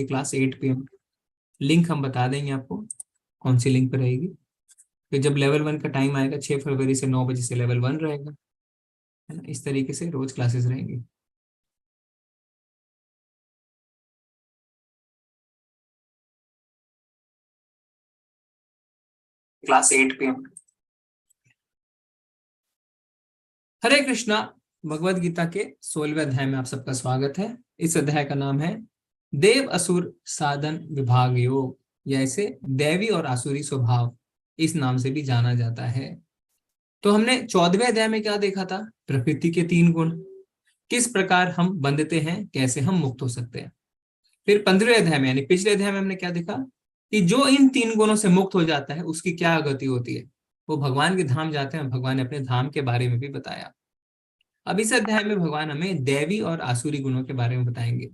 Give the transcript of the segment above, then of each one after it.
Class 8 PM। Link हम बता देंगे आपको कौन सी लिंक पर रहेगी। फिर जब लेवल 1 का टाइम आएगा 6 फरवरी से 9 बजे से लेवल 1 रहेगा, है ना। इस तरीके से रोज क्लासेस रहेंगी। Class 8 PM। हरे कृष्णा। भगवद गीता के 16वें अध्याय में आप सबका स्वागत है। इस अध्याय का नाम है देव असुर साधन विभाग योग, या इसे दैवी और आसुरी स्वभाव इस नाम से भी जाना जाता है। तो हमने 14वें अध्याय में क्या देखा था? प्रकृति के 3 गुण, किस प्रकार हम बंधते हैं, कैसे हम मुक्त हो सकते हैं। फिर 15वें अध्याय में यानी पिछले अध्याय में हमने क्या देखा कि जो इन 3 गुणों से मुक्त हो जाता है उसकी क्या गति होती है, वो भगवान के धाम जाते हैं। भगवान ने अपने धाम के बारे में भी बताया। अब इस अध्याय में भगवान हमें दैवी और आसुरी गुणों के बारे में बताएंगे,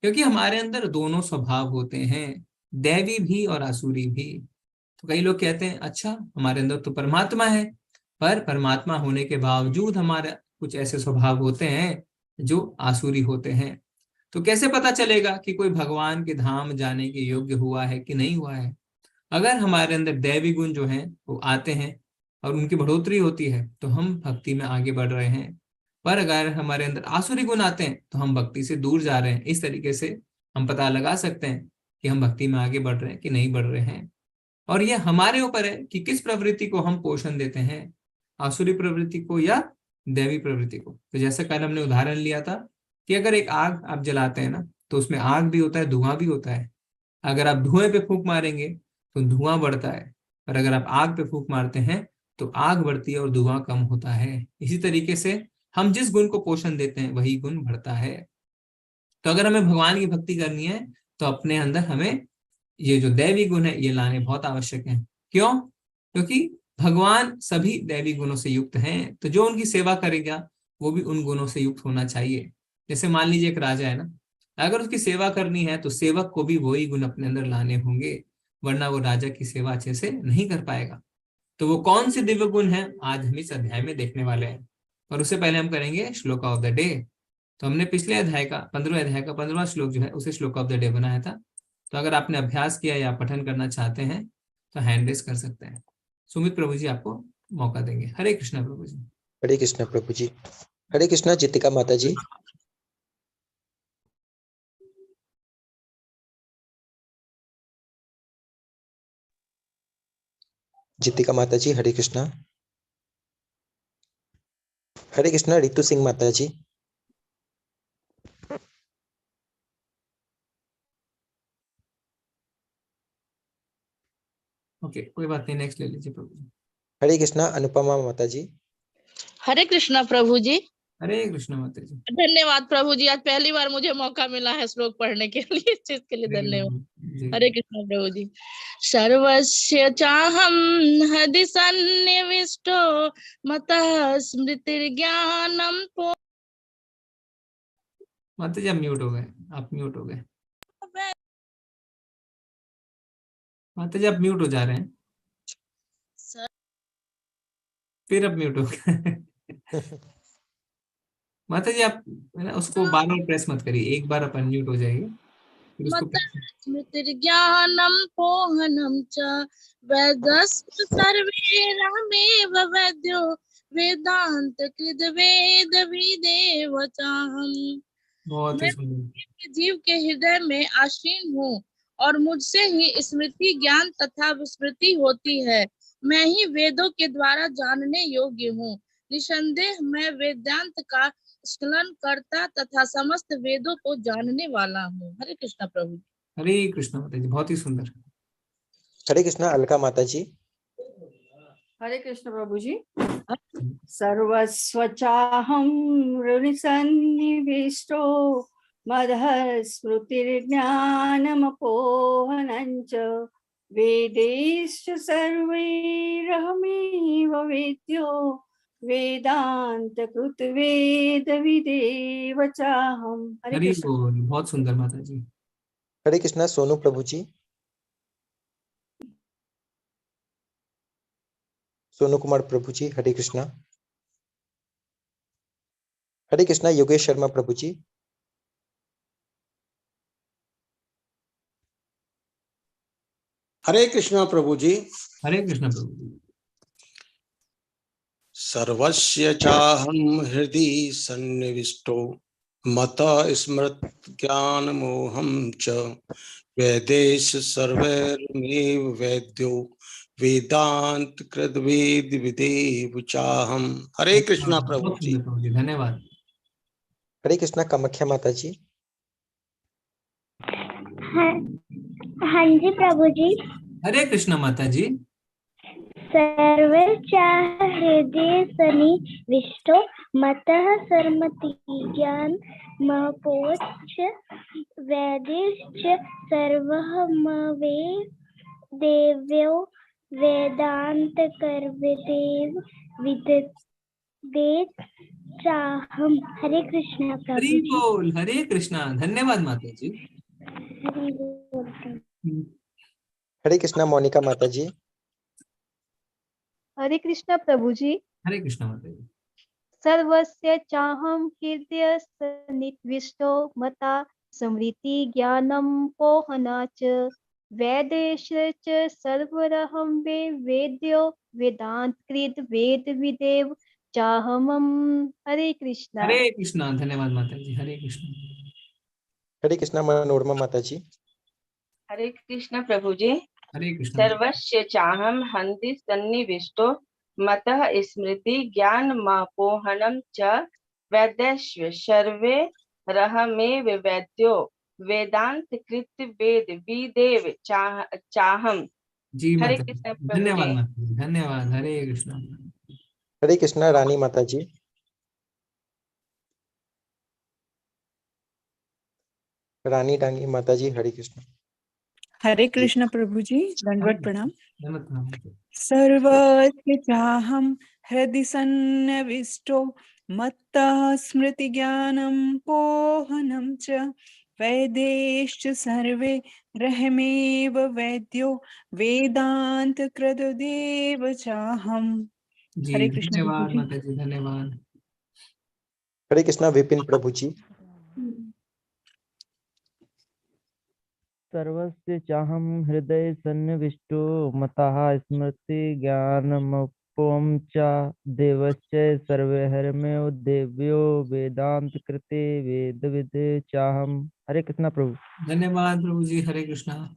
क्योंकि हमारे अंदर दोनों स्वभाव होते हैं, दैवी भी और आसुरी भी। तो कई लोग कहते हैं अच्छा हमारे अंदर तो परमात्मा है, पर परमात्मा होने के बावजूद हमारे कुछ ऐसे स्वभाव होते हैं जो आसुरी होते हैं। तो कैसे पता चलेगा कि कोई भगवान के धाम जाने के योग्य हुआ है कि नहीं हुआ है? अगर हमारे अंदर दैवी गुण जो हैं वो आते हैं और उनकी बढ़ोतरी होती है तो हम भक्ति में आगे बढ़ रहे हैं, पर अगर हमारे अंदर आसुरी गुण आते हैं तो हम भक्ति से दूर जा रहे हैं। इस तरीके से हम पता लगा सकते हैं कि हम भक्ति में आगे बढ़ रहे हैं कि नहीं बढ़ रहे हैं। और यह हमारे ऊपर है कि किस प्रवृत्ति को हम पोषण देते हैं, आसुरी प्रवृत्ति को या दैवी प्रवृत्ति को। तो जैसे कल हमने उदाहरण लिया था कि अगर एक आग आप जलाते हैं ना, तो उसमें आग भी होता है, धुआं भी होता है। अगर आप धुएं पे फूंक मारेंगे तो धुआं बढ़ता है, और अगर आप आग पे फूंक मारते हैं तो आग बढ़ती है और धुआं कम होता है। इसी तरीके से हम जिस गुण को पोषण देते हैं वही गुण बढ़ता है। तो अगर हमें भगवान की भक्ति करनी है तो अपने अंदर हमें ये जो दैवी गुण है ये लाने बहुत आवश्यक है। क्यों? क्योंकि भगवान सभी दैवी गुणों से युक्त हैं, तो जो उनकी सेवा करेगा वो भी उन गुणों से युक्त होना चाहिए। जैसे मान लीजिए एक राजा है ना, अगर उसकी सेवा करनी है तो सेवक को भी वही गुण अपने अंदर लाने होंगे, वरना वो राजा की सेवा अच्छे से नहीं कर पाएगा। तो वो कौन से दिव्य गुण है आज हम इस अध्याय में देखने वाले हैं। और उससे पहले हम करेंगे श्लोक ऑफ द डे। तो हमने पिछले अध्याय का 15वें अध्याय का 15वां श्लोक जो है उसे श्लोक ऑफ द डे बनाया था। तो अगर आपने अभ्यास किया या पठन करना चाहते हैं तो हैंड रेस कर सकते हैं। सुमित प्रभु जी आपको मौका देंगे। हरे कृष्णा प्रभु जी। हरे कृष्णा प्रभु जी। हरे कृष्णा जितिका माता जी। जितिका माता जी हरे कृष्णा। हरे कृष्णा रितु सिंह माता जी। ओके, कोई बात नहीं, नेक्स्ट ले लीजिए प्रभु जी। हरे कृष्णा अनुपमा माता जी। हरे कृष्णा प्रभु जी। हरे कृष्ण माता जी। धन्यवाद प्रभु जी, आज पहली बार मुझे मौका मिला है श्लोक पढ़ने के लिए, इस चीज के लिए धन्यवाद। हरे कृष्णा प्रभु जी। सर्वस्य चाहम हृदि सन्निविष्टो मतः स्मृतिर्ज्ञानम पो। माता जी आप म्यूट हो गए, आप म्यूट हो गए। माता जी आप म्यूट हो जा रहे हैं, फिर अब म्यूट हो गए। माता जी आप उसको बार बार प्रेस मत करिए, एक बार आप अनम्यूट हो जाइए फिर उसको स्मृतिर्ज्ञानम पोहनम च वेदस्व सर्वैरहमेव वैद्यो वेदांत कृद वेद विदेव चाहम। बहुत ही मैं सुंदर। जीव के हृदय में आसीन हूँ और मुझसे ही स्मृति ज्ञान तथा विस्मृति होती है। मैं ही वेदों के द्वारा जानने योग्य हूँ। निसंदेह मैं वेदांत का स्खलन करता तथा समस्त वेदों को जानने वाला हूँ। हरे कृष्णा प्रभु। हरे कृष्ण माता जी, बहुत ही सुंदर। हरे कृष्णा अलका माता जी। हरे कृष्ण प्रभु जी। सर्वस्वचाहं हृदि सन्निविष्टो मदः स्मृतिर्ज्ञानमपोहनं च वेदैश्च सर्वैरहमेव वेद्यो वेदान्तकृत वेदविदेव चाहम्। हरे हरि कृष्ण। बोल, बहुत सुंदर माता जी। हरे कृष्णा सोनू प्रभु जी। सोनू कुमार प्रभु जी हरे कृष्णा। हरे कृष्णा योगेश शर्मा प्रभु जी। हरे कृष्णा प्रभु जी। हरे कृष्ण प्रभु जी। सर्वस्य चाहं हृदि सन्निविष्टो मता स्मृत ज्ञान मोहं च वेदेश सर्वैर्मेव वेद्यो वेदांत कृत वेद विदेव चाहम। हरे कृष्णा प्रभु बहुत जी। सुंदर प्रभु जी, धन्यवाद। हरे कृष्णा कामाख्या माता जी। हाँ जी प्रभु जी। हरे कृष्ण माता जी। सर्वे चाह हृदय सन्निविष्टो मतः सर्मति ज्ञान महपोच्च वेदिश्च सर्वमवे देव्यो वेदांत कर्मदेव वेद चाहम। हरे कृष्णा हरि प्रभु जी। बोल, हरे कृष्णा। धन्यवाद माता जी। हरि बोल। हरे कृष्णा मोनिका माता जी। हरे कृष्ण प्रभु जी। हरे कृष्ण माता जी। सर्वस्य चाहं हृदय सन्निविष्टो मता स्मृति ज्ञानम पोहना च वेदेश च सर्वरहं वेद्यो वेदांत कृत वेद विदेव चाहमम। हरे कृष्णा। हरे कृष्णा। धन्यवाद माता जी। हरे कृष्ण। हरे कृष्णा मनोरमा माता जी। हरे कृष्ण प्रभु जी। हरे कृष्ण माता जी। सर्वस्य चाहं हन्ति सन्निविष्टो मतः स्मृति ज्ञान मोहनम च वेदैश्व सर्वे रहमेव वेद्यो वेदांत कृत वेद विदेव चाहम। जी हरे माता जी, कृष्ण प्रभु धन्यवाद जी। माता जी, धन्यवाद। हरे कृष्ण। हरे कृष्णा रानी माता जी। रानी डांगी माता जी। हरे कृष्ण। हरे कृष्ण प्रभु जी, दंडवत प्रणाम। धन्यवाद प्रणाम। सर्वस्य चाहं हृदि सन्निविष्टो मत्तः स्मृति ज्ञानं पोहनं च वैदेश्च सर्वे रहमेव वेद्यो वेदांत कृतदेव चाहम्। जी हरे कृष्ण प्रभु धन्यवाद जी। माता जी, धन्यवाद। हरे कृष्णा विपिन प्रभु जी। सर्वस्य चाहं हृदय सन्निविष्टो मतः स्मृति ज्ञानमपोम च देवश्च सर्वहरमेव देव्यो वेदांत कृते वेदविद चाहम। हरे कृष्णा प्रभु। धन्यवाद प्रभु जी। हरे कृष्णा।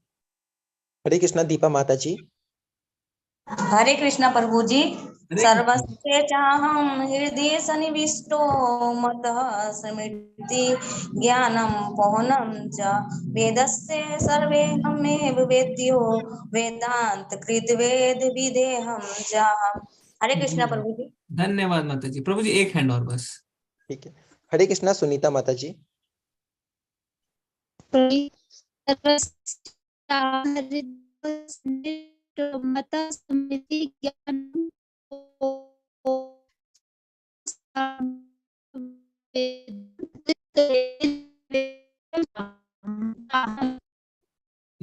हरे कृष्णा दीपा माता जी। हरे कृष्ण प्रभु जी। हरे कृष्ण। सर्वस्य चाहं हृदय सन्निविष्टो मतः स्मृति ज्ञानं पोहनं च वेदस्य सर्वे हमेव वेद्यो वेदांत कृत वेद विदेहं चाहम्। हरे कृष्ण प्रभु जी। धन्यवाद माता जी। प्रभु जी एक हैंड और बस। ठीक है। हरे कृष्णा सुनीता माता जी।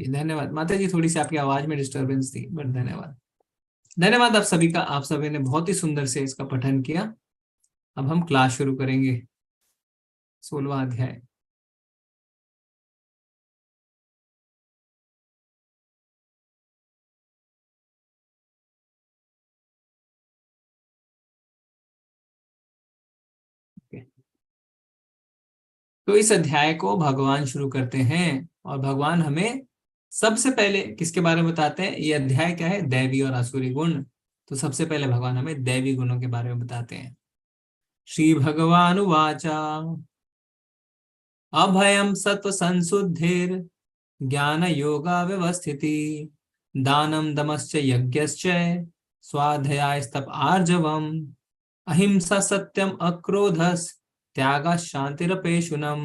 धन्यवाद माता जी, थोड़ी सी आपकी आवाज में डिस्टरबेंस थी, बट धन्यवाद। धन्यवाद आप सभी का। आप सभी ने बहुत ही सुंदर से इसका पठन किया। अब हम क्लास शुरू करेंगे। 16वां अध्याय। तो इस अध्याय को भगवान शुरू करते हैं और भगवान हमें सबसे पहले किसके बारे में बताते हैं? ये अध्याय क्या है? दैवी और आसुरी गुण। तो सबसे पहले भगवान हमें दैवी गुणों के बारे में बताते हैं। श्री भगवान उवाचा अभयम सत्व संशुद्धिर ज्ञान योगा व्यवस्थिति दानम दमश्च यज्ञश्च स्वाध्यायस्तप आर्जवम अहिंसा सत्यम अक्रोधस त्यागा शांतिरपेशुनम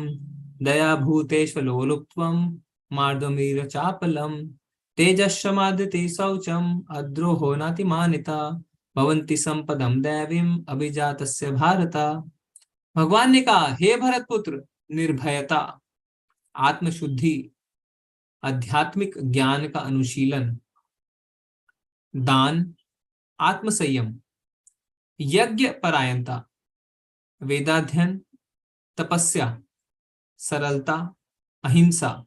दया भूतेष्वलोलुप्त्वम मार्दमीर चापलम तेजस्मादिति शौचम अद्रोहो नातिमानिता भवन्ति संपदम दैवीम अभिजातस्य भारत। भगवान ने कहा, हे भरत पुत्र, निर्भयता, आत्मशुद्धि, आध्यात्मिक ज्ञान का अनुशीलन, दान, आत्मसंयम, यज्ञ परायणता, वेदाध्ययन, तपस्या, सरलता, अहिंसा,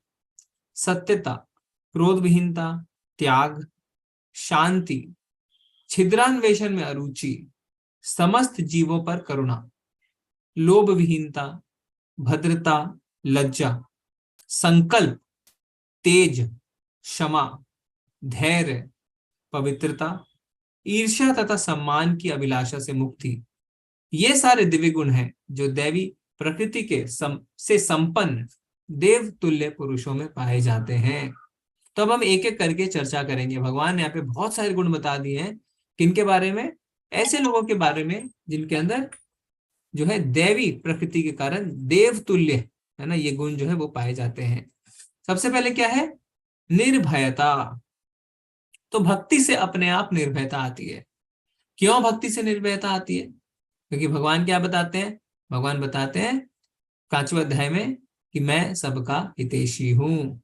सत्यता, क्रोध विहीनता, त्याग, शांति, छिद्रान्वेषण में अरुचि, समस्त जीवों पर करुणा, लोभ विहीनता, भद्रता, लज्जा, संकल्प, तेज, क्षमा, धैर्य, पवित्रता, ईर्ष्या तथा सम्मान की अभिलाषा से मुक्ति, ये सारे दिव्य गुण हैं जो दैवी प्रकृति के से संपन्न देव तुल्य पुरुषों में पाए जाते हैं। तो अब हम एक एक करके चर्चा करेंगे। भगवान ने यहाँ पे बहुत सारे गुण बता दिए हैं। किनके बारे में? ऐसे लोगों के बारे में जिनके अंदर जो है दैवी प्रकृति के कारण देव तुल्य है ना, ये गुण जो है वो पाए जाते हैं। सबसे पहले क्या है? निर्भयता। तो भक्ति से अपने आप निर्भयता आती है। क्यों भक्ति से निर्भयता आती है? क्योंकि भगवान क्या बताते हैं? भगवान बताते हैं 5वें अध्याय में कि मैं सबका हितैषी हूँ।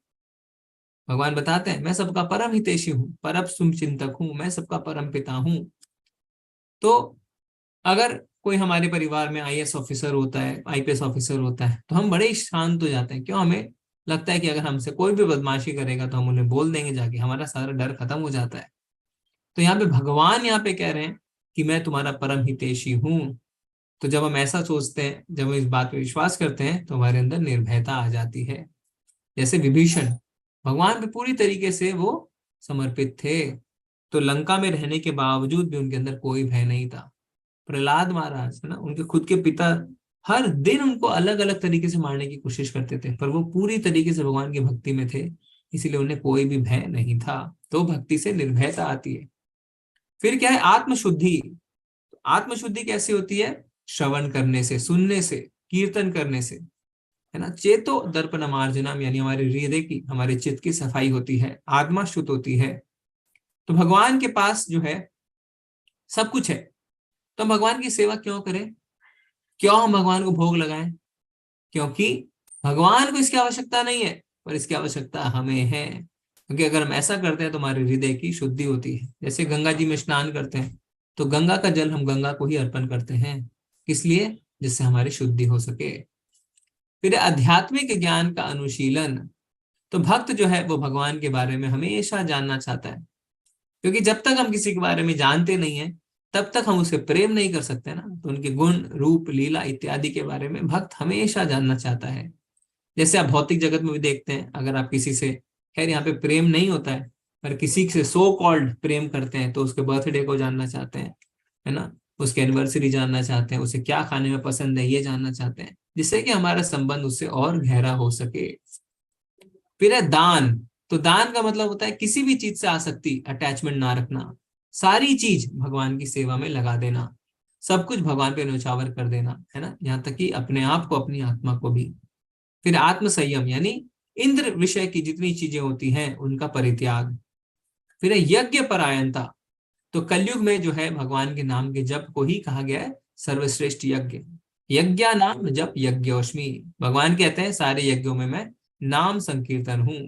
भगवान बताते हैं मैं सबका परम हितैषी हूँ, परम शुभचिंतक हूँ, मैं सबका परम पिता हूँ। तो अगर कोई हमारे परिवार में आईएएस ऑफिसर होता है, आईपीएस ऑफिसर होता है, तो हम बड़े ही शांत हो जाते हैं। क्यों? हमें लगता है कि अगर हमसे कोई भी बदमाशी करेगा तो हम उन्हें बोल देंगे जाके, हमारा सारा डर खत्म हो जाता है। तो यहाँ पे भगवान यहाँ पे कह रहे हैं कि मैं तुम्हारा परम हितैषी हूँ। तो जब हम ऐसा सोचते हैं, जब हम इस बात पे विश्वास करते हैं, तो हमारे अंदर निर्भयता आ जाती है। जैसे विभीषण भगवान पे पूरी तरीके से वो समर्पित थे, तो लंका में रहने के बावजूद भी उनके अंदर कोई भय नहीं था। प्रहलाद महाराज है ना, उनके खुद के पिता हर दिन उनको अलग अलग तरीके से मारने की कोशिश करते थे, पर वो पूरी तरीके से भगवान की भक्ति में थे, इसीलिए उन्हें कोई भी भय नहीं था। तो भक्ति से निर्भयता आती है। फिर क्या है? आत्मशुद्धि। आत्मशुद्धि कैसे होती है? श्रवण करने से, सुनने से, कीर्तन करने से, है ना। चेतो दर्पण मार्जनम, यानी हमारे हृदय की, हमारे चित्त की सफाई होती है, आत्मा शुद्ध होती है। तो भगवान के पास जो है सब कुछ है, तो हम भगवान की सेवा क्यों करें? क्यों हम भगवान को भोग लगाएं? क्योंकि भगवान को इसकी आवश्यकता नहीं है, पर इसकी आवश्यकता हमें है। क्योंकि अगर हम ऐसा करते हैं तो हमारे हृदय की शुद्धि होती है। जैसे गंगा जी में स्नान करते हैं, तो गंगा का जल हम गंगा को ही अर्पण करते हैं। इसलिए जिससे हमारी शुद्धि हो सके। फिर आध्यात्मिक ज्ञान का अनुशीलन। तो भक्त जो है वो भगवान के बारे में हमेशा जानना चाहता है, क्योंकि जब तक हम किसी के बारे में जानते नहीं है तब तक हम उसे प्रेम नहीं कर सकते ना। तो उनके गुण, रूप, लीला इत्यादि के बारे में भक्त हमेशा जानना चाहता है। जैसे आप भौतिक जगत में भी देखते हैं, अगर आप किसी से, खैर यहाँ पे प्रेम नहीं होता है, पर किसी से सो कॉल्ड प्रेम करते हैं, तो उसके बर्थडे को जानना चाहते हैं, है ना, उसके एनिवर्सरी जानना चाहते हैं, उसे क्या खाने में पसंद है ये जानना चाहते हैं, जिससे कि हमारा संबंध उससे और गहरा हो सके। फिर है दान। तो दान का मतलब होता है किसी भी चीज से आसक्ति, अटैचमेंट ना रखना, सारी चीज भगवान की सेवा में लगा देना, सब कुछ भगवान पे न्यौछावर कर देना, है ना, यहाँ तक कि अपने आप को, अपनी आत्मा को भी। फिर आत्म संयम, यानी इंद्र विषय की जितनी चीजें होती हैं उनका परित्याग। फिर है यज्ञ परायणता। तो कलयुग में जो है भगवान के नाम के जप को ही कहा गया है सर्वश्रेष्ठ यज्ञ। यज्ञा नाम जप यज्ञोस्मि। भगवान कहते हैं सारे यज्ञों में मैं नाम संकीर्तन हूं।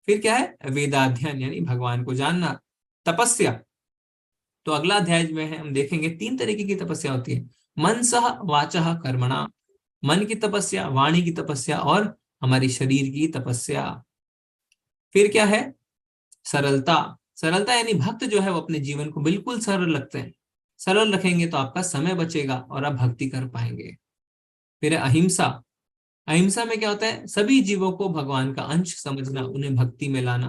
फिर क्या है? वेदाध्ययन, यानी भगवान को जानना। तपस्या। तो अगला अध्याय में है, हम देखेंगे 3 तरीके की तपस्या होती है। मनसः वाचः कर्मणा, मन की तपस्या, वाणी की तपस्या और हमारी शरीर की तपस्या। फिर क्या है? सरलता। सरलता यानी भक्त जो है वो अपने जीवन को बिल्कुल सरल रखते हैं। सरल रखेंगे तो आपका समय बचेगा और आप भक्ति कर पाएंगे। फिर अहिंसा। अहिंसा में क्या होता है? सभी जीवों को भगवान का अंश समझना, उन्हें भक्ति में लाना।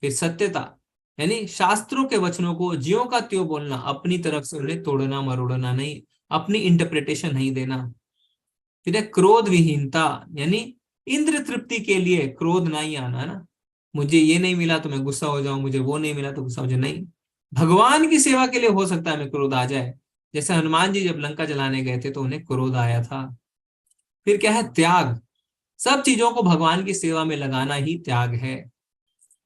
फिर सत्यता, यानी शास्त्रों के वचनों को ज्यों का त्यों बोलना, अपनी तरफ से उन्हें तोड़ना मरोड़ना नहीं, अपनी इंटरप्रिटेशन नहीं देना। फिर है क्रोध विहीनता, यानी इंद्र तृप्ति के लिए क्रोध नहीं आना ना, मुझे ये नहीं मिला तो मैं गुस्सा हो जाऊं, मुझे वो नहीं मिला तो गुस्सा हो जाए, नहीं। भगवान की सेवा के लिए हो सकता है हमें क्रोध आ जाए। जैसे हनुमान जी जब लंका जलाने गए थे तो उन्हें क्रोध आया था। फिर क्या है? त्याग। सब चीजों को भगवान की सेवा में लगाना ही त्याग है।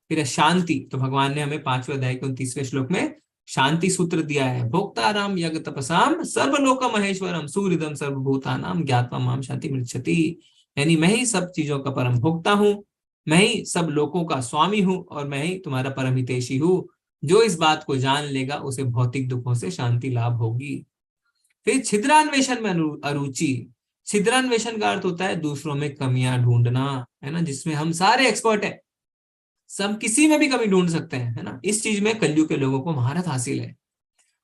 फिर है शांति। तो भगवान ने हमें 5वें अध्याय के 29वें श्लोक में शांति सूत्र दिया है। भोक्ताराम यज्ञ तपसाम सर्वलोक महेश्वरम सूर्यदम सर्वभूतानाम ज्ञात्वा माम शांति मृच्छति। यानी मैं ही सब चीजों का परम भोक्ता हूँ, मैं ही सब लोगों का स्वामी हूँ और मैं ही तुम्हारा परम हितैषी हूँ। जो इस बात को जान लेगा उसे भौतिक दुखों से शांति लाभ होगी। फिर छिद्रान्वेषण में अरुचि। छिद्रान्वेषण का अर्थ होता है दूसरों में कमियां ढूंढना, है ना, जिसमें हम सारे एक्सपर्ट हैं, सब किसी में भी कमी ढूंढ सकते हैं, है ना। इस चीज में कलयुग के लोगों को महारत हासिल है।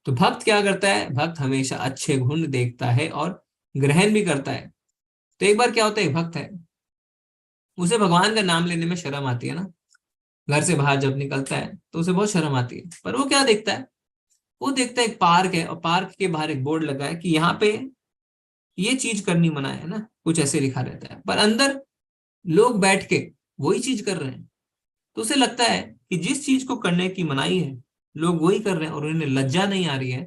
तो भक्त क्या करता है, भक्त हमेशा अच्छे गुण देखता है और ग्रहण भी करता है। तो एक बार क्या होता है, एक भक्त है, उसे भगवान का नाम लेने में शर्म आती है ना, घर से बाहर जब निकलता है तो उसे बहुत शर्म आती है। पर वो क्या देखता है, वो देखता है एक पार्क है और पार्क के बाहर एक बोर्ड लगा है कि यहाँ पे ये चीज करनी मना है ना, कुछ ऐसे लिखा रहता है, पर अंदर लोग बैठ के वही चीज कर रहे हैं। तो उसे लगता है कि जिस चीज को करने की मनाही है लोग वही कर रहे हैं और उन्हें लज्जा नहीं आ रही है,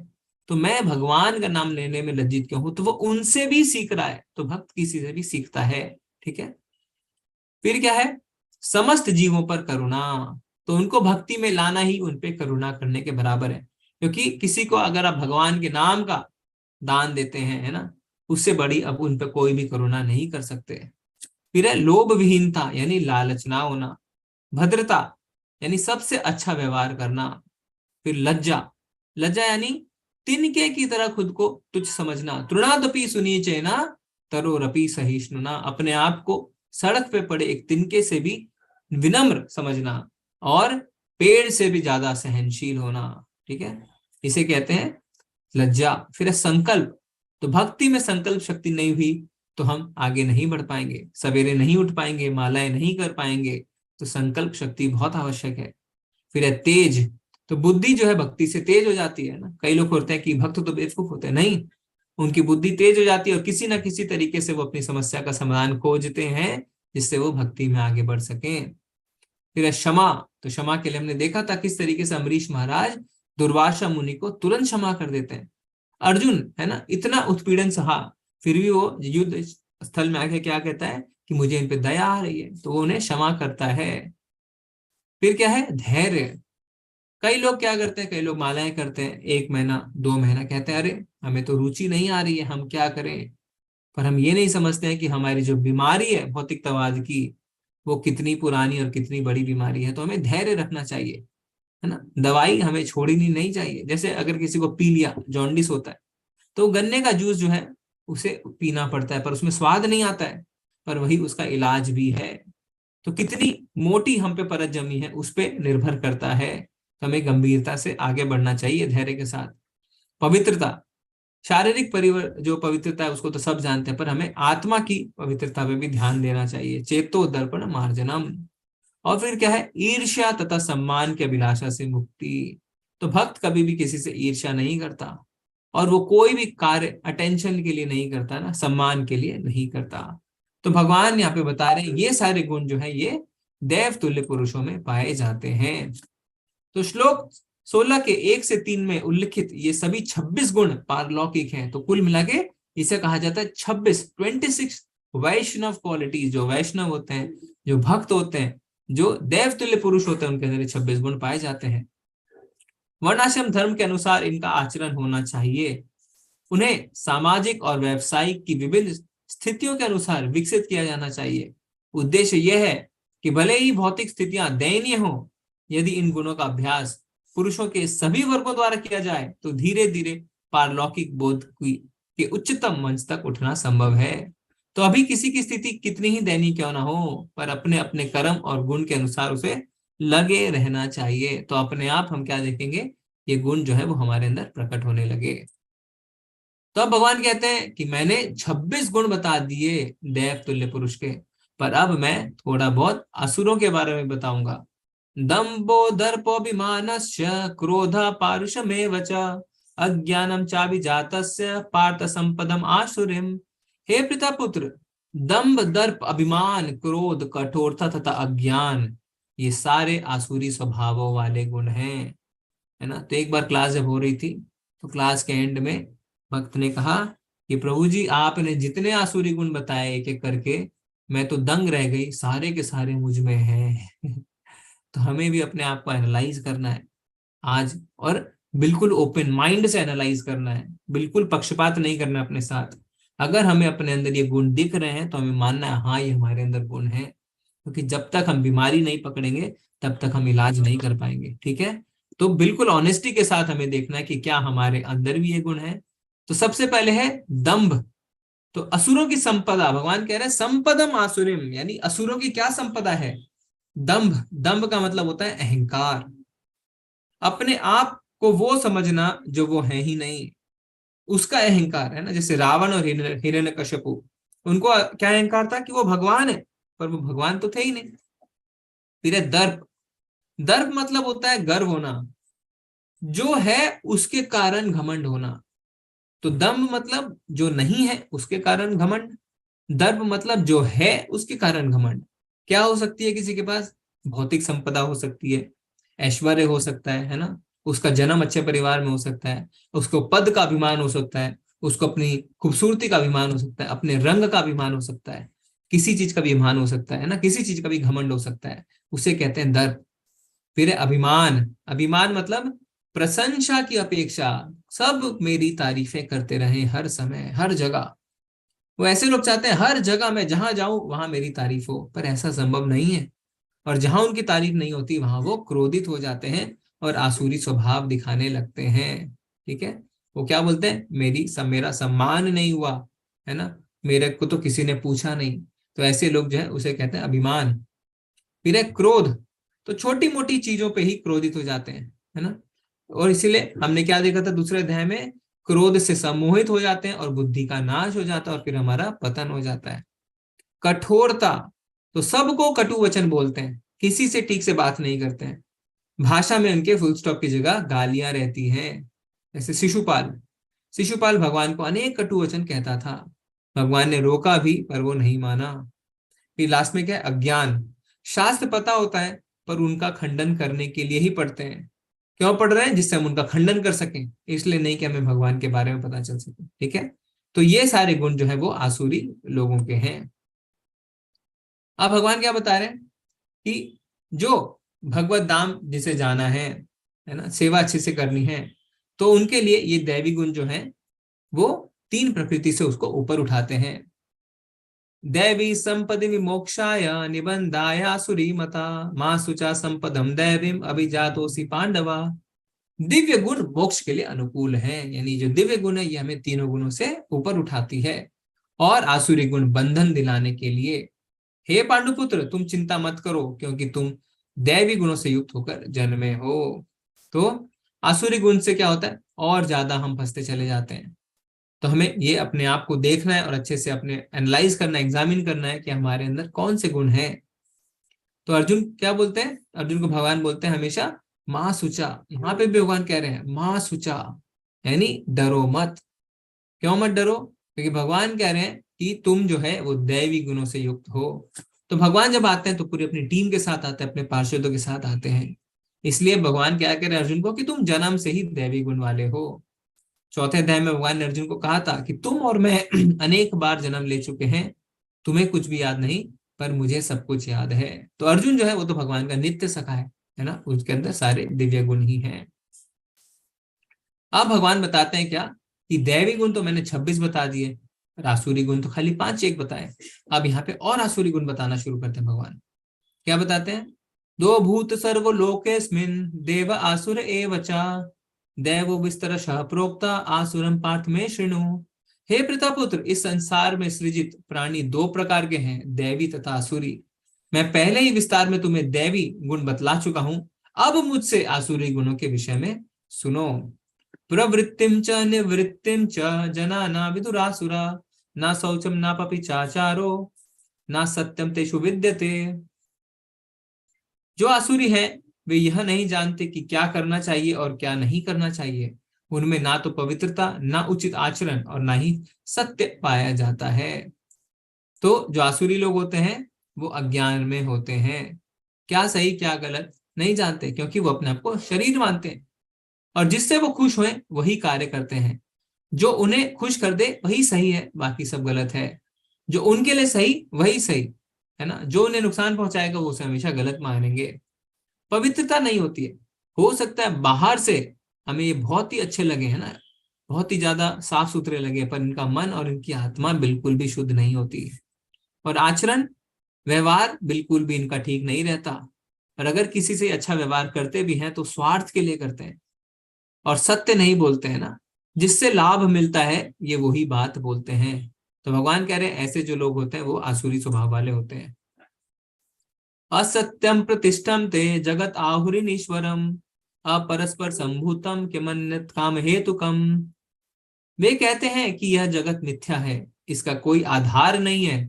तो मैं भगवान का नाम लेने में लज्जित क्यों हूं। तो वो उनसे भी सीख रहा है, तो भक्त किसी से भी सीखता है, ठीक है। फिर क्या है, समस्त जीवों पर करुणा, तो उनको भक्ति में लाना ही उन पे करुणा करने के बराबर है। क्योंकि किसी को अगर आप भगवान के नाम का दान देते हैं, है ना, उससे बड़ी अब उन पे कोई भी करुणा नहीं कर सकते। फिर है लोभ विहीनता, यानी लालच ना होना। भद्रता यानी सबसे अच्छा व्यवहार करना। फिर लज्जा, लज्जा यानी तिनके की तरह खुद को तुच्छ समझना। तृणादपि सुनीचेना तरोरपि सहिष्णुना, अपने आप को सड़क पे पड़े एक तिनके से भी विनम्र समझना और पेड़ से भी ज्यादा सहनशील होना, ठीक है, इसे कहते हैं लज्जा। फिर है संकल्प, तो भक्ति में संकल्प शक्ति नहीं हुई तो हम आगे नहीं बढ़ पाएंगे, सवेरे नहीं उठ पाएंगे, मालाएं नहीं कर पाएंगे, तो संकल्प शक्ति बहुत आवश्यक है। फिर है तेज, तो बुद्धि जो है भक्ति से तेज हो जाती है ना। कई लोग होते हैं कि भक्त तो बेवकूफ होते हैं, नहीं, उनकी बुद्धि तेज हो जाती है और किसी ना किसी तरीके से वो अपनी समस्या का समाधान खोजते हैं जिससे वो भक्ति में आगे बढ़ सकें। फिर है क्षमा, तो क्षमा के लिए हमने देखा था किस तरीके से अम्बरीश महाराज दुर्वासा मुनि को तुरंत क्षमा कर देते हैं। अर्जुन है ना, इतना उत्पीड़न सहा, फिर भी वो युद्ध स्थल में आके क्या कहता है कि मुझे इन पे दया आ रही है, तो वो उन्हें क्षमा करता है। फिर क्या है धैर्य, कई लोग क्या करते हैं, कई लोग मालाएं करते हैं 1 महीना 2 महीना, कहते हैं अरे हमें तो रुचि नहीं आ रही है, हम क्या करें। पर हम ये नहीं समझते हैं कि हमारी जो बीमारी है भौतिकतावाद की, वो कितनी पुरानी और कितनी बड़ी बीमारी है। तो हमें धैर्य रखना चाहिए, है ना। दवाई हमें छोड़नी नहीं चाहिए। जैसे अगर किसी को पी लिया, जॉन्डिस होता है, तो गन्ने का जूस जो है उसे पीना पड़ता है, पर उसमें स्वाद नहीं आता है, पर वही उसका इलाज भी है। तो कितनी मोटी हम पे परत जमी है उस पे निर्भर करता है। तो हमें गंभीरता से आगे बढ़ना चाहिए धैर्य के साथ। पवित्रता, शारीरिक जो पवित्रता है उसको तो सब जानते हैं, पर हमें आत्मा की पवित्रता पे भी ध्यान देना चाहिए। चेतो दर्पण मार्जनम। और फिर क्या है, ईर्ष्या तथा सम्मान की अभिलाषा से मुक्ति, तो भक्त कभी भी किसी से ईर्ष्या नहीं करता और वो कोई भी कार्य अटेंशन के लिए नहीं करता ना, सम्मान के लिए नहीं करता। तो भगवान यहाँ पे बता रहे हैं ये सारे गुण जो है ये देव तुल्य पुरुषों में पाए जाते हैं। तो श्लोक 16 के 1 से 3 में उल्लिखित ये सभी 26 गुण पारलौकिक हैं। तो कुल मिला के इसे कहा जाता है 26 वैष्णव क्वालिटीज। जो वैष्णव होते हैं, जो भक्त होते हैं, जो देवतुल्य पुरुष होते हैं, उनके अंदर 26 गुण पाए जाते हैं। वर्णाश्रम धर्म के अनुसार इनका आचरण होना चाहिए। उन्हें सामाजिक और व्यावसायिक की विभिन्न स्थितियों के अनुसार विकसित किया जाना चाहिए। उद्देश्य यह है कि भले ही भौतिक स्थितियां दयनीय हो, यदि इन गुणों का अभ्यास पुरुषों के सभी वर्गों द्वारा किया जाए तो धीरे धीरे पारलौकिक बोध के उच्चतम मंच तक उठना संभव है। तो अभी किसी की स्थिति कितनी ही दयनीय क्यों ना हो, पर अपने अपने कर्म और गुण के अनुसार उसे लगे रहना चाहिए। तो अपने आप हम क्या देखेंगे, ये गुण जो है वो हमारे अंदर प्रकट होने लगे। तो अब भगवान कहते हैं कि मैंने 26 गुण बता दिए देव तुल्य पुरुष के, पर अब मैं थोड़ा बहुत असुरों के बारे में बताऊंगा। दंभो दर्पोऽभिमानस्य क्रोधा पारुषमेव च अज्ञानम चाभिजातस्य पार्थ संपदम आसुरीम। हे पिता पुत्र, दंभ दर्प अभिमान क्रोध कठोरता तथा अज्ञान, ये सारे आसुरी स्वभावों वाले गुण हैं, है ना। तो एक बार क्लास जब हो रही थी तो क्लास के एंड में भक्त ने कहा कि प्रभु जी आपने जितने आसुरी गुण बताए एक एक करके, मैं तो दंग रह गई, सारे के सारे मुझ में हैं। तो हमें भी अपने आप को एनालाइज करना है आज, और बिल्कुल ओपन माइंड से एनालाइज करना है, बिल्कुल पक्षपात नहीं करना अपने साथ। अगर हमें अपने अंदर ये गुण दिख रहे हैं तो हमें मानना है हाँ ये हमारे अंदर गुण है, क्योंकि जब तक हम बीमारी नहीं पकड़ेंगे तब तक हम इलाज नहीं कर पाएंगे, ठीक है। तो बिल्कुल ऑनेस्टी के साथ हमें देखना है कि क्या हमारे अंदर भी ये गुण है। तो सबसे पहले है दंभ। तो असुरों की संपदा, भगवान कह रहे हैं संपदम आसुरीम, यानी असुरों की क्या संपदा है, दंभ, दंभ का मतलब होता है अहंकार, अपने आप को वो समझना जो वो है ही नहीं, उसका अहंकार है ना। जैसे रावण और हिरण्यकश्यपु, उनको क्या अहंकार था कि वो भगवान है, पर वो भगवान तो थे ही नहीं। फिर है दर्प, दर्प मतलब होता है गर्व होना, जो है उसके कारण घमंड होना। तो दंभ मतलब जो नहीं है उसके कारण घमंड, दर्प मतलब जो है उसके कारण घमंड। क्या हो सकती है किसी के पास? भौतिक संपदा हो सकती है, ऐश्वर्य हो सकता है ना, उसका जन्म अच्छे परिवार में हो सकता है, उसको पद का अभिमान हो सकता है, उसको अपनी खूबसूरती का अभिमान हो सकता है, अपने रंग का अभिमान हो सकता है, किसी चीज का भी अभिमान हो सकता है ना, किसी चीज का भी घमंड हो सकता है, उसे कहते हैं दर्प। फिर है अभिमान, अभिमान मतलब प्रशंसा की अपेक्षा, सब मेरी तारीफें करते रहे हर समय हर जगह। वो ऐसे लोग चाहते हैं हर जगह मैं जहां जाऊं वहां मेरी तारीफ हो, पर ऐसा संभव नहीं है। और जहां उनकी तारीफ नहीं होती वहां वो क्रोधित हो जाते हैं और आसुरी स्वभाव दिखाने लगते हैं। ठीक है, वो क्या बोलते हैं, मेरा सम्मान नहीं हुआ, है ना, मेरे को तो किसी ने पूछा नहीं। तो ऐसे लोग जो है उसे कहते हैं अभिमान। फिर है क्रोध, तो छोटी मोटी चीजों पे ही क्रोधित हो जाते हैं, है ना। और इसीलिए हमने क्या देखा था दूसरे अध्याय में, क्रोध से सम्मोहित हो जाते हैं और बुद्धि का नाश हो जाता है और फिर हमारा पतन हो जाता है। कठोरता, तो सबको कटु वचन बोलते हैं, किसी से ठीक से बात नहीं करते हैं, भाषा में उनके फुल स्टॉप की जगह गालियां रहती हैं। जैसे शिशुपाल, शिशुपाल भगवान को अनेक कटु वचन कहता था, भगवान ने रोका भी पर वो नहीं माना। फिर लास्ट में क्या है, अज्ञान, शास्त्र पता होता है पर उनका खंडन करने के लिए ही पढ़ते हैं। क्यों पढ़ रहे हैं? जिससे हम उनका खंडन कर सकें, इसलिए नहीं कि हमें भगवान के बारे में पता चल सके। ठीक है, तो ये सारे गुण जो है वो आसुरी लोगों के हैं। अब भगवान क्या बता रहे हैं कि जो भगवत धाम जिसे जाना है ना, सेवा अच्छे से करनी है, तो उनके लिए ये दैवी गुण जो है वो तीन प्रकृति से उसको ऊपर उठाते हैं। दैवी संपदि विमोक्षाय निबंधाय आसुरी मता मां सुचा संपदम दैवीम अभिजातोसी पांडवा। दिव्य गुण मोक्ष के लिए अनुकूल है, यानी जो दिव्य गुण है ये हमें तीनों गुणों से ऊपर उठाती है। और आसुरी गुण बंधन दिलाने के लिए, हे पांडुपुत्र तुम चिंता मत करो क्योंकि तुम दैवी गुणों से युक्त होकर जन्मे हो। तो आसुरी गुण से क्या होता है, और ज्यादा हम फंसते चले जाते हैं। तो हमें ये अपने आप को देखना है और अच्छे से अपने एनालाइज करना, एग्जामिन करना है कि हमारे अंदर कौन से गुण हैं। तो अर्जुन क्या बोलते हैं, अर्जुन को भगवान बोलते हैं हमेशा मां सुचा। यहाँ पे भी भगवान कह रहे हैं मां सुचा, यानी डरो मत। क्यों मत डरो? क्योंकि भगवान कह रहे हैं कि तुम जो है वो दैवी गुणों से युक्त हो। तो भगवान जब आते हैं तो पूरी अपनी टीम के साथ आते हैं, अपने पार्षदों के साथ आते हैं। इसलिए भगवान क्या कह रहे हैं अर्जुन को कि तुम जन्म से ही दैवी गुण वाले हो। चौथे अध्याय में भगवान ने अर्जुन को कहा था कि तुम और मैं अनेक बार जन्म ले चुके हैं, तुम्हें कुछ भी याद नहीं पर मुझे सब कुछ याद है। तो अर्जुन जो है वो तो भगवान का नित्य सखा है ना, उसके अंदर सारे दिव्य गुण ही हैं। अब भगवान बताते हैं क्या कि दैवी गुण तो मैंने 26 बता दिए, पर आसुरी गुण तो खाली 5 बताए। अब यहाँ पे और आसुरी गुण बताना शुरू करते हैं भगवान। क्या बताते हैं, दो भूत सर्व लोकेस्मिन देव आसुर एव च दैवो विस्तरशः प्रोक्ता आसुरम पार्थ में शृणु। हे प्रतापुत्र, इस संसार में सृजित प्राणी 2 प्रकार के हैं, दैवी तथा आसुरी। मैं पहले ही विस्तार में तुम्हें दैवी गुण बतला चुका हूं, अब मुझसे आसुरी गुणों के विषय में सुनो। प्रवृत्तिम च निवृत्तिम च जना न विदुरासुरा न शौचम न पपि चाचारो न सत्यम तेषु विद्यते। जो आसुरी है वे यह नहीं जानते कि क्या करना चाहिए और क्या नहीं करना चाहिए। उनमें ना तो पवित्रता, ना उचित आचरण और ना ही सत्य पाया जाता है। तो जो आसुरी लोग होते हैं वो अज्ञान में होते हैं, क्या सही क्या गलत नहीं जानते, क्योंकि वो अपने आप को शरीर मानते हैं और जिससे वो खुश हों वही कार्य करते हैं। जो उन्हें खुश कर दे वही सही है, बाकी सब गलत है। जो उनके लिए सही वही सही है ना, जो उन्हें नुकसान पहुंचाएगा वो उसे हमेशा गलत मानेंगे। पवित्रता नहीं होती है। हो सकता है बाहर से हमें ये बहुत ही अच्छे लगे, है ना, बहुत ही ज्यादा साफ सुथरे लगे, पर इनका मन और इनकी आत्मा बिल्कुल भी शुद्ध नहीं होती। और आचरण व्यवहार बिल्कुल भी इनका ठीक नहीं रहता। और अगर किसी से अच्छा व्यवहार करते भी हैं तो स्वार्थ के लिए करते हैं और सत्य नहीं बोलते हैं ना, जिससे लाभ मिलता है ये वही बात बोलते हैं। तो भगवान कह रहे हैं ऐसे जो लोग होते हैं वो आसुरी स्वभाव वाले होते हैं। असत्यम प्रतिष्ठम ते जगत आहुरीनीश्वरम अपरस्पर संभूतम किमन्यत काम हेतुकम। वे कहते हैं कि यह जगत मिथ्या है, इसका कोई आधार नहीं है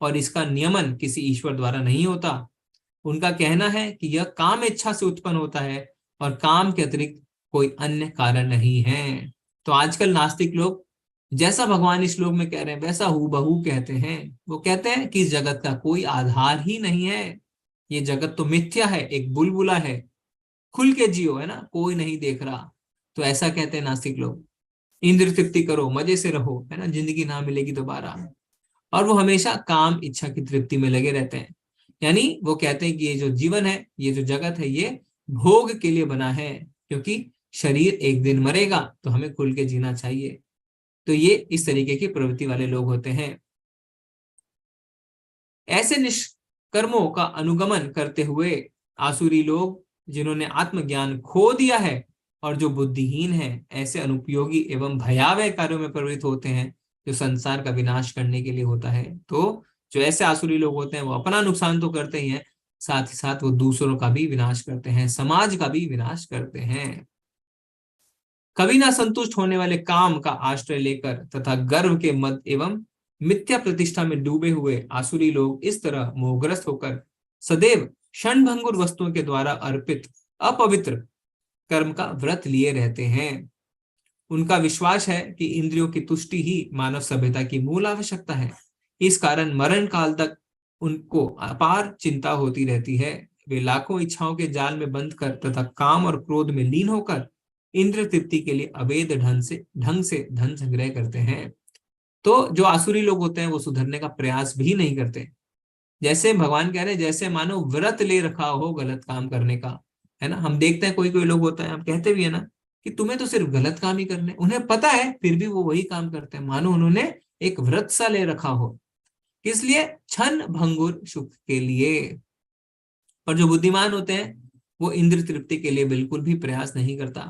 और इसका नियमन किसी ईश्वर द्वारा नहीं होता। उनका कहना है कि यह काम इच्छा से उत्पन्न होता है और काम के अतिरिक्त कोई अन्य कारण नहीं है। तो आजकल नास्तिक लोग जैसा भगवान इस श्लोक में कह रहे हैं वैसा हूबहू कहते हैं। वो कहते हैं कि इस जगत का कोई आधार ही नहीं है, ये जगत तो मिथ्या है, एक बुलबुला है, खुल के जियो, है ना, कोई नहीं देख रहा। तो ऐसा कहते हैं नास्तिक लोग। इंद्र तृप्ति करो, मजे से रहो, है ना, जिंदगी ना मिलेगी दोबारा। और वो हमेशा काम इच्छा की तृप्ति में लगे रहते हैं। यानी वो कहते हैं कि ये जो जीवन है, ये जो जगत है, ये भोग के लिए बना है, क्योंकि शरीर एक दिन मरेगा तो हमें खुल के जीना चाहिए। तो ये इस तरीके की प्रवृत्ति वाले लोग होते हैं। ऐसे निष्कर्मों का अनुगमन करते हुए आसुरी लोग, जिन्होंने आत्मज्ञान खो दिया है और जो बुद्धिहीन है, ऐसे अनुपयोगी एवं भयावह कार्यों में प्रवृत्त होते हैं जो संसार का विनाश करने के लिए होता है। तो जो ऐसे आसुरी लोग होते हैं वो अपना नुकसान तो करते ही हैं, साथ ही साथ वो दूसरों का भी विनाश करते हैं, समाज का भी विनाश करते हैं। कभी ना संतुष्ट होने वाले काम का आश्रय लेकर तथा गर्व के मद एवं मिथ्या प्रतिष्ठा में डूबे हुए आसुरी लोग इस तरह मोहग्रस्त होकर सदैव क्षणभंगुर वस्तुओं के द्वारा अर्पित अपवित्र कर्म का व्रत लिए रहते हैं। उनका विश्वास है कि इंद्रियों की तुष्टि ही मानव सभ्यता की मूल आवश्यकता है। इस कारण मरण काल तक उनको अपार चिंता होती रहती है। वे लाखों इच्छाओं के जाल में बंध कर तथा काम और क्रोध में लीन होकर इंद्र तृप्ति के लिए अवैध ढंग से धन संग्रह करते हैं। तो जो आसुरी लोग होते हैं वो सुधरने का प्रयास भी नहीं करते। जैसे भगवान कह रहे हैं, जैसे मानो व्रत ले रखा हो गलत काम करने का, है ना। हम देखते हैं कोई कोई लोग होता है, हम कहते भी है ना कि तुम्हें तो सिर्फ गलत काम ही करने, उन्हें पता है फिर भी वो वही काम करते हैं, मानो उन्होंने एक व्रत सा ले रखा हो। किस लिए? क्षण भंगुर सुख के लिए। और जो बुद्धिमान होते हैं वो इंद्र तृप्ति के लिए बिल्कुल भी प्रयास नहीं करता,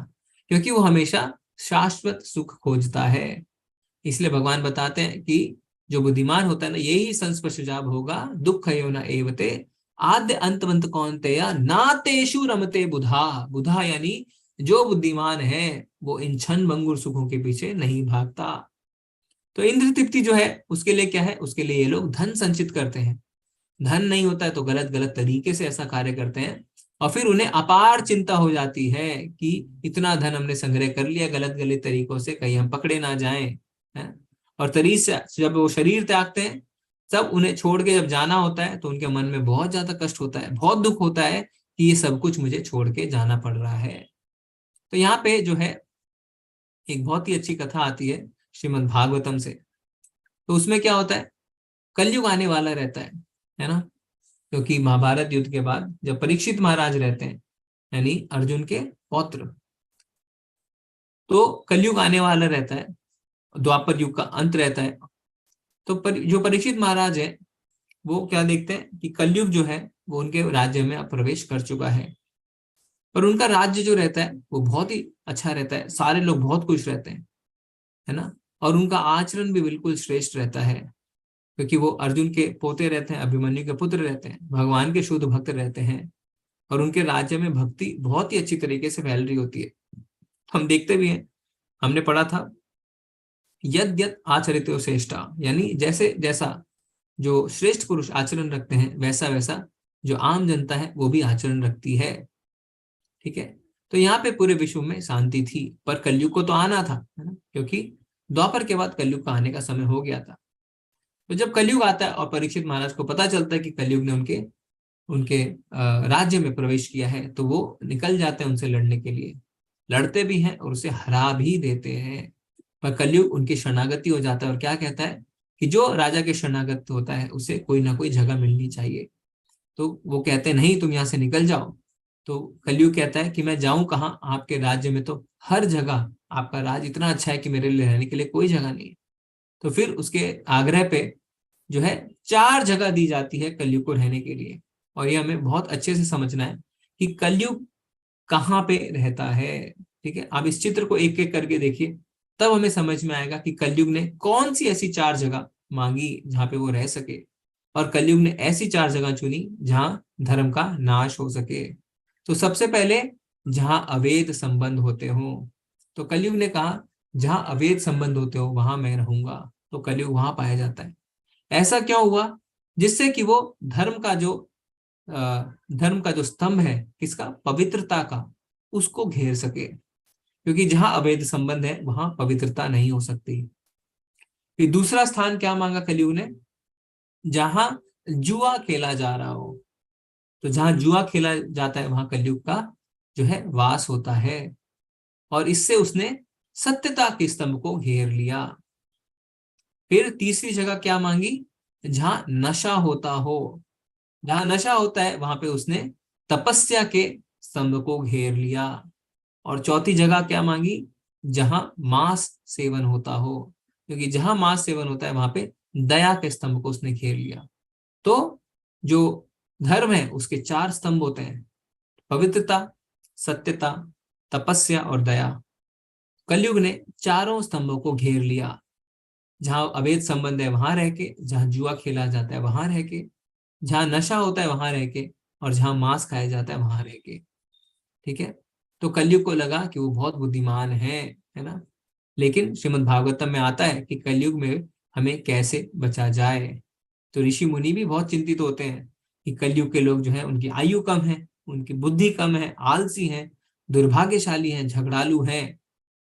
क्योंकि वो हमेशा शाश्वत सुख खोजता है। इसलिए भगवान बताते हैं कि जो बुद्धिमान होता है ना, यही संस्पर्शजाब होगा दुख यो न एवते आद्य अंतवंत कौन्तेय नातेषु रमते बुधा। बुधा यानी जो बुद्धिमान है वो इन क्षण भंगुर सुखों के पीछे नहीं भागता। तो इंद्र तृप्ति जो है उसके लिए क्या है? उसके लिए ये लोग धन संचित करते हैं। धन नहीं होता है तो गलत गलत तरीके से ऐसा कार्य करते हैं और फिर उन्हें अपार चिंता हो जाती है कि इतना धन हमने संग्रह कर लिया गलत गलत तरीकों से, कहीं हम पकड़े ना जाएं, है? और तरीके से जब वो शरीर त्यागते हैं, सब उन्हें छोड़ के जब जाना होता है तो उनके मन में बहुत ज्यादा कष्ट होता है, बहुत दुख होता है कि ये सब कुछ मुझे छोड़ के जाना पड़ रहा है। तो यहाँ पे जो है एक बहुत ही अच्छी कथा आती है श्रीमद् भागवतम से। तो उसमें क्या होता है, कलयुग आने वाला रहता है ना, क्योंकि महाभारत युद्ध के बाद जब परीक्षित महाराज रहते हैं यानी अर्जुन के पौत्र, तो कलयुग आने वाला रहता है, द्वापर युग का अंत रहता है। तो जो परीक्षित महाराज है वो क्या देखते हैं कि कलयुग जो है वो उनके राज्य में प्रवेश कर चुका है, पर उनका राज्य जो रहता है वो बहुत ही अच्छा रहता है, सारे लोग बहुत खुश रहते हैं, है ना, और उनका आचरण भी बिल्कुल श्रेष्ठ रहता है, क्योंकि वो अर्जुन के पोते रहते हैं, अभिमन्यु के पुत्र रहते हैं, भगवान के शुद्ध भक्त रहते हैं और उनके राज्य में भक्ति बहुत ही अच्छी तरीके से फैल रही होती है। हम देखते भी हैं, हमने पढ़ा था यद यद आचरितो श्रेष्ठा, यानी जैसे जैसा जो श्रेष्ठ पुरुष आचरण रखते हैं वैसा वैसा जो आम जनता है वो भी आचरण रखती है। ठीक है, तो यहाँ पे पूरे विश्व में शांति थी, पर कलयुग को तो आना था, है ना, क्योंकि द्वापर के बाद कलयुग का आने का समय हो गया था। तो जब कलयुग आता है और परीक्षित महाराज को पता चलता है कि कलयुग ने उनके राज्य में प्रवेश किया है, तो वो निकल जाते हैं उनसे लड़ने के लिए, लड़ते भी हैं और उसे हरा भी देते हैं। पर कलयुग उनकी शरणागति हो जाता है और क्या कहता है कि जो राजा के शरणागत होता है उसे कोई ना कोई जगह मिलनी चाहिए। तो वो कहते हैं नहीं, तुम यहाँ से निकल जाओ। तो कलयुग कहता है कि मैं जाऊं कहाँ, आपके राज्य में तो हर जगह आपका राज इतना अच्छा है कि मेरे लिए रहने के लिए कोई जगह नहीं है। तो फिर उसके आग्रह पे जो है 4 जगह दी जाती है कलयुग को रहने के लिए, और ये हमें बहुत अच्छे से समझना है कि कलयुग कहाँ पे रहता है। ठीक है, आप इस चित्र को एक एक करके देखिए, तब हमें समझ में आएगा कि कलयुग ने कौन सी ऐसी 4 जगह मांगी जहाँ पे वो रह सके। और कलयुग ने ऐसी 4 जगह चुनी जहां धर्म का नाश हो सके। तो सबसे पहले जहां अवैध संबंध होते हो, तो कलयुग ने कहा जहां अवैध संबंध होते हो वहां मैं रहूंगा, तो कलयुग वहां पाया जाता है। ऐसा क्यों हुआ? जिससे कि वो धर्म का जो स्तंभ है, किसका? पवित्रता का, उसको घेर सके, क्योंकि जहां अवैध संबंध है वहां पवित्रता नहीं हो सकती। फिर दूसरा स्थान क्या मांगा कलयुग ने? जहां जुआ खेला जा रहा हो, तो जहां जुआ खेला जाता है वहां कलयुग का जो है वास होता है, और इससे उसने सत्यता के स्तंभ को घेर लिया। फिर तीसरी जगह क्या मांगी? जहां नशा होता हो, जहां नशा होता है वहां पे उसने तपस्या के स्तंभ को घेर लिया। और चौथी जगह क्या मांगी? जहां मांस सेवन होता हो, क्योंकि जहां मांस सेवन होता है वहां पे दया के स्तंभ को उसने घेर लिया। तो जो धर्म है उसके 4 स्तंभ होते हैं, पवित्रता, सत्यता, तपस्या और दया। कलयुग ने चारों स्तंभों को घेर लिया, जहां अवैध संबंध है वहां रह के, जहां जुआ खेला जाता है वहां रह के, जहां नशा होता है वहां रह के, और जहां मांस खाया जाता है वहां रह के। ठीक है, तो कलयुग को लगा कि वो बहुत बुद्धिमान है ना। लेकिन श्रीमद् भागवतम में आता है कि कलयुग में हमें कैसे बचा जाए। तो ऋषि मुनि भी बहुत चिंतित होते हैं कि कलयुग के लोग जो है उनकी आयु कम है, उनकी बुद्धि कम है, आलसी हैं, दुर्भाग्यशाली हैं, झगड़ालू हैं।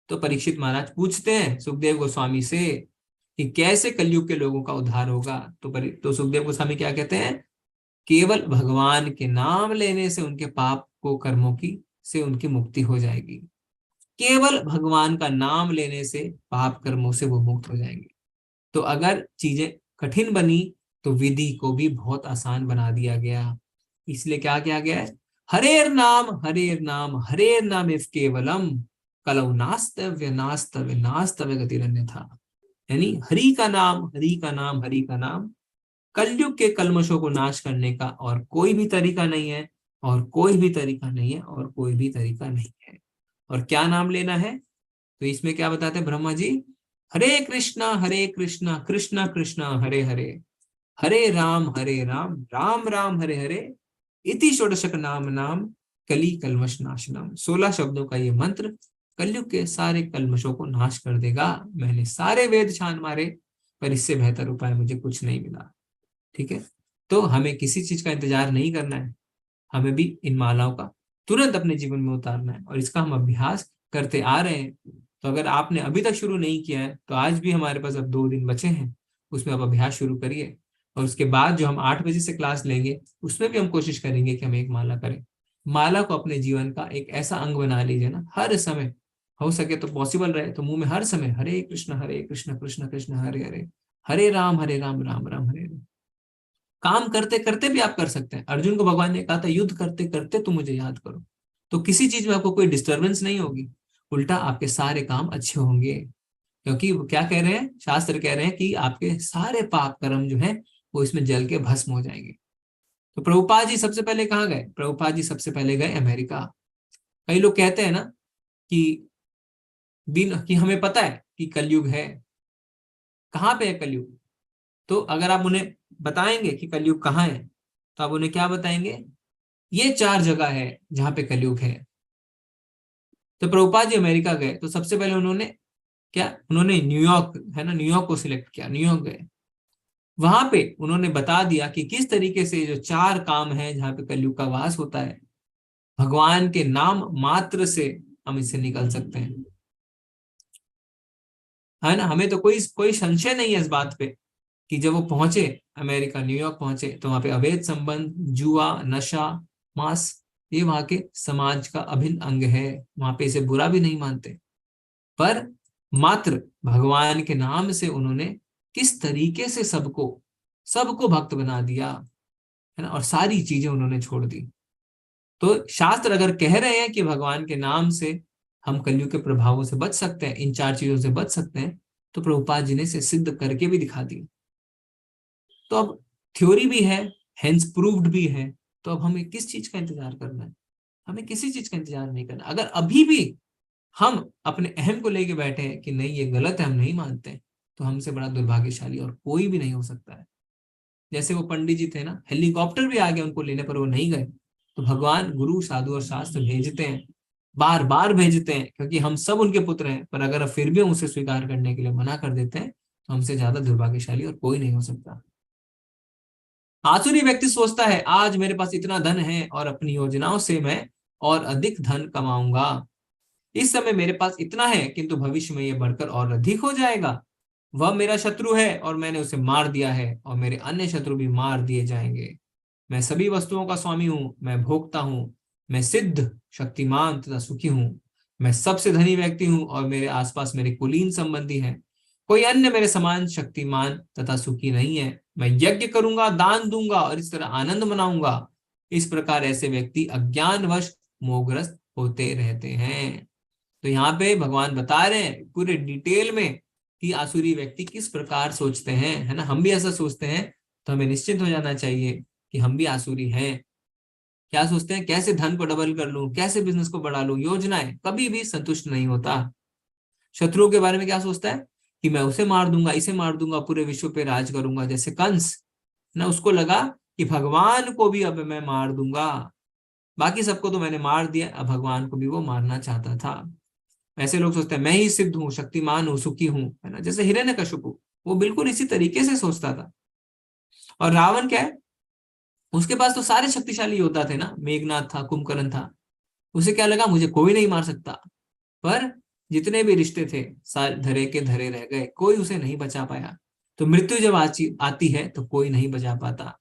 तो परीक्षित महाराज पूछते हैं सुखदेव गोस्वामी से कि कैसे कलयुग के लोगों का उद्धार होगा। तो सुखदेव गोस्वामी क्या कहते हैं? केवल भगवान के नाम लेने से उनके पाप को कर्मों की से उनकी मुक्ति हो जाएगी। केवल भगवान का नाम लेने से पाप कर्मों से वो मुक्त हो जाएंगे। तो अगर चीजें कठिन बनी तो विधि को भी बहुत आसान बना दिया गया। इसलिए क्या किया गया है? हरेर नाम हरेर नाम इफ केवलम कलौ नास्तव्य नास्तव्य नास्तव्य गतिरन्यथा। यानी हरि का नाम कलयुग के कल्मशों को नाश करने का और कोई भी तरीका नहीं है, और कोई भी तरीका नहीं है, और कोई भी तरीका नहीं है। और क्या नाम लेना है? तो इसमें क्या बताते हैं ब्रह्मा जी? हरे कृष्णा कृष्णा कृष्णा हरे हरे, हरे राम राम राम हरे हरे, इति षोडशक नाम कली कल्मश नाशनम। 16 शब्दों का ये मंत्र कलयुग के सारे कल्मशों को नाश कर देगा। मैंने सारे वेद छान मारे, पर इससे बेहतर उपाय मुझे कुछ नहीं मिला। ठीक है, तो हमें किसी चीज का इंतजार नहीं करना है, हमें भी इन मालाओं का तुरंत अपने जीवन में उतारना है, और इसका हम अभ्यास करते आ रहे हैं। तो अगर आपने अभी तक शुरू नहीं किया है तो आज भी हमारे पास अब 2 दिन बचे हैं, उसमें आप अभ्यास शुरू करिए। और उसके बाद जो हम 8 बजे से क्लास लेंगे उसमें भी हम कोशिश करेंगे कि हम एक माला करें। माला को अपने जीवन का एक ऐसा अंग बना लीजिए ना, हर समय हो सके तो पॉसिबल रहे तो मुंह में हर समय हरे कृष्ण कृष्ण कृष्ण हरे हरे, हरे राम राम राम हरे हरे। काम करते करते भी आप कर सकते हैं। अर्जुन को भगवान ने कहा था युद्ध करते करते तुम मुझे याद करो। तो किसी चीज में आपको कोई डिस्टरबेंस नहीं होगी, उल्टा आपके सारे काम अच्छे होंगे। क्योंकि वो क्या कह रहे हैं? शास्त्र कह रहे हैं कि आपके सारे पाप कर्म जो है वो इसमें जल के भस्म हो जाएंगे। तो प्रभुपाद जी सबसे पहले कहाँ गए? प्रभुपाद जी सबसे पहले गए अमेरिका। कई लोग कहते हैं ना कि हमें पता है कि कलयुग है, कहाँ पे है कलयुग? तो अगर आप उन्हें बताएंगे कि कलयुग कहाँ है तो आप उन्हें क्या बताएंगे? ये 4 जगह है जहां पे कलयुग है। तो प्रभुपाद जी अमेरिका गए तो सबसे पहले उन्होंने न्यूयॉर्क है ना, न्यूयॉर्क को सिलेक्ट किया, न्यूयॉर्क गए। वहां पे उन्होंने बता दिया कि किस तरीके से जो 4 काम है जहां पे कलयुग का वास होता है, भगवान के नाम मात्र से हम इससे निकल सकते हैं, है ना। हमें तो कोई संशय नहीं है इस बात पे कि जब वो पहुंचे अमेरिका, न्यूयॉर्क पहुंचे, तो वहां पे अवैध संबंध, जुआ, नशा, मांस, ये वहां के समाज का अभिन्न अंग है। वहां पे इसे बुरा भी नहीं मानते, पर मात्र भगवान के नाम से उन्होंने किस तरीके से सबको भक्त बना दिया, है ना, और सारी चीजें उन्होंने छोड़ दी। तो शास्त्र अगर कह रहे हैं कि भगवान के नाम से हम कलयुग के प्रभावों से बच सकते हैं, इन 4 चीजों से बच सकते हैं, तो प्रभुपाद जी ने इसे सिद्ध करके भी दिखा दिया। तो अब थ्योरी भी है, हेंस प्रूव्ड भी है, तो अब हमें किस चीज का इंतजार करना है? हमें किसी चीज का इंतजार नहीं करना। अगर अभी भी हम अपने अहम को लेके बैठे हैं कि नहीं ये गलत है, हम नहीं मानते, तो हमसे बड़ा दुर्भाग्यशाली और कोई भी नहीं हो सकता है। जैसे वो पंडित जी थे ना, हेलीकॉप्टर भी आ गया उनको लेने पर वो नहीं गए। तो भगवान गुरु साधु और शास्त्र भेजते हैं, बार बार भेजते हैं, क्योंकि हम सब उनके पुत्र हैं। पर अगर फिर भी हम उसे स्वीकार करने के लिए मना कर देते हैं तो हमसे ज्यादा दुर्भाग्यशाली और कोई नहीं हो सकता। आसुरी व्यक्ति सोचता है आज मेरे पास इतना धन है और अपनी योजनाओं से मैं और अधिक धन कमाऊंगा। इस समय मेरे पास इतना है किंतु भविष्य में यह बढ़कर और अधिक हो जाएगा। वह मेरा शत्रु है और मैंने उसे मार दिया है और मेरे अन्य शत्रु भी मार दिए जाएंगे। मैं सभी वस्तुओं का स्वामी हूँ, मैं भोगता हूँ, मैं सिद्ध, शक्तिमान तथा सुखी हूँ। मैं सबसे धनी व्यक्ति हूँ और मेरे आसपास मेरे कुलीन संबंधी हैं। कोई अन्य मेरे समान शक्तिमान तथा सुखी नहीं है। मैं यज्ञ करूंगा, दान दूंगा और इस तरह आनंद मनाऊंगा। इस प्रकार ऐसे व्यक्ति अज्ञानवश मोहग्रस्त होते रहते हैं। तो यहाँ पे भगवान बता रहे हैं पूरे डिटेल में कि आसुरी व्यक्ति किस प्रकार सोचते हैं, है ना। हम भी ऐसा सोचते हैं तो हमें निश्चित हो जाना चाहिए कि हम भी आसुरी हैं। क्या सोचते हैं, कैसे धन को डबल कर लूं, कैसे बिजनेस को बढ़ा लूं, योजनाएं, कभी भी संतुष्ट नहीं होता। शत्रुओं के बारे में क्या सोचता है कि मैं उसे मार दूंगा, इसे मार दूंगा, पूरे विश्व पे राज करूंगा। जैसे कंस ना, उसको लगा कि भगवान को भी अब मैं मार दूंगा, बाकी सबको तो मैंने मार दिया, अब भगवान को भी वो मारना चाहता था। ऐसे लोग सोचते हैं मैं ही सिद्ध हूँ, शक्तिमान हूँ, सुखी हूँ, है ना। जैसे हिरण्यकशिपु, वो बिल्कुल इसी तरीके से सोचता था। और रावण क्या है, उसके पास तो सारे शक्तिशाली योद्धा थे ना, मेघनाथ था, कुंभकर्ण था। उसे क्या लगा मुझे कोई नहीं मार सकता। पर जितने भी रिश्ते थे सारे धरे के धरे रह गए, कोई उसे नहीं बचा पाया। तो मृत्यु जब आती है तो कोई नहीं बचा पाता।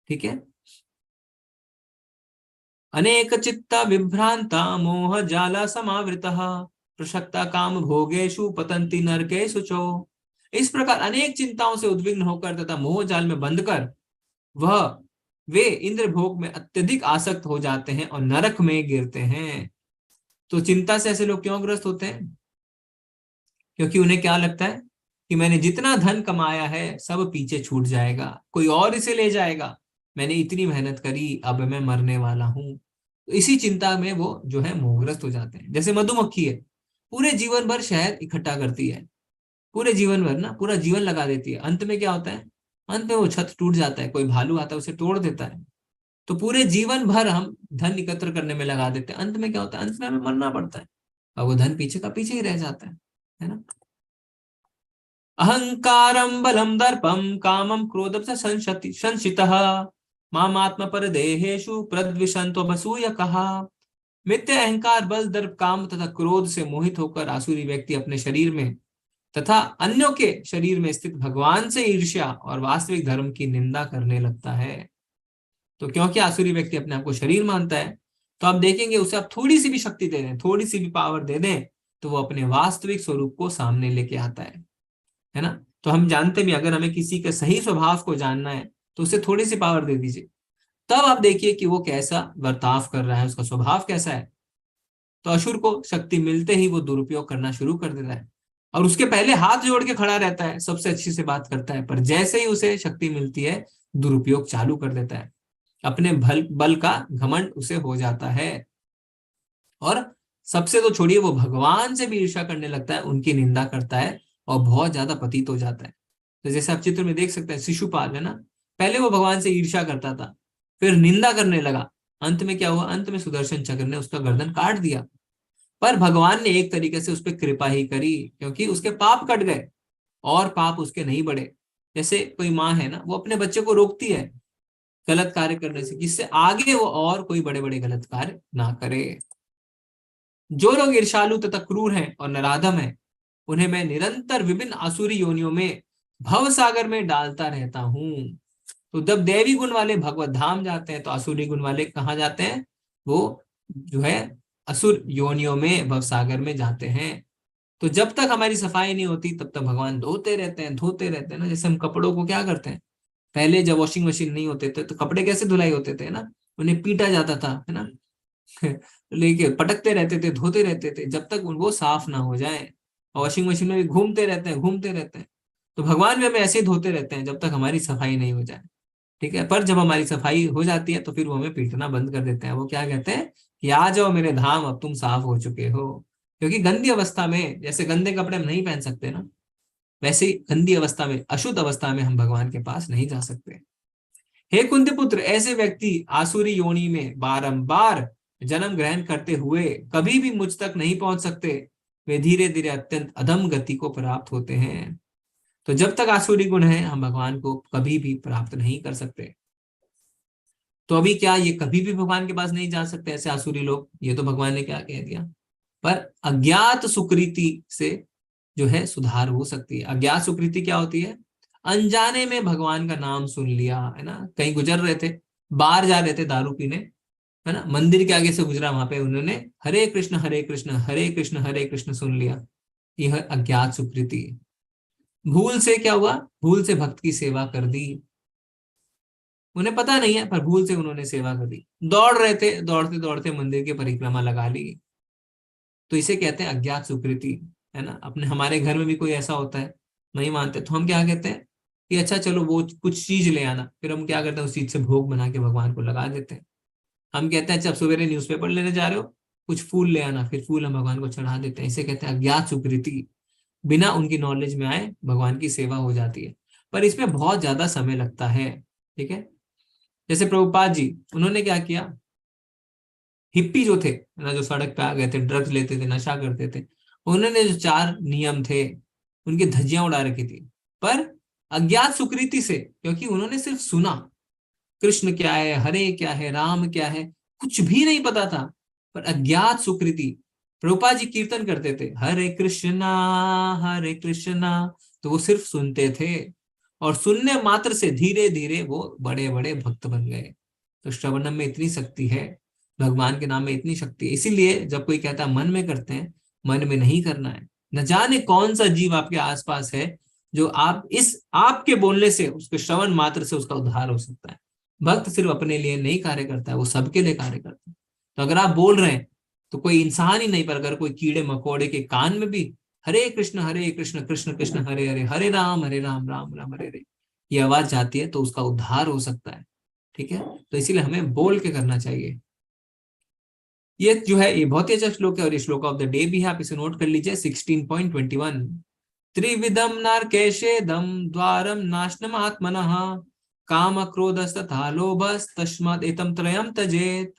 ठीक है। अनेक चित्ता विभ्रांता मोह जाला समावृतः प्रशक्ता काम भोगेषु पतंति नरकेषु चो। इस प्रकार अनेक चिंताओं से उद्विग्न होकर तथा मोह जाल में बंद कर वे इंद्र भोग में अत्यधिक आसक्त हो जाते हैं और नरक में गिरते हैं। तो चिंता से ऐसे लोग क्यों ग्रस्त होते हैं? क्योंकि उन्हें क्या लगता है कि मैंने जितना धन कमाया है सब पीछे छूट जाएगा, कोई और इसे ले जाएगा, मैंने इतनी मेहनत करी, अब मैं मरने वाला हूं। तो इसी चिंता में वो जो है मोहग्रस्त हो जाते हैं। जैसे मधुमक्खी है, पूरे जीवन भर शहद इकट्ठा करती है, पूरे जीवन भर ना, पूरा जीवन लगा देती है। अंत में क्या होता है, अंत में वो छत टूट जाता है, कोई भालू आता है उसे तोड़ देता है। तो पूरे जीवन भर हम धन एकत्र करने में लगा देते हैं, अंत में क्या होता है, अंत में हमें मरना पड़ता है और वो धन पीछे का पीछे ही रह जाता है ना। अहंकारम बलम दर्पम कामम क्रोधम स संशितः मामात्म पर देहेषु प्रद्विषंतो बसूय कहा। मिथ्या अहंकार, बल, दर्प, काम तथा क्रोध से मोहित होकर आसुरी व्यक्ति अपने शरीर में तथा अन्यों के शरीर में स्थित भगवान से ईर्ष्या और वास्तविक धर्म की निंदा करने लगता है। तो क्योंकि आसुरी व्यक्ति अपने आप को शरीर मानता है, तो आप देखेंगे उसे आप थोड़ी सी भी शक्ति दे दें, थोड़ी सी भी पावर दे दें, तो वो अपने वास्तविक स्वरूप को सामने लेके आता है ना। तो हम जानते भी, अगर हमें किसी के सही स्वभाव को जानना है तो उसे थोड़ी सी पावर दे दीजिए, तब आप देखिए कि वो कैसा बर्ताव कर रहा है, उसका स्वभाव कैसा है। तो असुर को शक्ति मिलते ही वो दुरुपयोग करना शुरू कर देता है और उसके पहले हाथ जोड़ के खड़ा रहता है, सबसे अच्छी से बात करता है, पर जैसे ही उसे शक्ति मिलती है दुरुपयोग चालू कर देता है। अपने बल का घमंड उसे हो जाता है और सबसे तो छोड़िए, वो भगवान से भी ईर्ष्या करने लगता है, उनकी निंदा करता है और बहुत ज्यादा पतित हो जाता है। तो जैसे आप चित्र में देख सकते हैं, शिशुपाल है ना, पहले वो भगवान से ईर्ष्या करता था, फिर निंदा करने लगा, अंत में क्या हुआ, अंत में सुदर्शन चक्र ने उसका गर्दन काट दिया। पर भगवान ने एक तरीके से उस पर कृपा ही करी, क्योंकि उसके पाप कट गए और पाप उसके नहीं बढ़े। जैसे कोई माँ है ना, वो अपने बच्चे को रोकती है गलत कार्य करने से, जिससे आगे वो और कोई बड़े बड़े गलत कार्य ना करे। जो लोग ईर्ष्यालु तथा क्रूर हैं और नराधम हैं, उन्हें मैं निरंतर विभिन्न आसुरी योनियों में भव सागर में डालता रहता हूँ। तो जब दैवी गुण वाले भगवत धाम जाते हैं तो आसुरी गुण वाले कहाँ जाते हैं, वो जो है असुर योनियों में, भव सागर में जाते हैं। तो जब तक हमारी सफाई नहीं होती तब तक भगवान धोते रहते हैं ना। जैसे हम कपड़ों को क्या करते हैं, पहले जब वॉशिंग मशीन नहीं होते थे तो कपड़े कैसे धुलाई होते थे ना, उन्हें पीटा जाता था, है ना लेके पटकते रहते थे, धोते रहते थे, जब तक वो साफ ना हो जाए। वॉशिंग मशीन में भी घूमते रहते हैं। तो भगवान भी हमें ऐसे ही धोते रहते हैं जब तक हमारी सफाई नहीं हो जाए, ठीक है। पर जब हमारी सफाई हो जाती है तो फिर वो हमें पीटना बंद कर देते हैं। वो क्या कहते हैं कि आ जाओ मेरे धाम, अब तुम साफ हो चुके हो। क्योंकि गंदी अवस्था में, जैसे गंदे कपड़े हम नहीं पहन सकते ना, वैसे ही गंदी अवस्था में, अशुद्ध अवस्था में हम भगवान के पास नहीं जा सकते। हे कुंती पुत्र, ऐसे व्यक्ति आसुरी योनि में बारंबार जन्म ग्रहण करते हुए कभी भी मुझ तक नहीं पहुंच सकते। वे धीरे धीरे अत्यंत अधम गति को प्राप्त होते हैं। तो जब तक आसुरी गुण है, हम भगवान को कभी भी प्राप्त नहीं कर सकते। तो अभी क्या ये कभी भी भगवान के पास नहीं जा सकते ऐसे आसुरी लोग? ये तो भगवान ने क्या कह दिया। पर अज्ञात सुकृति से जो है सुधार हो सकती है। अज्ञात सुकृति क्या होती है? अनजाने में भगवान का नाम सुन लिया, है ना, कहीं गुजर रहे थे, बाहर जा रहे थे दारू पीने, है ना, मंदिर के आगे से गुजरा, वहां पे उन्होंने हरे कृष्ण हरे कृष्ण हरे कृष्ण हरे कृष्ण सुन लिया। यह अज्ञात सुकृति। भूल से क्या हुआ? भूल से भक्त की सेवा कर दी। उन्हें पता नहीं है, पर भूल से उन्होंने सेवा कर दी। दौड़ रहे थे, दौड़ते दौड़ते मंदिर की परिक्रमा लगा ली। तो इसे कहते हैं अज्ञात सुकृति, है ना। अपने हमारे घर में भी कोई ऐसा होता है, नहीं मानते, तो हम क्या कहते हैं कि अच्छा चलो वो कुछ चीज ले आना, फिर हम क्या करते हैं, उस चीज से भोग बना के भगवान को लगा देते हैं। हम कहते हैं अच्छा सवेरे न्यूज़पेपर लेने जा रहे हो, कुछ फूल ले आना, फिर फूल हम भगवान को चढ़ा देते हैं। इसे कहते हैं अज्ञात सुकृति। बिना उनकी नॉलेज में आए भगवान की सेवा हो जाती है, पर इसमें बहुत ज्यादा समय लगता है। ठीक है, जैसे प्रभुपाद जी, उन्होंने क्या किया, हिप्पी जो थे ना, जो सड़क पे आ गए थे, ड्रग्स लेते थे, नशा करते थे, उन्होंने जो 4 नियम थे उनकी धज्जियां उड़ा रखी थी, पर अज्ञात सुकृति से, क्योंकि उन्होंने सिर्फ सुना कृष्ण क्या है, हरे क्या है, राम क्या है, कुछ भी नहीं पता था। पर अज्ञात सुकृति, प्रभुपाद जी कीर्तन करते थे हरे कृष्णा, तो वो सिर्फ सुनते थे, और सुनने मात्र से धीरे धीरे वो बड़े बड़े भक्त बन गए। तो श्रवणम में इतनी शक्ति है, भगवान के नाम में इतनी शक्ति है। इसीलिए जब कोई कहता है मन में करते हैं, मन में नहीं करना है। न जाने कौन सा जीव आपके आसपास है जो आपके बोलने से, उसके श्रवण मात्र से उसका उद्धार हो सकता है। भक्त सिर्फ अपने लिए नहीं कार्य करता है, वो सबके लिए कार्य करता है। तो अगर आप बोल रहे हैं तो कोई इंसान ही नहीं, पर अगर कोई कीड़े मकोड़े के कान में भी हरे कृष्ण कृष्ण कृष्ण हरे हरे, हरे राम राम राम हरे हरे, ये आवाज जाती है, तो उसका उद्धार हो सकता है। ठीक है, तो इसीलिए हमें बोल के करना चाहिए। ये जो है ये बहुत ही अच्छा श्लोक है, और ये श्लोक ऑफ द डे भी है, आप इसे नोट कर लीजिए। 16.21 त्रिविधम नारकेशेदम द्वारम नाशनम आत्मनः काम क्रोधस्तथा लोभस तस्मात् एतम त्रयम त्यजेत।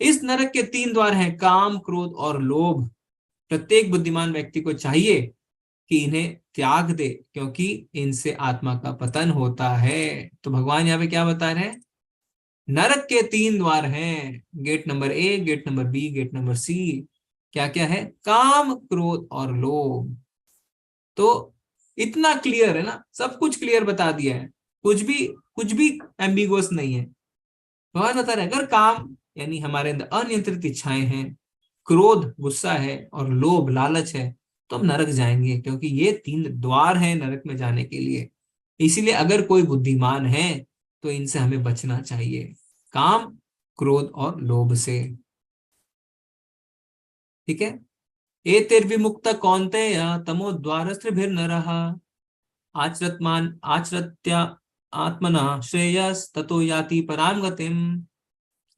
इस नरक के 3 द्वार हैं, काम, क्रोध और लोभ। प्रत्येक बुद्धिमान व्यक्ति को चाहिए कि इन्हें त्याग दे, क्योंकि इनसे आत्मा का पतन होता है। तो भगवान यहाँ पे क्या बता रहे हैं? नरक के 3 द्वार हैं, gate number A, gate number B, gate number C. क्या क्या है? काम, क्रोध और लोभ। तो इतना क्लियर है ना, सब कुछ क्लियर बता दिया है, कुछ भी एम्बिगुअस नहीं है। भगवान बता रहे हैं अगर काम यानी हमारे अंदर अनियंत्रित इच्छाएं हैं, क्रोध गुस्सा है, और लोभ लालच है, तो हम नरक जाएंगे, क्योंकि ये 3 द्वार हैं नरक में जाने के लिए। इसीलिए अगर कोई बुद्धिमान है तो इनसे हमें बचना चाहिए, काम, क्रोध और लोभ से। ठीक है, एतैर्विमुक्त कौन्तेय तमोद्वारस्त्रिभिर्नरः आचरत्या आत्मनः श्रेयस ततो याति पराम गतिम।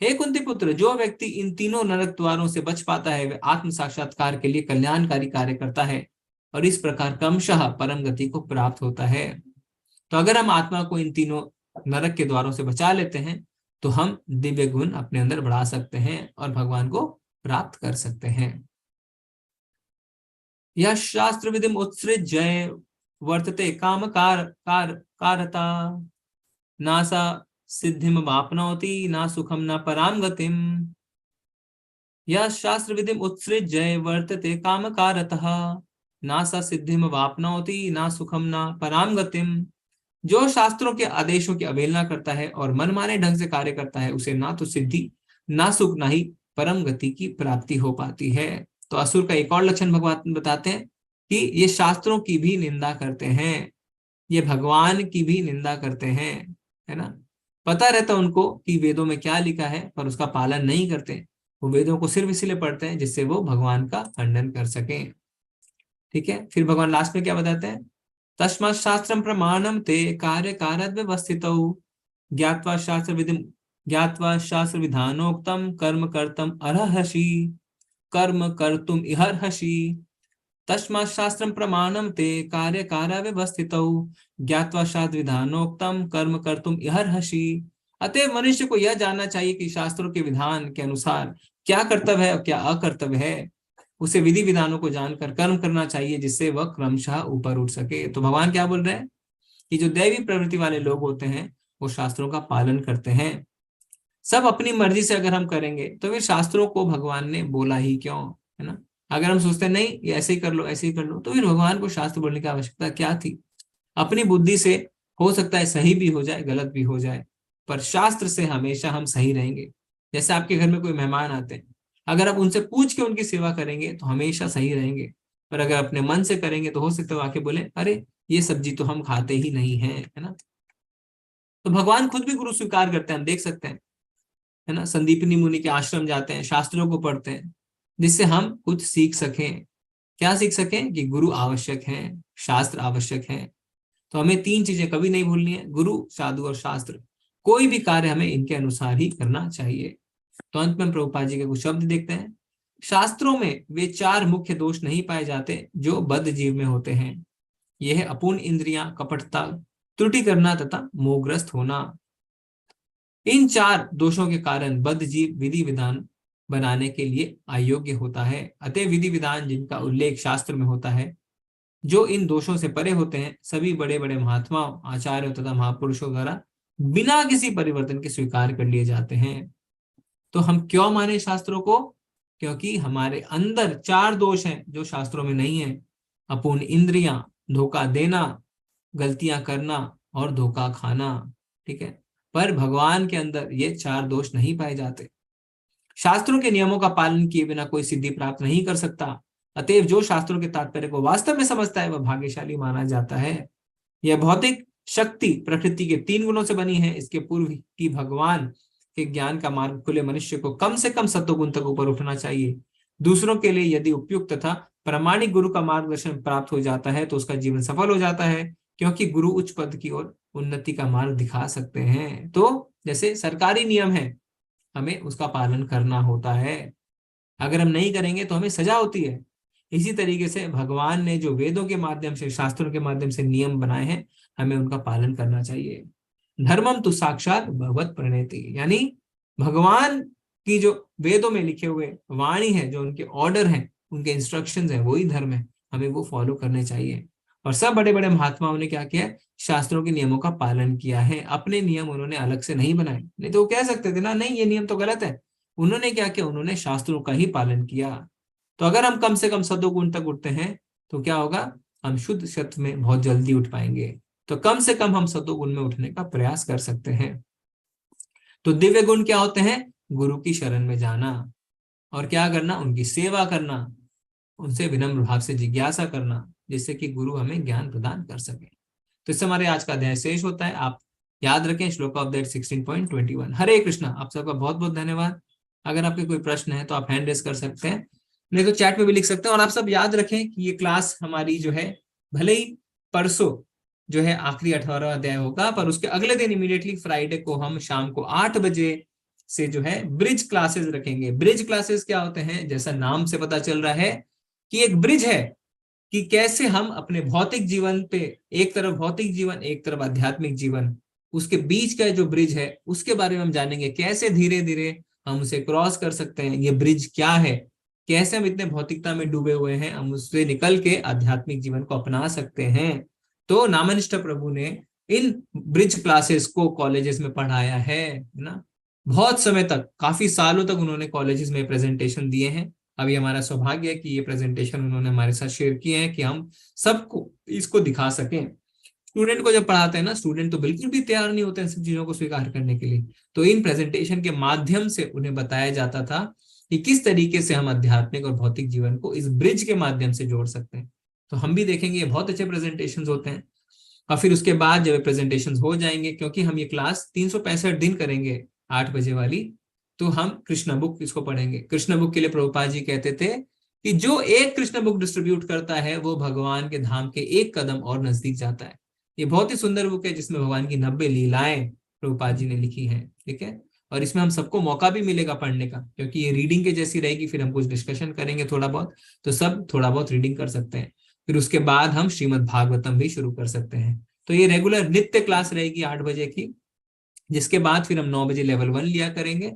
हे कुंती पुत्र, जो व्यक्ति इन 3 नरक द्वारों से बच पाता है, वह आत्म साक्षात्कार के लिए कल्याणकारी कार्य करता है, और इस प्रकार क्रमशः परम गति को प्राप्त होता है। तो अगर हम आत्मा को इन 3 नरक के द्वारों से बचा लेते हैं, तो हम दिव्य गुण अपने अंदर बढ़ा सकते हैं और भगवान को प्राप्त कर सकते हैं। यह शास्त्र विधिम उत्सृज्य वर्तते काम कारता नासा सिद्धिम वाप्नोति ना सुखम ना पराम गतिम। यह शास्त्र विधिम उत्सृज्य वर्तते काम कारतः नासा सिद्धिम वाप्नोति ना सुखम ना पराम गतिम। जो शास्त्रों के आदेशों की अवहेलना करता है और मनमाने ढंग से कार्य करता है, उसे ना तो सिद्धि, ना सुख, ना ही परम गति की प्राप्ति हो पाती है। तो असुर का एक और लक्षण भगवान बताते हैं कि ये शास्त्रों की भी निंदा करते हैं, ये भगवान की भी निंदा करते हैं, है ना। पता रहता उनको कि वेदों में क्या लिखा है, पर उसका पालन नहीं करते। वो वेदों को सिर्फ इसलिए पढ़ते हैं जिससे वो भगवान का खंडन कर सकें। ठीक है, फिर भगवान लास्ट में क्या बताते हैं? तस्मात् शास्त्रम प्रमाणम ते कार्य कारद व्यवस्थितौ ज्ञात्वा शास्त्र विधानोक्तम कर्म कर्तुम अर्हसि कर्म कर्तुम इहर्हसि। तस्मात् शास्त्रम प्रमाणम ते कार्य कार्य व्यवस्थितौ ज्ञात्वा शास्त्र विधानोक्तम कर्म कर्तुम इहर्हसि। अतः मनुष्य को यह जानना चाहिए कि शास्त्रों के विधान के अनुसार क्या कर्तव्य है और क्या अकर्तव्य है। उसे विधि विधानों को जानकर कर्म करना चाहिए जिससे वह क्रमशः ऊपर उठ सके। तो भगवान क्या बोल रहे हैं कि जो दैवी प्रवृत्ति वाले लोग होते हैं वो शास्त्रों का पालन करते हैं। सब अपनी मर्जी से अगर हम करेंगे तो फिर शास्त्रों को भगवान ने बोला ही क्यों, है ना। अगर हम सोचते नहीं ये ऐसे ही कर लो ऐसे ही कर लो, तो फिर भगवान को शास्त्र बोलने की आवश्यकता क्या थी। अपनी बुद्धि से हो सकता है सही भी हो जाए गलत भी हो जाए, पर शास्त्र से हमेशा हम सही रहेंगे। जैसे आपके घर में कोई मेहमान आते हैं, अगर आप उनसे पूछ के उनकी सेवा करेंगे तो हमेशा सही रहेंगे, पर अगर अपने मन से करेंगे तो हो सकता है आके बोले अरे ये सब्जी तो हम खाते ही नहीं है, है ना। तो भगवान खुद भी गुरु स्वीकार करते हैं, हम देख सकते हैं, है ना। संदीपनी मुनि के आश्रम जाते हैं, शास्त्रों को पढ़ते हैं जिससे हम कुछ सीख सकें। क्या सीख सकें कि गुरु आवश्यक हैं, शास्त्र आवश्यक हैं। तो हमें तीन चीजें कभी नहीं भूलनी है, गुरु, साधु और शास्त्र। कोई भी कार्य हमें इनके अनुसार ही करना चाहिए। तो अंत में प्रभुपाद जी के कुछ शब्द देखते हैं। शास्त्रों में वे चार मुख्य दोष नहीं पाए जाते जो बद्ध जीव में होते हैं। यह है अपूर्ण इंद्रियां, कपटता, त्रुटि करना तथा मोहग्रस्त होना। इन चार दोषों के कारण बद्ध जीव विधि विधान बनाने के लिए अयोग्य होता है। अतः विधि विधान जिनका उल्लेख शास्त्र में होता है, जो इन दोषों से परे होते हैं, सभी बड़े बड़े महात्माओं, आचार्यों तथा महापुरुषों द्वारा बिना किसी परिवर्तन के स्वीकार कर लिए जाते हैं। तो हम क्यों माने शास्त्रों को? क्योंकि हमारे अंदर चार दोष हैं जो शास्त्रों में नहीं है। अपूर्ण इंद्रियां, धोखा देना, गलतियां करना और धोखा खाना, ठीक है। पर भगवान के अंदर ये चार दोष नहीं पाए जाते। शास्त्रों के नियमों का पालन किए बिना कोई सिद्धि प्राप्त नहीं कर सकता। अतएव जो शास्त्रों के तात्पर्य को वास्तव में समझता है वह भाग्यशाली माना जाता है। यह भौतिक शक्ति प्रकृति के 3 गुणों से बनी है। इसके पूर्व की भगवान के ज्ञान का मार्ग खुले मनुष्य को कम से कम सत्वगुण तक ऊपर उठना चाहिए। दूसरों के लिए यदि उपयुक्त तथा प्रामाणिक गुरु का मार्गदर्शन प्राप्त हो जाता है तो उसका जीवन सफल हो जाता है, क्योंकि गुरु उच्च पद की ओर उन्नति का मार्ग दिखा सकते हैं। तो जैसे सरकारी नियम है, हमें उसका पालन करना होता है। अगर हम नहीं करेंगे तो हमें सजा होती है। इसी तरीके से भगवान ने जो वेदों के माध्यम से, शास्त्रों के माध्यम से नियम बनाए हैं, हमें उनका पालन करना चाहिए। धर्मम तो साक्षात भगवत प्रणेति, यानी भगवान की जो वेदों में लिखे हुए वाणी है, जो उनके ऑर्डर हैं, उनके इंस्ट्रक्शंस हैं, वही धर्म है, हमें वो फॉलो करने चाहिए। और सब बड़े बड़े महात्माओं ने क्या किया? शास्त्रों के नियमों का पालन किया है। अपने नियम उन्होंने अलग से नहीं बनाए, नहीं तो वो कह सकते थे ना नहीं ये नियम तो गलत है। उन्होंने क्या किया? उन्होंने शास्त्रों का ही पालन किया। तो अगर हम कम से कम सदोगुण तक उठते हैं तो क्या होगा? हम शुद्ध सत्व में बहुत जल्दी उठ पाएंगे। तो कम से कम हम सदोगुण में उठने का प्रयास कर सकते हैं। तो दिव्य गुण क्या होते हैं? गुरु की शरण में जाना और क्या करना? उनकी सेवा करना, उनसे विनम्र भाव से जिज्ञासा करना, जिससे कि गुरु हमें ज्ञान प्रदान कर सके। तो इससे हमारे आज का अध्याय शेष होता है। आप याद रखें श्लोक ऑफ दैट 16.21। हरे कृष्णा। आप सबका बहुत बहुत धन्यवाद। अगर आपके कोई प्रश्न है तो आप हैंड रेस कर सकते हैं, नहीं तो चैट में भी लिख सकते हैं। और आप सब याद रखें कि ये क्लास हमारी जो है, भले ही परसों जो है आखिरी 18वां अध्याय होगा, पर उसके अगले दिन इमीडिएटली फ्राइडे को हम शाम को 8 बजे से जो है ब्रिज क्लासेस रखेंगे। ब्रिज क्लासेस क्या होते हैं? जैसा नाम से पता चल रहा है कि एक ब्रिज है कि कैसे हम अपने भौतिक जीवन पे, एक तरफ भौतिक जीवन एक तरफ आध्यात्मिक जीवन, उसके बीच का जो ब्रिज है उसके बारे में हम जानेंगे। कैसे धीरे धीरे हम उसे क्रॉस कर सकते हैं, ये ब्रिज क्या है, कैसे हम इतने भौतिकता में डूबे हुए हैं, हम उससे निकल के आध्यात्मिक जीवन को अपना सकते हैं। तो नामनिष्ठ प्रभु ने इन ब्रिज क्लासेस को कॉलेजेस में पढ़ाया है ना। बहुत समय तक, काफी सालों तक उन्होंने कॉलेजेस में प्रेजेंटेशन दिए हैं। अभी हमारा सौभाग्य है कि ये प्रेजेंटेशन उन्होंने हमारे साथ शेयर किए हैं कि हम सबको इसको दिखा सकें। स्टूडेंट को जब पढ़ाते हैं ना, स्टूडेंट तो बिल्कुल भी तैयार नहीं होते इन सब चीजों को स्वीकार करने के लिए। तो इन प्रेजेंटेशन के माध्यम से उन्हें बताया जाता था कि किस तरीके से हम आध्यात्मिक और भौतिक जीवन को इस ब्रिज के माध्यम से जोड़ सकते हैं। तो हम भी देखेंगे, बहुत अच्छे प्रेजेंटेशन होते हैं। और फिर उसके बाद जब प्रेजेंटेशन हो जाएंगे, क्योंकि हम ये क्लास 365 दिन करेंगे 8 बजे वाली, तो हम कृष्ण बुक इसको पढ़ेंगे। कृष्ण बुक के लिए प्रभुपाद जी कहते थे कि जो एक कृष्ण बुक डिस्ट्रीब्यूट करता है वो भगवान के धाम के एक कदम और नजदीक जाता है। ये बहुत ही सुंदर बुक है जिसमें भगवान की 90 लीलाएं प्रभुपाद जी ने लिखी हैं, ठीक है। और इसमें हम सबको मौका भी मिलेगा पढ़ने का, क्योंकि ये रीडिंग के जैसी रहेगी। फिर हम कुछ डिस्कशन करेंगे थोड़ा बहुत, तो सब थोड़ा बहुत रीडिंग कर सकते हैं। फिर उसके बाद हम श्रीमद् भागवतम भी शुरू कर सकते हैं। तो ये रेगुलर नित्य क्लास रहेगी 8 बजे की, जिसके बाद फिर हम 9 बजे लेवल 1 लिया करेंगे।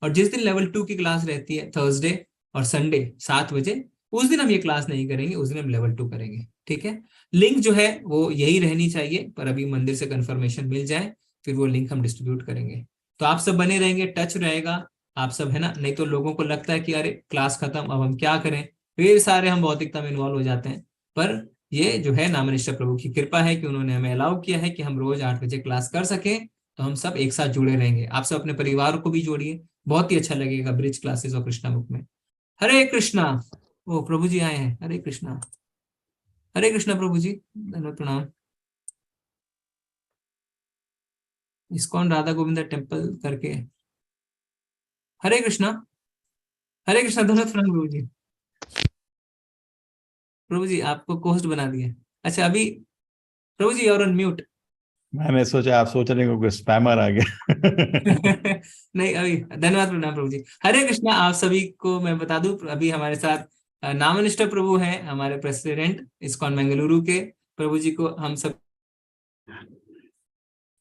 और जिस दिन लेवल 2 की क्लास रहती है थर्सडे और संडे 7 बजे, उस दिन हम ये क्लास नहीं करेंगे, उस दिन हम लेवल 2 करेंगे। ठीक है, लिंक जो है वो यही रहनी चाहिए, पर अभी मंदिर से कंफर्मेशन मिल जाए फिर वो लिंक हम डिस्ट्रीब्यूट करेंगे। तो आप सब बने रहेंगे, टच रहेगा आप सब, है ना। नहीं तो लोगों को लगता है कि अरे क्लास खत्म, अब हम क्या करें, फिर सारे हम भौतिकता में इन्वॉल्व हो जाते हैं। पर ये जो है नामनिष्ठ प्रभु की कृपा है कि उन्होंने हमें अलाउ किया है कि हम रोज 8 बजे क्लास कर सकें। तो हम सब एक साथ जुड़े रहेंगे। आप सब अपने परिवार को भी जोड़िए, बहुत ही अच्छा लगेगा ब्रिज क्लासेस और कृष्णा बुक में। हरे कृष्णा। ओ प्रभु जी आए हैं, हरे कृष्णा। हरे कृष्णा प्रभु जी, धन्यवाद प्रणाम। इस्कॉन राधा गोविंदा टेम्पल करके, हरे कृष्णा। हरे कृष्णा, धन्यवाद प्रणाम प्रभु जी। प्रभु जी आपको कोस्ट बना दिया। अच्छा अभी प्रभु जी और अनम्यूट। मैंने सोचा आप सोच रहे हो कोई स्पैमर आ गया। नहीं अभी, धन्यवाद प्रणाम प्रभु जी। हरे कृष्णा। आप सभी को मैं बता दूं, अभी हमारे साथ नामनिष्ठ प्रभु हैं, हमारे प्रेसिडेंट इस्कॉन बेंगलुरु के। प्रभु जी को हम सब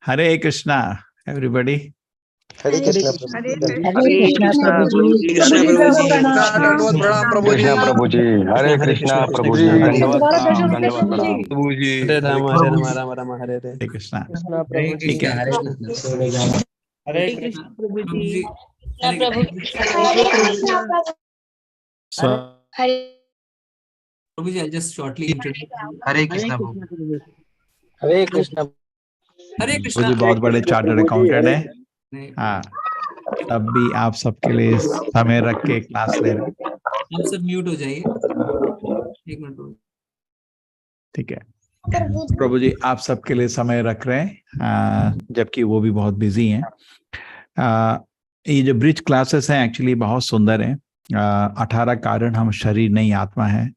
हरे कृष्णा एवरीबॉडी। हरे कृष्णा हरे प्रभु जी। कृष्णा दंडवत प्रणाम प्रभु जी। कृष्णा प्रभु जी, हरे कृष्णा प्रभु जी, दंडवत प्रणाम, दंडवत प्रणाम प्रभु जी। हरे राम हरे राम राम राम हरे हरे। हरे कृष्णा। कृष्णा हरे प्रभु जी। ठीक है, कृष्णा। हरे कृष्णा। हरे हरे कृष्ण प्रभु प्रभु जी। जी हरे प्रभु प्रभु जी, I just shortly introduce. Hare Hare Krishna Krishna प्रभु जी। हरे कृष्णा। हरे वो कृष्णा। जी बहुत बड़े चार्टर्ड अकाउंटेंट है। नहीं, हाँ, तब भी आप सबके लिए समय रख के क्लास ले रहे हैं। आप सब म्यूट हो जाइए, एक मिनट प्रभु। ठीक है प्रभु जी, आप सबके लिए समय रख रहे हैं, जबकि वो भी बहुत बिजी हैं। ये जो ब्रिज क्लासेस हैं एक्चुअली बहुत सुंदर हैं। 18 कारण हम शरीर नहीं आत्मा है,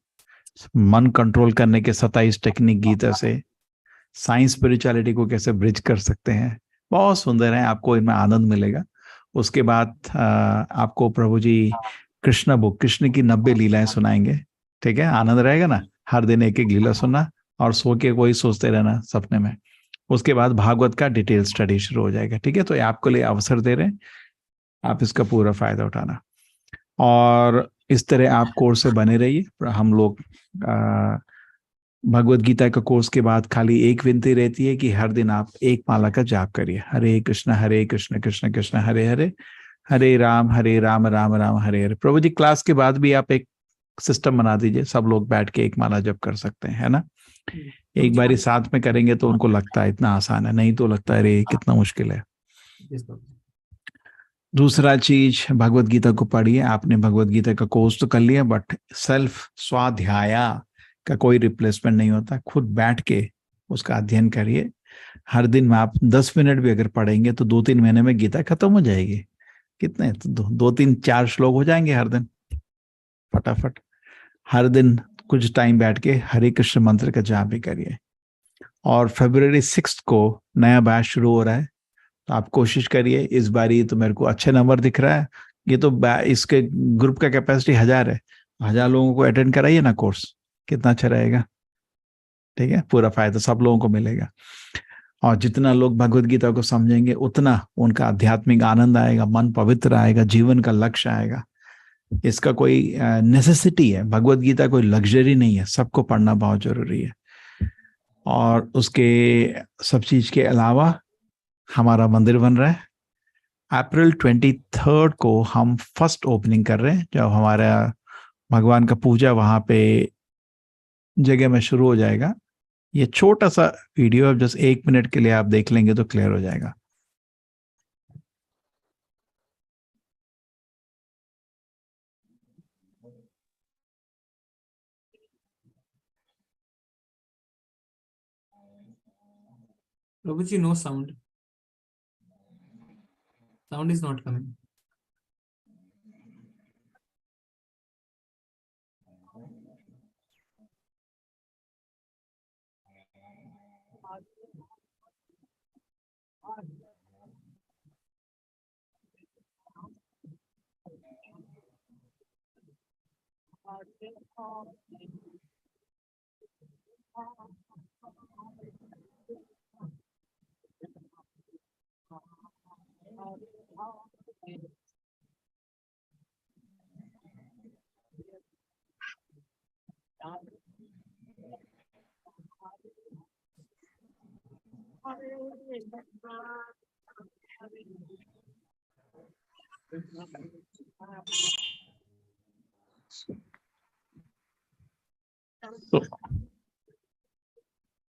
मन कंट्रोल करने के 27 टेक्निक गीता से, साइंस स्पिरिचुअलिटी को कैसे ब्रिज कर सकते हैं, बहुत सुंदर है। आपको इनमें आनंद मिलेगा। उसके बाद आपको प्रभु जी कृष्ण बुक, कृष्ण की 90 लीलाएं सुनाएंगे। ठीक है, आनंद रहेगा ना, हर दिन एक एक लीला सुनना और सो के कोई सोचते रहना सपने में। उसके बाद भागवत का डिटेल स्टडी शुरू हो जाएगा। ठीक है, तो ये आपके लिए अवसर दे रहे हैं, आप इसका पूरा फायदा उठाना। और इस तरह आप कोर्स से बने रहिए। हम लोग भगवत गीता का कोर्स के बाद खाली एक विनती रहती है कि हर दिन आप एक माला का जाप करिए, हरे कृष्ण कृष्ण कृष्ण हरे हरे, हरे राम राम राम हरे हरे। प्रभु जी क्लास के बाद भी आप एक सिस्टम बना दीजिए, सब लोग बैठ के एक माला जप कर सकते हैं, है ना। एक बारी साथ में करेंगे तो उनको लगता है इतना आसान है, नहीं तो लगता है अरे कितना मुश्किल है। दूसरा चीज, भगवत गीता को पढ़िए। आपने भगवत गीता का कोर्स तो कर लिया, बट सेल्फ स्वाध्याय का कोई रिप्लेसमेंट नहीं होता। खुद बैठ के उसका अध्ययन करिए। हर दिन में आप 10 मिनट भी अगर पढ़ेंगे तो 2-3 महीने में गीता खत्म हो जाएगी। कितने तो 2-3-4 श्लोक हो जाएंगे हर दिन, फटाफट। हर दिन कुछ टाइम बैठ के हरे कृष्ण मंत्र का जाप भी करिए। और February 6 को नया बैच शुरू हो रहा है, तो आप कोशिश करिए। इस बार ये तो मेरे को अच्छे नंबर दिख रहा है, ये तो इसके ग्रुप का कैपेसिटी 1000 है। 1000 लोगों को अटेंड कराइए ना कोर्स, कितना अच्छा रहेगा। ठीक है, पूरा फायदा सब लोगों को मिलेगा। और जितना लोग भगवत गीता को समझेंगे उतना उनका आध्यात्मिक आनंद आएगा, मन पवित्र आएगा, जीवन का लक्ष्य आएगा। इसका कोई नेसेसिटी है, भगवत गीता कोई लग्जरी नहीं है, सबको पढ़ना बहुत जरूरी है। और उसके सब चीज के अलावा हमारा मंदिर बन रहा है। अप्रैल 23 को हम फर्स्ट ओपनिंग कर रहे हैं, जब हमारा भगवान का पूजा वहां पे जगह में शुरू हो जाएगा। ये छोटा सा वीडियो अब जस्ट 1 मिनट के लिए आप देख लेंगे तो क्लियर हो जाएगा। प्रभु जी no sound, sound is not coming.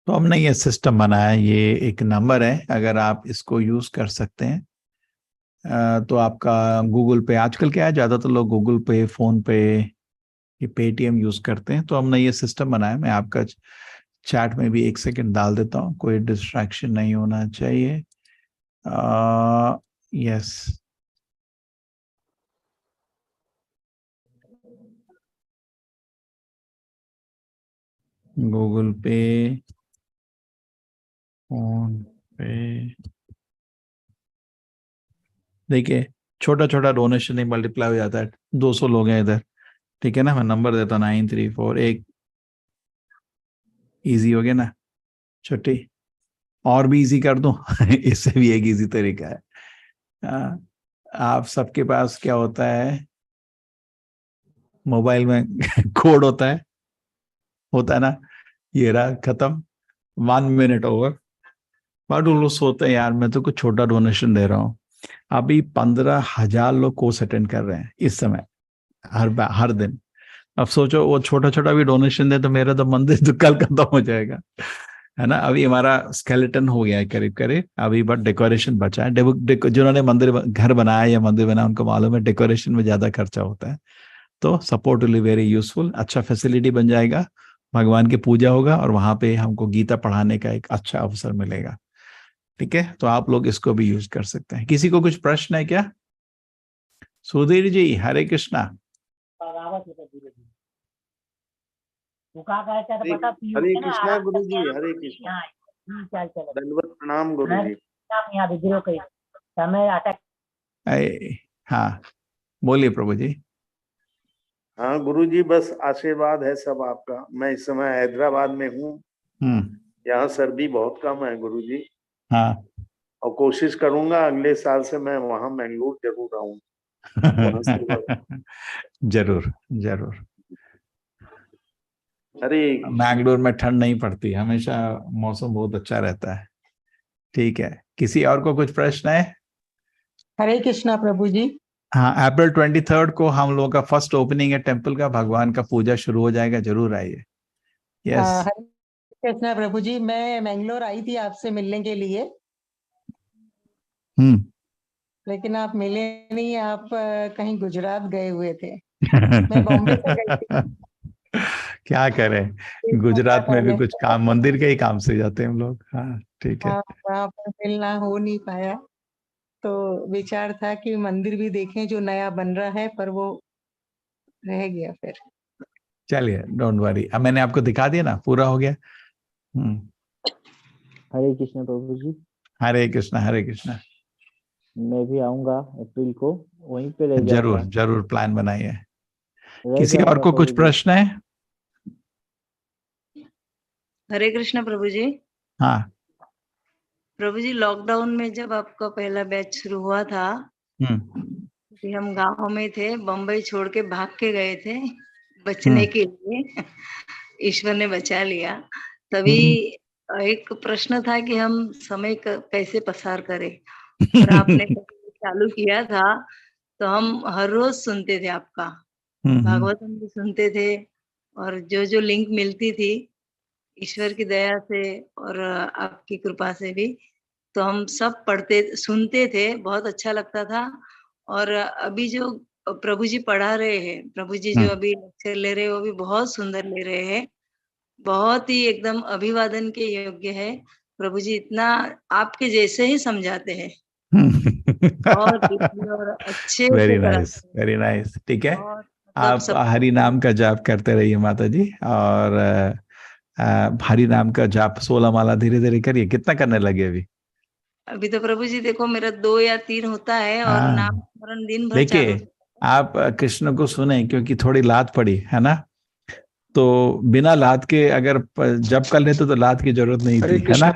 तो हमने ये सिस्टम बनाया, ये एक नंबर है, अगर आप इसको यूज कर सकते हैं तो आपका गूगल पे, आजकल क्या है ज्यादातर लोग गूगल पे, फोन पे, ये पेटीएम यूज करते हैं, तो हमने ये सिस्टम बनाया। मैं आपका चैट में भी 1 सेकंड डाल देता हूँ, कोई डिस्ट्रैक्शन नहीं होना चाहिए। यस, गूगल पे, फोन पे, देखिए छोटा छोटा डोनेशन ही मल्टीप्लाई हो जाता है। 200 लोग हैं इधर, ठीक है ना। मैं नंबर देता हूँ 9341, इजी हो गया ना छुट्टी। और भी इजी कर दूं इससे भी एक इजी तरीका है। आप सबके पास क्या होता है मोबाइल में कोड होता है ना, ये रहा खत्म, 1 मिनट ओवर। बट वो लोग सोते हैं यार मैं तो कुछ छोटा डोनेशन दे रहा हूँ। अभी 15,000 लोग कोर्स अटेंड कर रहे हैं इस समय, हर दिन। अब सोचो वो छोटा छोटा भी डोनेशन दे तो मेरा तो मंदिर तो कल खत्म हो जाएगा, है ना। अभी हमारा स्केलेटन हो गया है करीब करीब, अभी बट डेकोरेशन बचा है। जिन्होंने घर बनाया या मंदिर बनाया उनको मालूम है डेकोरेशन में ज्यादा खर्चा होता है। तो support will be very useful, अच्छा फैसिलिटी बन जाएगा, भगवान की पूजा होगा और वहां पे हमको गीता पढ़ाने का एक अच्छा अवसर मिलेगा। ठीक है, तो आप लोग इसको भी यूज कर सकते हैं। किसी को कुछ प्रश्न है क्या? सुधीर जी, हरे कृष्णा। हरे कृष्णा गुरु जी, हरे कृष्णा। दंडवत प्रणाम गुरु जी। हाँ बोलिए प्रभु जी। हाँ गुरु जी, बस आशीर्वाद है सब आपका। मैं इस समय हैदराबाद में हूँ, यहाँ सर्दी बहुत कम है गुरु जी। हाँ, और कोशिश करूंगा अगले साल से मैं वहाँ मैंगलोर जरूर आऊँ। जरूर जरूर। अरे मैंगलोर में ठंड नहीं पड़ती, हमेशा मौसम बहुत अच्छा रहता है। ठीक है, किसी और को कुछ प्रश्न है? हरे कृष्णा प्रभु जी। हाँ, अप्रैल 23 को हम लोगों का फर्स्ट ओपनिंग है टेम्पल का, भगवान का पूजा शुरू हो जाएगा, जरूर आइए। यस, हरे कृष्णा प्रभु जी। मैं मैंगलोर आई थी आपसे मिलने के लिए, लेकिन आप मिले नहीं, आप कहीं गुजरात गए हुए थे। मैं बॉम्बे से गई थी। क्या करें, गुजरात में भी कुछ काम, मंदिर के ही काम से जाते हैं हम लोग। हाँ ठीक है। वहाँ पर मिलना हो नहीं पाया, तो विचार था कि मंदिर भी देखें जो नया बन रहा है, पर वो रह गया फिर। चलिए डोंट वरी, अब मैंने आपको दिखा दिया ना, पूरा हो गया। हरे कृष्ण प्रभु जी। हरे कृष्णा हरे कृष्णा। मैं भी आऊंगा अप्रैल को, वहीं पे रह जाऊंगा। जरूर जरूर प्लान बनाइए। किसी और को कुछ प्रश्न है? हरे कृष्ण प्रभु जी। हाँ प्रभु जी, लॉकडाउन में जब आपका पहला बैच शुरू हुआ था, कि हम गांव में थे, बम्बई छोड़ के भाग के गए थे बचने के लिए। ईश्वर ने बचा लिया। तभी एक प्रश्न था कि हम समय कैसे पसार करें, और आपने चालू किया था तो हम हर रोज सुनते थे आपका, भागवतम भी सुनते थे, और जो लिंक मिलती थी ईश्वर की दया से और आपकी कृपा से भी, तो हम सब पढ़ते सुनते थे, बहुत अच्छा लगता था। और अभी जो प्रभु जी पढ़ा रहे हैं, प्रभु जी जो अभी लेक्चर ले रहे हैं, वो भी बहुत सुंदर ले रहे हैं, बहुत ही एकदम अभिवादन के योग्य है। प्रभु जी इतना आपके जैसे ही समझाते हैं, और अच्छे। Very nice very nice. ठीक है, आप हरि नाम का जाप करते रहिए माता जी, और हरि नाम का जाप 16 माला धीरे धीरे करिए। कितना करने लगे अभी? अभी तो प्रभु जी देखो मेरा 2 या 3 होता है, और नाम स्मरण दिन भर चालू। आप कृष्ण को सुने, क्योंकि थोड़ी लात पड़ी है ना, तो बिना लात के अगर जप कर लेते तो लात की जरूरत नहीं थी, है ना।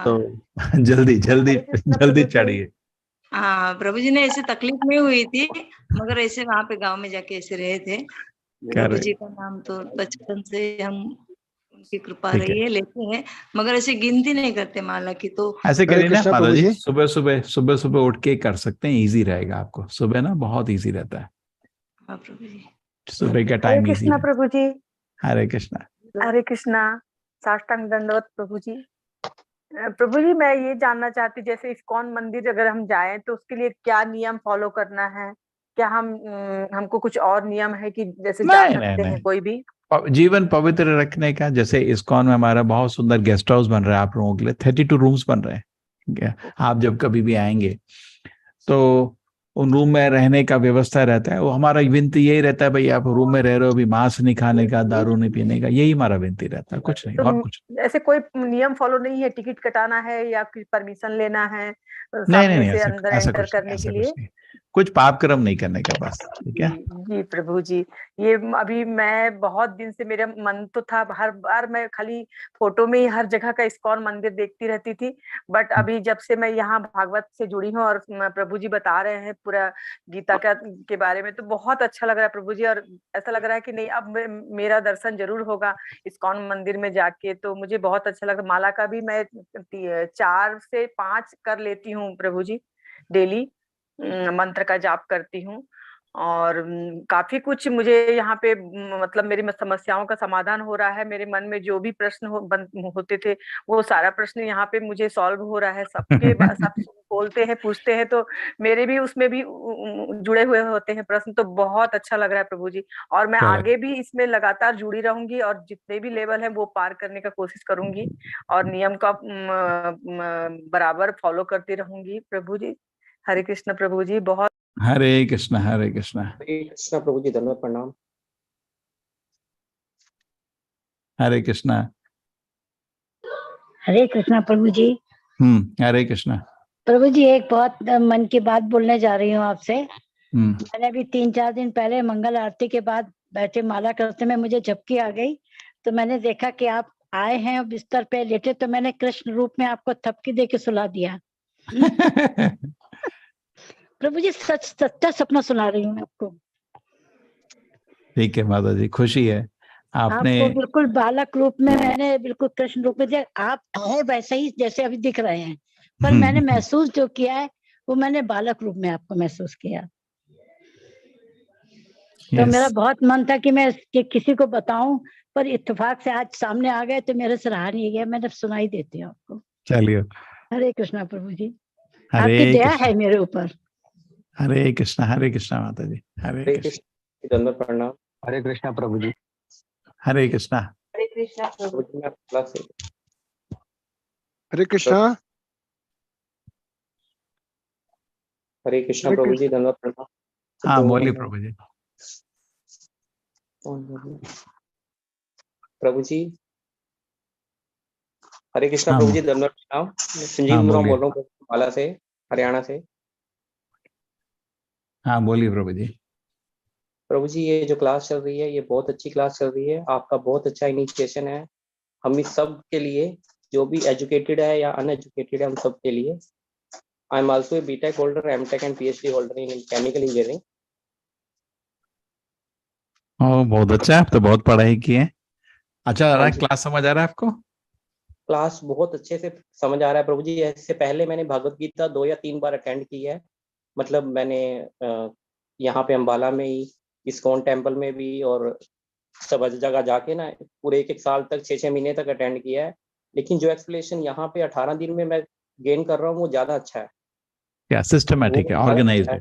तो जल्दी जल्दी जल्दी चढ़िए। हाँ, प्रभु जी ने ऐसे तकलीफ नहीं हुई थी, मगर ऐसे वहां पे गांव में जाके ऐसे रहे थे। प्रभु जी का नाम तो बचपन से हम उनकी कृपा रही है लेते हैं, मगर ऐसे गिनती नहीं करते माला की। तो ऐसे करिए ना माता जी, सुबह सुबह उठ के कर सकते हैं, इजी रहेगा आपको। सुबह ना बहुत इजी रहता है। हाँ प्रभु जी, सुबह का टाइम इजी। कृष्णा प्रभु जी। हरे कृष्णा। हरे कृष्णा। साष्टांग दंडवत प्रभु जी। प्रभु जी, मैं ये जानना चाहती, जैसे इस्कॉन मंदिर अगर हम जाएं तो उसके लिए क्या नियम फॉलो करना है? क्या हमको कुछ और नियम है कि जैसे जा सकते हैं कोई भी? जीवन पवित्र रखने का, जैसे इस्कॉन में हमारा बहुत सुंदर गेस्ट हाउस बन रहा है आप लोगों के लिए, 32 रूम्स बन रहे हैं। ठीक है, आप जब कभी भी आएंगे तो उन रूम में रहने का व्यवस्था रहता है। वो हमारा विनती यही रहता है, भाई आप रूम में रह रहे हो, अभी मांस नहीं खाने का, दारू नहीं पीने का, यही हमारा विनती रहता है, कुछ नहीं। और कुछ ऐसे कोई नियम फॉलो नहीं है? टिकट कटाना है या परमिशन लेना है नहीं, सामने से अंदर एंटर करने के लिए? कुछ पाप कर्म नहीं करने का बस। ठीक है जी प्रभु जी। ये अभी मैं बहुत दिन से, मेरा मन तो था, हर बार मैं खाली फोटो में ही हर जगह का इस्कॉन मंदिर देखती रहती थी, बट अभी जब से मैं यहाँ भागवत से जुड़ी हूँ और प्रभु जी बता रहे हैं पूरा गीता के बारे में, तो बहुत अच्छा लग रहा है प्रभु जी। और ऐसा लग रहा है कि नहीं, अब मेरा दर्शन जरूर होगा इस्कॉन मंदिर में जाके। तो मुझे बहुत अच्छा लगा। माला का भी मैं 4 से 5 कर लेती हूँ प्रभु जी, डेली मंत्र का जाप करती हूँ। और काफी कुछ मुझे यहाँ पे मतलब मेरी समस्याओं का समाधान हो रहा है। मेरे मन में जो भी प्रश्न होते थे, वो सारा प्रश्न यहाँ पे मुझे सॉल्व हो रहा है। सबके सब बोलते हैं, पूछते हैं, तो मेरे भी उसमें भी जुड़े हुए होते हैं प्रश्न। तो बहुत अच्छा लग रहा है प्रभु जी। और मैं आगे भी इसमें लगातार जुड़ी रहूंगी और जितने भी लेवल है वो पार करने का कोशिश करूंगी और नियम का बराबर फॉलो करती रहूंगी प्रभु जी। हरे कृष्ण प्रभु जी। बहुत हरे कृष्ण। हरे कृष्ण। हरे कृष्ण प्रभु जी, धन्यवाद, प्रणाम। हरे कृष्ण। हरे कृष्णा प्रभु जी। हरे कृष्ण। प्रभु जी, एक बहुत मन की बात बोलने जा रही हूँ आपसे। मैंने अभी 3-4 दिन पहले मंगल आरती के बाद बैठे माला करते में मुझे झपकी आ गई, तो मैंने देखा कि आप आए हैं और बिस्तर पे लेटे, तो मैंने कृष्ण रूप में आपको थपकी दे के सुला दिया। प्रभु जी, सच्चा सपना सुना रही हूँ आपको। ठीक है माता जी, खुशी है आपने आपको बिल्कुल बालक रूप में, मैंने बिल्कुल कृष्ण रूप में, आप है वैसे ही जैसे अभी दिख रहे हैं, पर मैंने महसूस जो किया है वो मैंने बालक रूप में आपको महसूस किया। तो मेरा बहुत मन था कि मैं किसी को बताऊं, पर इत्तेफाक से आज सामने आ गए तो मेरे से रहा नहीं गया, मैंने सुनाई देती हूँ आपको। चलिए। हरे कृष्णा प्रभु जी। आपकी दया है मेरे ऊपर। हरे कृष्णा। हरे कृष्णा माता जी। हरे कृष्ण। धन्यवाद, प्रणाम। हरे कृष्णा प्रभु जी। हरे कृष्णा। हरे कृष्णा प्रभु जी। हरे कृष्णा। हरे कृष्णा प्रभु जी, धन्यवाद, प्रणाम। हाँ बोलिए प्रभु जी। प्रभु जी, हरे कृष्णा प्रभु जी, धन्यवाद, प्रणाम। संजीव बोल रहा हूँ माला से, हरियाणा से। हाँ बोलिए प्रभु जी। प्रभु जी, ये जो क्लास चल रही है ये बहुत अच्छी क्लास चल रही है। आपका बहुत अच्छा इनिशिएशन है हम इस सब के लिए, जो भी एजुकेटेड है या अनएजुकेटेड है, हम सब के लिए। I am also a BTech holder, MTech and PhD holder in chemical engineering. बहुत अच्छा है, आप तो बहुत पढ़ाई की है। अच्छा आ रहा है, क्लास समझ आ रहा है आपको? क्लास बहुत अच्छे से समझ आ रहा है प्रभु जी। इससे पहले मैंने भगवत गीता 2 या 3 बार अटेंड की है। मतलब मैंने यहाँ पे अम्बाला में ही, इस्कॉन टेम्पल में भी, और सब जगह जाके ना पूरे 1 साल तक 6-6 महीने तक अटेंड किया है। लेकिन जो एक्सप्लेनेशन यहाँ पे 18 दिन में मैं गेन कर रहा हूँ वो ज्यादा अच्छा है। क्या सिस्टमेटिक है, ऑर्गेनाइज्ड है।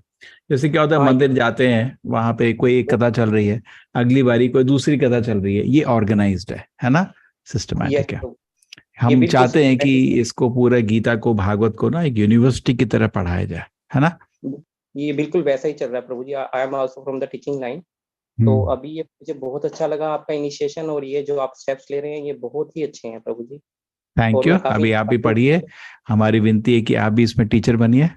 जैसे क्या होता है, मंदिर जाते हैं, वहां पे कोई एक कथा चल रही है, अगली बारी कोई दूसरी कथा चल रही है, ये ऑर्गेनाइज्ड है ना, सिस्टमेटिक है। हम चाहते हैं कि इसको पूरा गीता को, भागवत को ना एक यूनिवर्सिटी की तरह पढ़ाया जाए, है ना। ये बिल्कुल वैसा ही चल रहा है प्रभु जी। I am also from the teaching line. तो अभी ये मुझे बहुत अच्छा लगा आपका इनिशिएशन, और ये जो आप स्टेप्स ले रहे हैं ये बहुत ही अच्छे हैं प्रभु जी। Thank you. अभी आप भी पढ़िए, हमारी विनती है कि आप भी इसमें टीचर बनिए।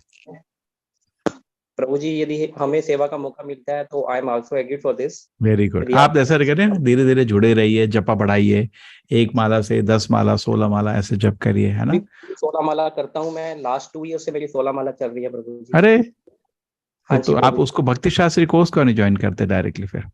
प्रभु जी यदि हमें सेवा का मौका मिलता है तो I am also agree for this. Very good. आप ऐसा करें, धीरे धीरे जुड़े रहिए, जपा बढ़ाइए, 1 माला से 10 माला 16 माला ऐसे जप करिए, है ना। 16 माला करता हूँ मैं, लास्ट 2 ईयर से मेरी 16 माला चल रही है प्रभु जी। अरे हाँ तो जी आप उसको भक्ति शास्त्री कोर्स क्यों नहीं ज्वाइन करते डायरेक्टली फिर?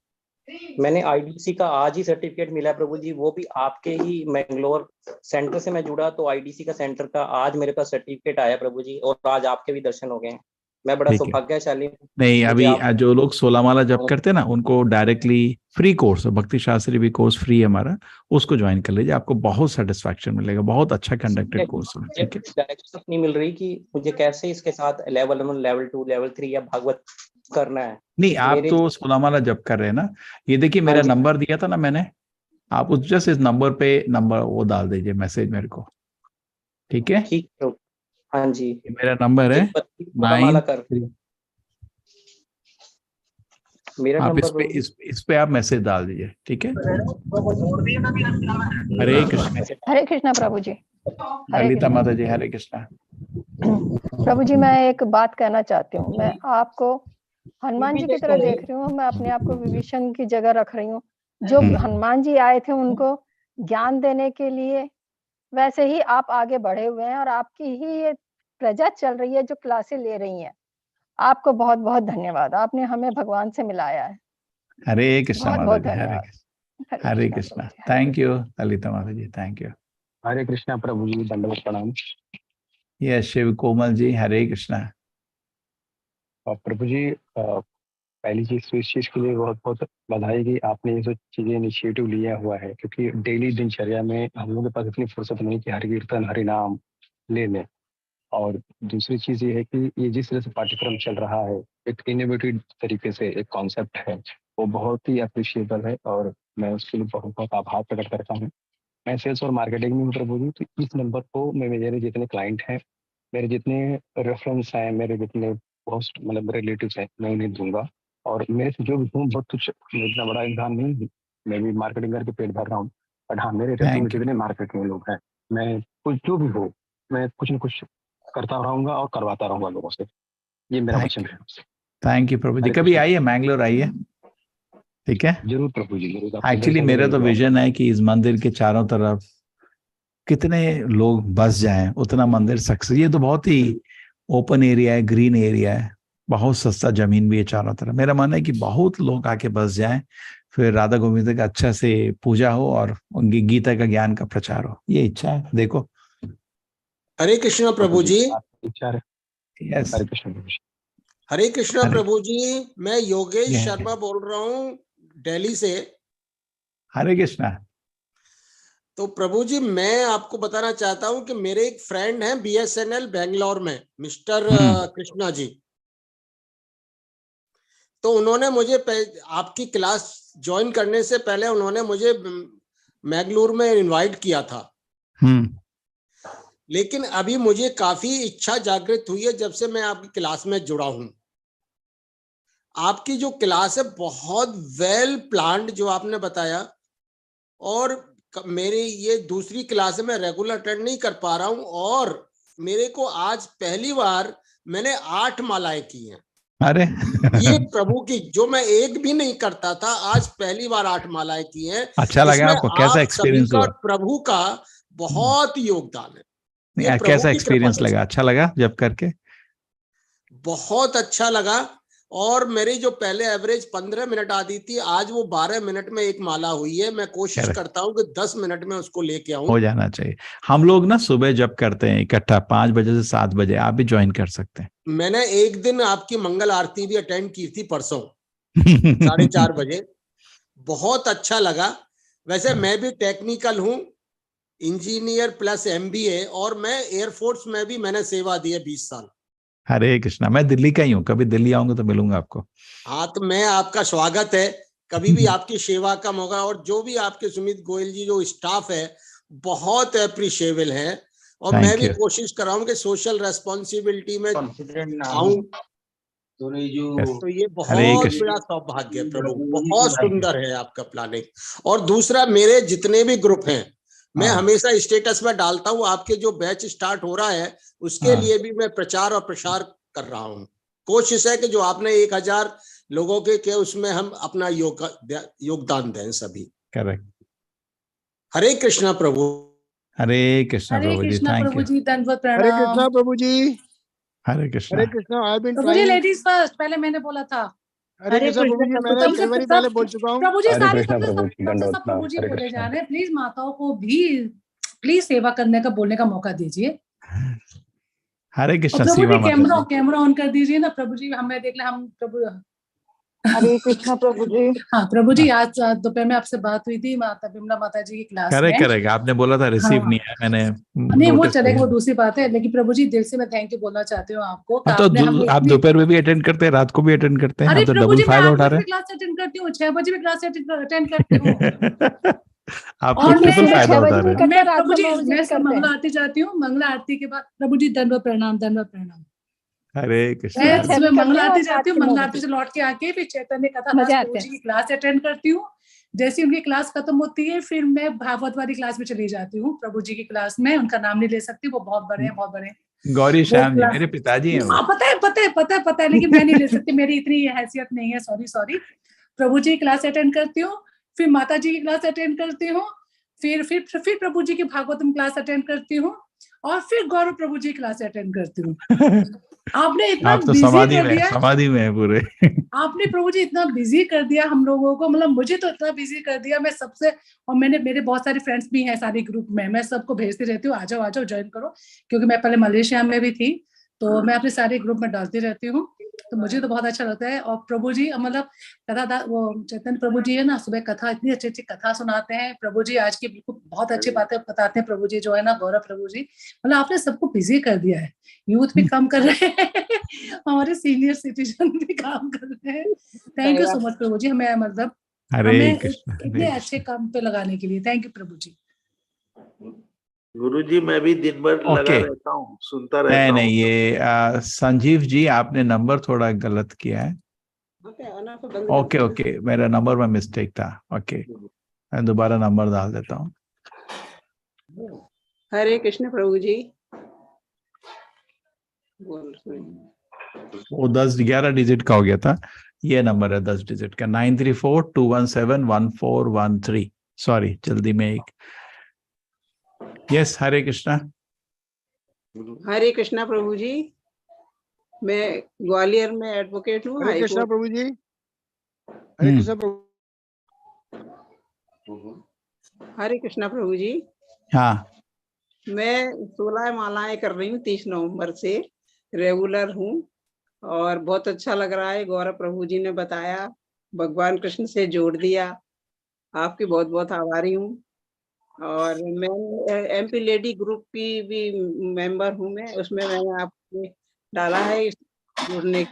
मैंने आईडीसी का आज ही सर्टिफिकेट मिला है प्रभु जी, वो भी आपके ही मैंगलोर सेंटर से मैं जुड़ा, तो आईडीसी का सेंटर का आज मेरे पास सर्टिफिकेट आया प्रभु जी, और आज आपके भी दर्शन हो गए। मैं बड़ा ठीक है। सौभाग्यशाली हूँ। नहीं, अभी जो लोग 16 माला जप करते हैं ना, उनको डायरेक्टली फ्री कोर्स है, भक्ति शास्त्री भी कोर्स फ्री है हमारा, उसको ज्वाइन कर लीजिए, आपको बहुत सेटिस्फैक्शन मिलेगा, बहुत अच्छा कंडक्टेड कोर्स है। ठीक है, डायरेक्शन नहीं मिल रही कि मुझे कैसे इसके साथ लेवल 1, लेवल 2, लेवल 3 या भागवत करना है। नहीं, आप तो 16 माला जप कर रहे हैं ना, ये देखिए मेरा नंबर दिया था ना मैंने, आप उस जस्ट इस नंबर पे नंबर वो डाल दीजिए मैसेज मेरे को, ठीक है। ठीक है, हाँ जी, मेरा नंबर है 9। मेरा आप नंबर इस पे आप मैसेज डाल दीजिए, ठीक है। हरे कृष्ण। हरे कृष्णा प्रभु जी। ललिता माता जी हरे कृष्णा। प्रभु जी मैं एक बात कहना चाहती हूँ, मैं आपको हनुमान जी की तरह देख रही हूँ, मैं अपने आप को विभीषण की जगह रख रही हूँ। जो हनुमान जी आए थे उनको ज्ञान देने के लिए, वैसे ही आप आगे बढ़े हुए हैं और आपकी ही ये प्रजा चल रही है जो क्लासें ले रही हैं। आपको बहुत बहुत धन्यवाद, आपने हमें भगवान से मिलाया है। हरे कृष्णा माता जी, धन्यवाद। हरे कृष्णा। थैंक यू ललिता माता जी, थैंक यू। हरे कृष्णा प्रभु जी, दंडवत प्रणाम। यस शिव कोमल जी, हरे कृष्णा। और प्रभु जी पहली चीज तो इस चीज के लिए बहुत बहुत बधाई कि आपने ये सब चीजें इनिशिएटिव लिया हुआ है, क्योंकि डेली दिनचर्या में हम लोगों के पास इतनी फुर्सत नहीं कि हरि कीर्तन हरि नाम ले लें। और दूसरी चीज ये है कि ये जिस तरह से पाठ्यक्रम चल रहा है, एक इनोवेटिव तरीके से एक कॉन्सेप्ट है, वो बहुत ही अप्रिशिएबल है और मैं उसके लिए बहुत बहुत आभार प्रकट करता हूँ। मैं सेल्स और मार्केटिंग में हूँ प्रभु जी, तो इस नंबर को मेरे जितने क्लाइंट हैं, मेरे जितने रेफरेंस हैं, मेरे जितने पोस्ट मतलब रिलेटिव्स हैं, मैं उन्हें दूंगा। और मेरे से जो भी हूँ बहुत कुछ इतना बड़ा इंसान नहीं हूँ, मैं भी मार्केटिंग करके पेट भर रहा हूँ, बट हाँ मेरे रेफरेंस में जितने मार्केट में लोग हैं, मैं कुछ जो भी हो मैं कुछ न कुछ करता रहूंगा और करवाता रहूंगा लोगों से, ये मेरा वचन है। थैंक यू प्रभु जी, कभी आइए मैंगलोर आइए, ठीक है। जरूर प्रभु जी, जरूर। एक्चुअली मेरा तो विजन है कि इस मंदिर के चारों तरफ कितने लोग बस जाएं, उतना मंदिर सक्सेस। ये तो बहुत ही ओपन एरिया है, ग्रीन एरिया है, बहुत सस्ता जमीन भी है चारों तरफ। मेरा मन है कि बहुत लोग आके बस जाएं, फिर राधा गोविंद का अच्छा से पूजा हो और उनकी गीता का ज्ञान का प्रचार हो, ये इच्छा है। देखो हरे कृष्णा प्रभु जी। यस हरे कृष्णा प्रभु जी। हरे कृष्णा प्रभु जी, मैं योगेश शर्मा बोल रहा हूँ दिल्ली से। हरे कृष्णा। तो प्रभु जी मैं आपको बताना चाहता हूँ कि मेरे एक फ्रेंड हैं BSNL बेंगलोर में, मिस्टर कृष्णा जी। तो उन्होंने मुझे आपकी क्लास ज्वाइन करने से पहले उन्होंने मुझे मैंगलोर में इनवाइट किया था। लेकिन अभी मुझे काफी इच्छा जागृत हुई है जब से मैं आपकी क्लास में जुड़ा हूं। आपकी जो क्लास है बहुत वेल प्लान्ड जो आपने बताया, और मेरी ये दूसरी क्लास है, मैं रेगुलर अटेंड नहीं कर पा रहा हूं, और मेरे को आज पहली बार मैंने 8 मालाएं की हैं। अरे ये प्रभु की जो मैं एक भी नहीं करता था, आज पहली बार 8 मालाएं की हैं। अच्छा लगा आपको? कैसा एक्सपीरियंस हुआ? प्रभु का बहुत योगदान है। कैसा एक्सपीरियंस लगा? अच्छा लगा जब करके? बहुत अच्छा लगा। और मेरी जो पहले एवरेज 15 मिनट आती थी, आज वो 12 मिनट में एक माला हुई है। मैं कोशिश करता हूँ कि 10 मिनट में उसको लेके आऊं। हो जाना चाहिए। हम लोग ना सुबह जब करते हैं इकट्ठा 5 बजे से 7 बजे, आप भी ज्वाइन कर सकते हैं। मैंने एक दिन आपकी मंगल आरती भी अटेंड की थी परसों 4:30 बजे, बहुत अच्छा लगा। वैसे मैं भी टेक्निकल हूँ, इंजीनियर प्लस MBA, और मैं एयरफोर्स में भी मैंने सेवा दी है 20 साल। हरे कृष्णा। मैं दिल्ली का ही हूँ, कभी दिल्ली आऊंगा तो मिलूंगा आपको। हाँ, तो मैं आपका स्वागत है, कभी भी आपकी सेवा का मौका। और जो भी आपके सुमित गोयल जी जो स्टाफ है बहुत अप्रिशिएबल है, और मैं भी कोशिश कर रहा हूँ कि सोशल रेस्पॉन्सिबिलिटी में आऊं। तो ये बहुत बड़ा सौभाग्य है प्रभु, बहुत सुंदर है आपका प्लानिंग। और दूसरा, मेरे जितने भी ग्रुप हैं मैं हमेशा स्टेटस में डालता हूँ, आपके जो बैच स्टार्ट हो रहा है उसके लिए भी मैं प्रचार और प्रसार कर रहा हूँ। कोशिश है कि जो आपने 1000 लोगों के उसमें हम अपना योगदान दें सभी। करेक्ट। हरे कृष्णा प्रभु। हरे कृष्णा प्रभु जी, थैंक यू। दंडवत प्रणाम। हरे कृष्णा प्रभु जी। Hare Krishna. Hare Krishna. I have been प्रभु जी लेडीज फर्स्ट, पहले मैंने बोला था। हरे कृष्णा प्रभु जी, मैंने कई बार पहले बोल चुका हूँ। प्रभु जी हरे सारे कृष्णा सब प्रभु जी, दंडवत सब प्रभु जी प्रणाम। हरे बोले कृष्णा। जा रहे हैं। प्लीज माताओं को भी प्लीज सेवा करने का, बोलने का मौका दीजिए। हरे और कृष्णा। प्रभु सीमा जी माता कैमरा ऑन कर दीजिए ना प्रभु जी, हमें देख ले हम प्रभु। हरे कृष्णा प्रभु जी। हाँ प्रभु जी, आज दोपहर में आपसे बात हुई थी माता बिमला माता जी की क्लास में। करेक्ट, आपने बोला था रिसीव नहीं है, मैंने नहीं वो चलेगा, वो दूसरी बात है। लेकिन प्रभु जी दिल से मैं थैंक यू बोलना चाहती हूँ आपको। तो आप दोपहर में भी अटेंड करते हैं, रात को भी अटेंड करते हैं, अरे हम तो प्रभु डबल जी, मैं फायदा 8 उठा बजे रहे भी क्लास अटेंड करती हूँ, 6 बजे भी क्लास अटेंड करती हूँ। आप तो ट्रिपल फायदा उठा रहे हैं। मैं प्रभु जी मैं मंगला आरती जाती हूँ, मंगला आरती के बाद प्रभु जी दंडवत प्रणाम, दंडवत प्रणाम। हरे कृष्णा। मैं सुबह मंगला आरती जाती हूँ, मंगला आरती से लौट के आके फिर चैतन्य कथा प्रभु जी की क्लास अटेंड करती हूँ। जैसे उनकी क्लास खत्म होती है फिर मैं भागवत वाली क्लास में चली जाती हूँ। प्रभु जी की क्लास में, उनका नाम नहीं ले सकती, वो बहुत बड़े हैं, बहुत बड़े। गौरी श्याम जी मेरे पिताजी हैं। पता है लेकिन मैं नहीं ले सकती, मेरी इतनी हैसियत नहीं है। सॉरी। प्रभु जी की क्लास अटेंड करती हूँ, फिर माता जी की क्लास अटेंड करती हूँ, फिर प्रभु जी की भागवतम क्लास अटेंड करती हूँ, और फिर गौरव प्रभु जी क्लास अटेंड करती हूँ। आपने इतना आप तो बिजी समाधि कर दिया, समाधि में है पूरे। आपने प्रभु जी इतना बिजी कर दिया हम लोगों को, मतलब मुझे तो इतना बिजी कर दिया। मैं सबसे, और मेरे बहुत सारे फ्रेंड्स भी हैं सारे ग्रुप में, मैं सबको भेजती रहती हूँ, आ जाओ ज्वाइन करो, क्योंकि मैं पहले मलेशिया में भी थी, तो मैं अपने सारे ग्रुप में डालती रहती हूँ। तो मुझे तो बहुत अच्छा लगता है। और प्रभु जी मतलब कथा, वो चैतन्य प्रभु जी है ना, सुबह कथा, इतनी अच्छी अच्छी कथा सुनाते हैं प्रभु जी। आज की बिल्कुल बहुत अच्छी बातें बताते हैं प्रभु जी, जो है ना गौरव प्रभु जी। मतलब आपने सबको बिजी कर दिया है। यूथ भी काम कर रहे हैं, हमारे सीनियर सिटीजन भी काम कर रहे हैं। थैंक यू सो मच प्रभु जी, हमें मतलब हमें इतने अच्छे काम पे लगाने के लिए। थैंक यू प्रभु जी। गुरुजी मैं भी दिन भर लगा रहता हूँ, सुनता रहता हूँ। नहीं ये संजीव जी आपने नंबर थोड़ा गलत किया है। ओके मेरा नंबर में मिस्टेक था। ओके मैं दोबारा नंबर डाल देता हूँ। हरे कृष्ण प्रभु जी। वो 11 डिजिट का हो गया था, ये नंबर है 10 डिजिट का, 9342171413। सॉरी, जल्दी में एक। यस हरे कृष्णा। हरे कृष्णा प्रभु जी, मैं ग्वालियर में एडवोकेट हूँ। हरे कृष्णा प्रभु जी। हरे कृष्णा प्रभु। हरे कृष्णा प्रभु जी। हाँ मैं 16 मालाएं कर रही हूँ, 30 नवंबर से रेगुलर हूँ, और बहुत अच्छा लग रहा है। गौरव प्रभु जी ने बताया, भगवान कृष्ण से जोड़ दिया, आपकी बहुत बहुत आभारी हूँ। और मैं एमपी लेडी ग्रुप की भी मेंबर हूँ, मैं उसमें मैंने आपको डाला है जुड़ने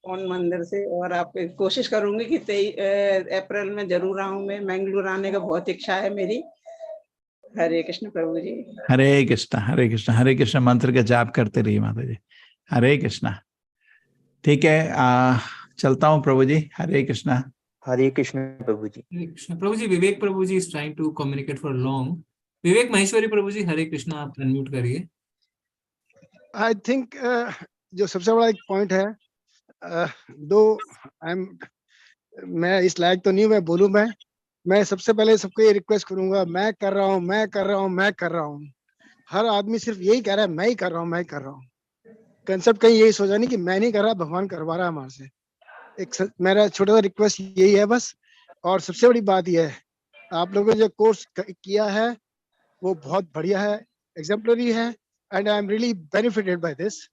कौन मंदिर से, और आप कोशिश करूंगी कि 23 अप्रैल में जरूर आऊं। मैं मैंगलोर आने का बहुत इच्छा है मेरी। हरे कृष्ण प्रभु जी। हरे कृष्णा हरे कृष्णा हरे कृष्णा मंत्र का जाप करते रहिए माता जी। हरे कृष्णा। ठीक है, चलता हूँ प्रभु जी। हरे कृष्णा। हरे कृष्ण प्रभु जी। हरे कृष्णा प्रभु जी। विवेक प्रभु जी is trying to communicate for long. Vivek Maheshwari प्रभु जी हरे कृष्णा, आप अनम्यूट करिए। आई थिंक जो सबसे बड़ा एक पॉइंट है, दो मैं इस लायक तो नहीं मैं बोलूं, मैं सबसे पहले सबको ये रिक्वेस्ट करूंगा, मैं कर रहा हूँ। हर आदमी सिर्फ यही कह रहा है, मैं ही कर रहा हूँ। कंसेप्ट कहीं यही सोचा नहीं कि मैं नहीं कर रहा, भगवान करवा रहा है हमारे से। एक मेरा छोटा सा रिक्वेस्ट यही है बस। और सबसे बड़ी बात यह है, आप लोगों ने जो कोर्स किया है वो बहुत बढ़िया है, एग्जाम्पलरी है, and I am really benefited by this.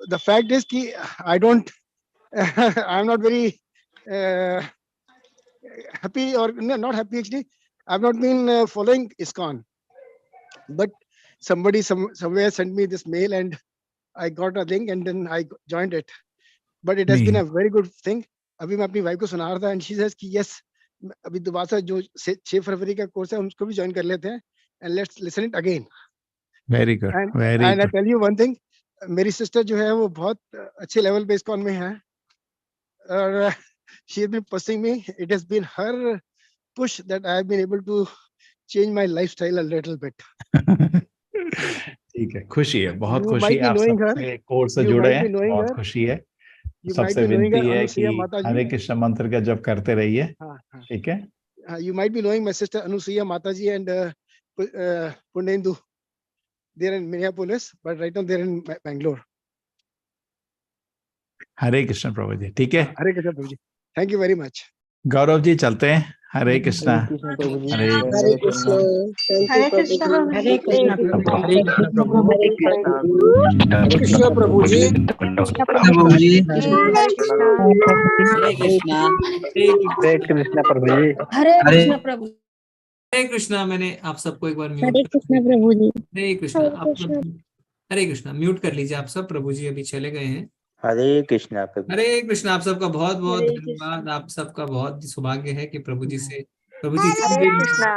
The fact is कि I am not very happy, or not happy actually. I've not been following ISKCON, but somebody somewhere sent me this mail and I got a link and then I joined it. But it has been a very good thing. अभी मैं अपनी wife को सुना रहा था and she says कि yes, अभी दोबारा जो 6 फरवरी का कोर्स है हम उसको भी ज्वाइन कर लेते हैं, and let's listen it again. Very good, very good. And I tell you one thing, मेरी सिस्टर जो है वो बहुत अच्छे लेवल पे ISKCON में है, और she has been pursuing me. It has been her push that I have been able to change my lifestyle a little bit. ठीक है, खुशी है, बहुत You खुशी might है, be आप knowing her. सबसे कोर्स से You जुड़े might हैं, be knowing बहुत her. खुशी है। You might सबसे be knowing her, विनती है Anusuya कि Mataji. हरे कृष्ण मंत्र का जप करते रहिए, हाँ, हाँ. ठीक है। You might be knowing my sister Anusuya Mataji and Punendu. They're in Minneapolis, but right now they're in Bangalore. हरे कृष्ण प्रभु जी, ठीक है। हरे कृष्ण प्रभु जी, thank you very much. Gaurav ji चलते हैं। हरे कृष्णा। प्रभु जी, हरे हरे कृष्ण। हरे कृष्ण प्रभु जी। हरे कृष्ण प्रभु हरे कृष्ण प्रभु। हरे कृष्ण प्रभु जी। कृष्ण प्रभु जी। हरे कृष्णा हरे कृष्णा। हरे कृष्ण प्रभु जी। हरे हरे कृष्ण प्रभु। हरे कृष्णा। मैंने आप सबको एक बार हरे म्यूट कर कृष्ण दिया। प्रभु जी। हरे कृष्णा। हरे आप कृष्ण। सब हरे कृष्णा म्यूट कर लीजिए आप सब। प्रभु जी अभी चले गए हैं। हरे कृष्णा प्रभु। हरे कृष्णा। आप सबका बहुत बहुत हरे धन्यवाद। आप सबका बहुत सौभाग्य है कि प्रभु जी से प्रभु जी हरे कृष्णा।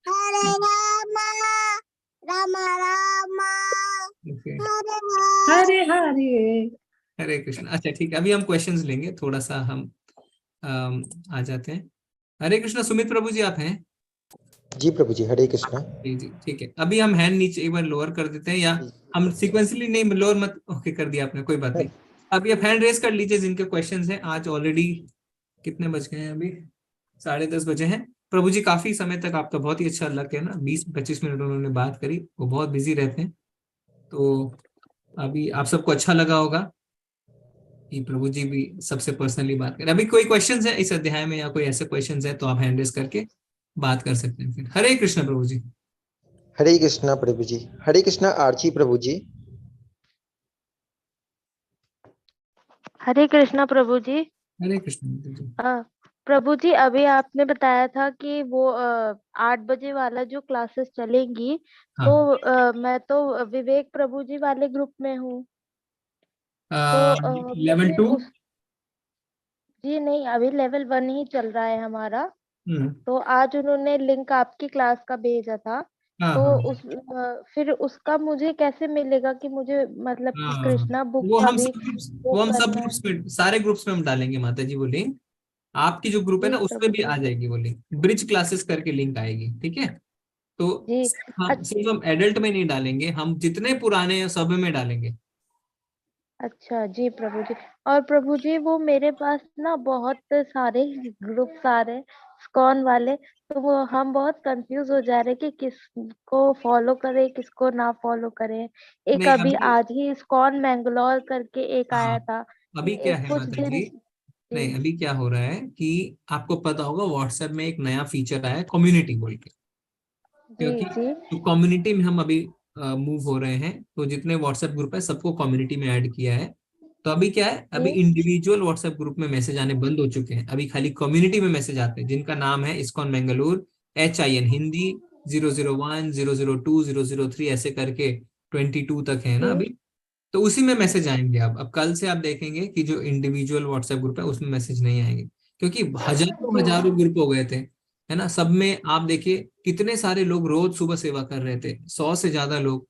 हरे राम राम राम Okay. हरे हरे। हरे कृष्ण। अच्छा ठीक है, अभी हम क्वेश्चंस लेंगे, थोड़ा सा हम आ जाते हैं। हरे कृष्ण। सुमित प्रभु जी आप हैं? जी प्रभु जी, हरे कृष्णा। जी जी ठीक है। अभी हम हैंड नीचे एक बार लोअर कर देते हैं, या हम सीक्वेंसली नहीं, लोअर मत। ओके कर दिया आपने, कोई बात नहीं। अभी आप हैंड रेस कर लीजिए जिनके क्वेश्चंस हैं। आज ऑलरेडी कितने बज गए हैं? अभी 10:30 बजे हैं। प्रभु जी काफी समय तक आपका बहुत ही अच्छा लग है ना, 20-25 मिनट उन्होंने बात करी, वो बहुत बिजी रहते हैं। तो अभी आप सबको अच्छा लगा होगा कि प्रभु जी भी सबसे पर्सनली बात करें। अभी कोई क्वेश्चंस है इस अध्याय में, या कोई ऐसे क्वेश्चंस है तो आप हैंड रेस करके बात कर सकते हैं फिर। हरे कृष्ण प्रभु जी। हरे कृष्णा प्रभु जी। हरे कृष्णा आरची प्रभु जी। हरे कृष्ण प्रभु जी। हरे कृष्ण प्रभु जी। प्रभु जी अभी आपने बताया था कि वो 8 बजे वाला जो क्लासेस चलेंगी, हाँ। तो मैं तो विवेक प्रभु जी वाले ग्रुप में हूँ। तो लेवल 2 जी नहीं, अभी लेवल 1 ही चल रहा है हमारा। हम्म। तो आज उन्होंने लिंक आपकी क्लास का भेजा था। हाँ, तो हाँ, फिर उसका मुझे कैसे मिलेगा कि मुझे मतलब कि हाँ। कृष्णा बुक वो का हम भी सब ग्रुप्स वो वो हम सब करना है। ग्रुप्स में, सारे ग्रुप्स में हम डालेंगे माता जी वो लिंक। आपकी जो ग्रुप है जी ना उसमें प्रभु भी जी। आ जाएगी वो लिंक, ब्रिज क्लासेस करके लिंक आएगी, ठीक है। तो जी हम सिर्फ हम एडल्ट में नहीं डालेंगे, हम जितने पुराने हैं सब में डालेंगे। अच्छा जी प्रभु जी। और प्रभु जी वो मेरे पास ना बहुत सारे ग्रुप्स आ रहे हैं स्कॉन वाले, तो वो हम बहुत कंफ्यूज हो जा रहे हैं कि किसको फॉलो करें किसको ना फॉलो करें। एक नहीं अभी अभी, आज ही स्कॉन मैंगलोर करके एक हाँ आया था। अभी क्या है कुछ माता दिन जी, नहीं अभी क्या हो रहा है कि आपको पता होगा व्हाट्सएप में एक नया फीचर आया है कम्युनिटी बोल के, क्योंकि तो कम्युनिटी में हम अभी मूव हो रहे हैं। तो जितने व्हाट्सएप ग्रुप है सबको कम्युनिटी में ऐड किया है। तो अभी क्या है, अभी इंडिविजुअल व्हाट्सएप ग्रुप में मैसेज आने बंद हो चुके हैं, अभी खाली कम्युनिटी में मैसेज आते हैं जिनका नाम है इस्कॉन बेंगलुरु HIN हिंदी 001 002 003 ऐसे करके 22 तक है ना अभी। तो उसी में मैसेज आएंगे। अब कल से आप देखेंगे कि जो इंडिविजुअल व्हाट्सएप ग्रुप है उसमें मैसेज नहीं आएंगे, क्योंकि हजारों हजारों ग्रुप हो गए थे, है ना। सब में आप देखिए कितने सारे लोग रोज सुबह सेवा कर रहे थे, 100 से ज्यादा लोग,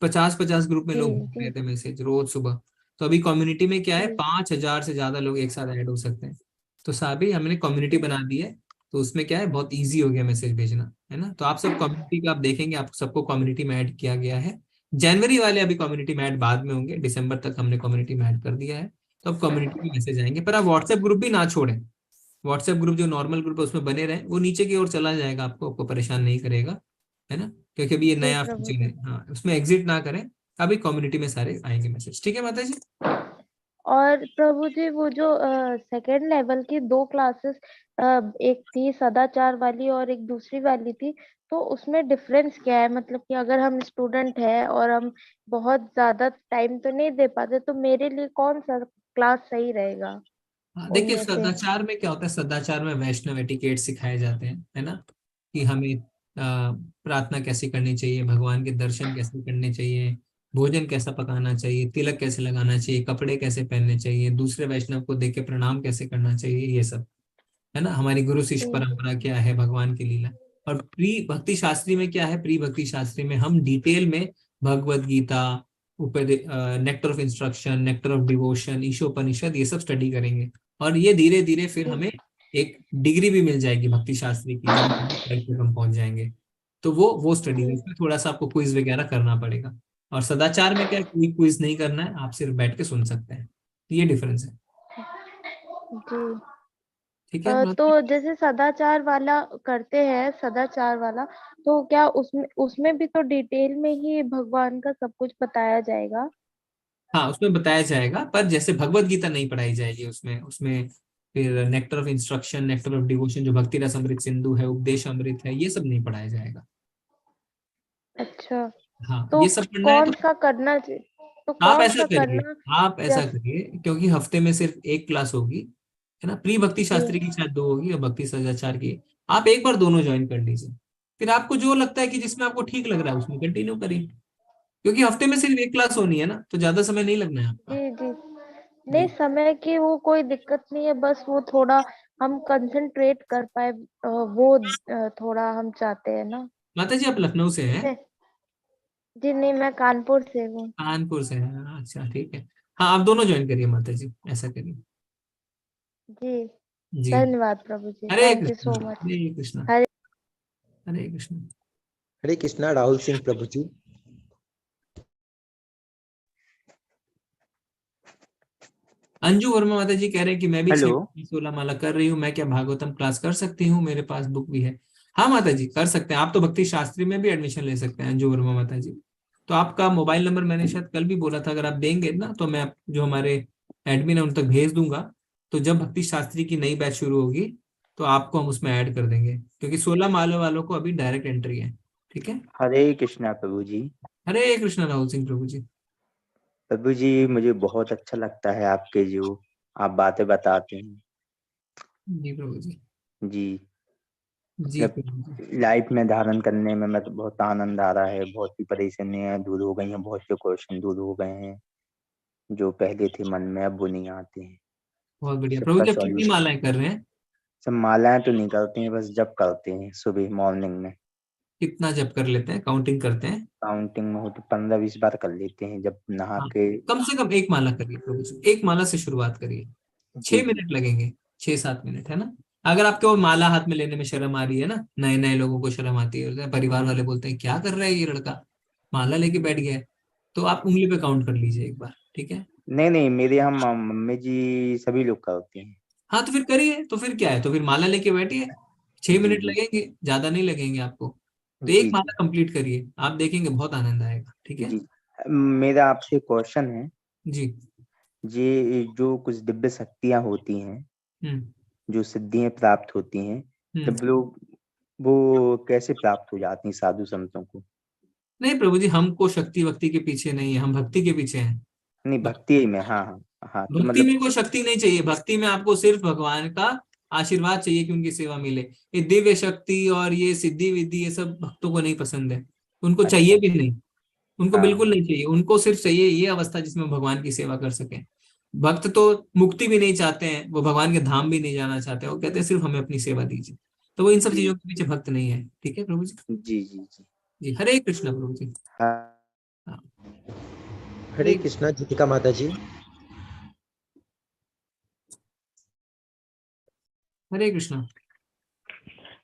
50-50 ग्रुप में लोग भेज रहे थे मैसेज रोज सुबह। तो अभी कम्युनिटी में क्या है, 5,000 से ज्यादा लोग एक साथ ऐड हो सकते हैं। तो साबी हमने कम्युनिटी बना दी है, तो उसमें क्या है बहुत इजी हो गया मैसेज भेजना, है ना। तो आप सब कम्युनिटी का आप देखेंगे, आप सबको कम्युनिटी में ऐड किया गया है। जनवरी वाले अभी कम्युनिटी में ऐड बाद में होंगे, दिसंबर तक हमने कम्युनिटी में ऐड कर दिया है। तो अब कम्युनिटी में मैसेज आएंगे, पर आप व्हाट्सएप ग्रुप भी ना छोड़ें। व्हाट्सएप ग्रुप जो नॉर्मल ग्रुप है उसमें बने रहें, वो नीचे की ओर चला जाएगा, आपको परेशान नहीं करेगा, है ना, क्योंकि अभी ये नया फीचर है। हाँ उसमें एग्जिट ना करें, अभी कम्युनिटी में सारे आएंगे मैसेज, ठीक है माता जी। और प्रभु जी वो जो सेकेंड लेवल की 2 क्लासेस, एक थी सदाचार वाली और एक दूसरी वाली थी, तो उसमें डिफरेंस क्या है? मतलब कि अगर हम स्टूडेंट है और हम बहुत ज्यादा टाइम तो नहीं दे पाते, तो मेरे लिए कौन सा क्लास सही रहेगा? देखिए उनमें से सदाचार में क्या होता है, सदाचार में वैष्णव एटिकेट सिखाए जाते हैं, है ना, कि हमें प्रार्थना कैसे करनी चाहिए, भगवान के दर्शन कैसे करने चाहिए, भोजन कैसा पकाना चाहिए, तिलक कैसे लगाना चाहिए, कपड़े कैसे पहनने चाहिए, दूसरे वैष्णव को देख के प्रणाम कैसे करना चाहिए, ये सब, है ना। हमारी गुरु शिष्य परंपरा क्या है, भगवान की लीला। और प्री भक्ति शास्त्री में क्या है, प्री भक्ति शास्त्री में हम डिटेल में Bhagavad Gita, nectar of instruction, nectar of devotion, Ishopanishad, ये सब स्टडी करेंगे। और ये धीरे धीरे फिर हमें एक डिग्री भी मिल जाएगी भक्ति शास्त्री की, जब हम पहुंच जाएंगे। तो वो स्टडी है, इसमें थोड़ा सा आपको क्विज वगैरह करना पड़ेगा। और सदाचार में क्या, कोई क्विज नहीं करना है, आप सिर्फ बैठ के सुन सकते हैं, ये डिफरेंस है। जी। ठीक है। तो जैसे सदाचार वाला करते हैं, सदाचार वाला, तो क्या उसमें भी तो डिटेल में ही भगवान का सब कुछ बताया जाएगा? हाँ, उसमें बताया जाएगा, पर जैसे भगवत गीता नहीं पढ़ाई जाएगी उसमें फिर nectar of instruction, nectar of devotion, जो भक्ति रस अमृत सिंधु है, उपदेश अमृत है, ये सब नहीं पढ़ाया जाएगा। अच्छा। हाँ, तो ये सब पढ़ना है कौन तो सा करना चाहिए? तो आप कौन ऐसा सा करिए, करना? आप ऐसा या करिए, क्योंकि हफ्ते में सिर्फ एक क्लास होगी, है ना, प्री भक्ति शास्त्री की जी शायद 2 होगी और भक्ति सदाचार की। आप एक बार दोनों ज्वाइन कर लीजिए, फिर आपको जो लगता है कि जिसमें आपको ठीक लग रहा है उसमें कंटिन्यू करिए, क्योंकि हफ्ते में सिर्फ एक क्लास होनी है ना, तो ज्यादा समय नहीं लगना है आपका। जी। नहीं, समय की वो कोई दिक्कत नहीं है, बस वो थोड़ा हम कंसंट्रेट कर पाए, वो थोड़ा हम चाहते हैं ना। माता जी, आप लखनऊ से हैं? जी नहीं, मैं कानपुर से हूँ। कानपुर से हैं, अच्छा ठीक है। हाँ, आप दोनों ज्वाइन करिए माता जी, ऐसा करिए। जी, जी, धन्यवाद प्रभु जी, Hare thank you Krishna, so much. Hare Krishna, Hare Hare Krishna. Hare Krishna. Rahul Singh प्रभु जी। अंजू वर्मा माता जी कह रहे हैं कि मैं भी 6 हेलो। 16 माला कर रही हूँ, मैं क्या भागवतम क्लास कर सकती हूँ? मेरे पास बुक भी है। हाँ माता जी, कर सकते हैं, आप तो भक्ति शास्त्री में भी एडमिशन ले सकते हैं अंजू वर्मा माता जी। तो आपका मोबाइल नंबर मैंने शायद कल भी बोला था, अगर आप देंगे ना तो मैं जो हमारे एडमिन है उन तक भेज दूंगा। तो जब भक्ति शास्त्री की नई बैच शुरू होगी तो आपको हम उसमें ऐड कर देंगे, क्योंकि 16 माला वालों को अभी डायरेक्ट एंट्री है। ठीक है। हरे कृष्णा प्रभु जी। हरे कृष्ण राहुल सिंह प्रभु जी। प्रभु जी, मुझे बहुत अच्छा लगता है आपके जो आप बातें बताते हैं। जी प्रभु जी। जी। जी प्रभु जी। लाइफ में धारण करने में मैं तो बहुत आनंद आ रहा है, बहुत सी परेशानियां दूर हो गई हैं, बहुत से क्वेश्चन दूर हो गए हैं जो पहले थे मन में, अब वो नहीं आते हैं। बहुत बढ़िया प्रभु सबका जी। आप कितनी सॉल्यूशन। मालाएं कर रहे हैं? सब मालाएं तो नहीं करते हैं, बस जप करते हैं सुबह मॉर्निंग में। कितना जप कर लेते हैं, काउंटिंग करते हैं? काउंटिंग में हो तो 15-20 बार कर लेते हैं जब नहा हाँ, के। कम से कम एक माला करिए प्रभु जी, एक माला से शुरुआत करिए। जी 6 जी। मिनट लगेंगे, 6-7 मिनट, है ना। अगर आपको वो माला हाथ में लेने में शर्म आ रही है ना, नए नए लोगों को शर्म आती है, परिवार वाले बोलते हैं क्या कर रहा है ये लड़का, माला लेके बैठ गया है, तो आप उंगली पे काउंट कर लीजिए एक बार, ठीक है। नहीं नहीं, मेरे यहाँ मम्मी जी सभी लोग करते हैं। हाँ, तो फिर करिए, तो फिर क्या है, तो फिर माला लेके बैठिए। 6 जी मिनट जी। लगेंगे, ज्यादा नहीं लगेंगे आपको। तो एक जी जी। माला कंप्लीट करिए, आप देखेंगे बहुत आनंद आएगा, ठीक है। जी। मेरा आपसे क्वेश्चन है, जी। ये जो कुछ दिव्य शक्तियां होती हैं, हम्म। जो सिद्धियां प्राप्त होती हैं, हम्म। जब लोग वो कैसे प्राप्त हो जाती हैं साधु संतों को? नहीं प्रभु जी, हमको शक्ति वक्ति के पीछे नहीं है, हम भक्ति के पीछे हैं। नहीं, भक्ति में, हाँ हाँ हाँ, तो भक्ति मतलब। में कोई शक्ति नहीं चाहिए, भक्ति में आपको सिर्फ भगवान का आशीर्वाद चाहिए कि उनकी सेवा मिले। ये दिव्य शक्ति और ये सिद्धि विद्धि, ये सब भक्तों को नहीं पसंद है, उनको चाहिए अच्छा। भी नहीं, उनको हाँ बिल्कुल नहीं चाहिए। उनको सिर्फ चाहिए ये अवस्था जिसमें भगवान की सेवा कर सके। भक्त तो मुक्ति भी नहीं चाहते हैं, वो भगवान के धाम भी नहीं जाना चाहते, वो कहते हैं सिर्फ हमें अपनी सेवा दीजिए। तो वो इन सब जी चीजों के पीछे भक्त नहीं है, ठीक है प्रभु जी। जी जी जी। जी, हरे कृष्ण प्रभु जी। हाँ। हाँ, हरे कृष्णा ज्योतिका माता जी। हरे कृष्ण।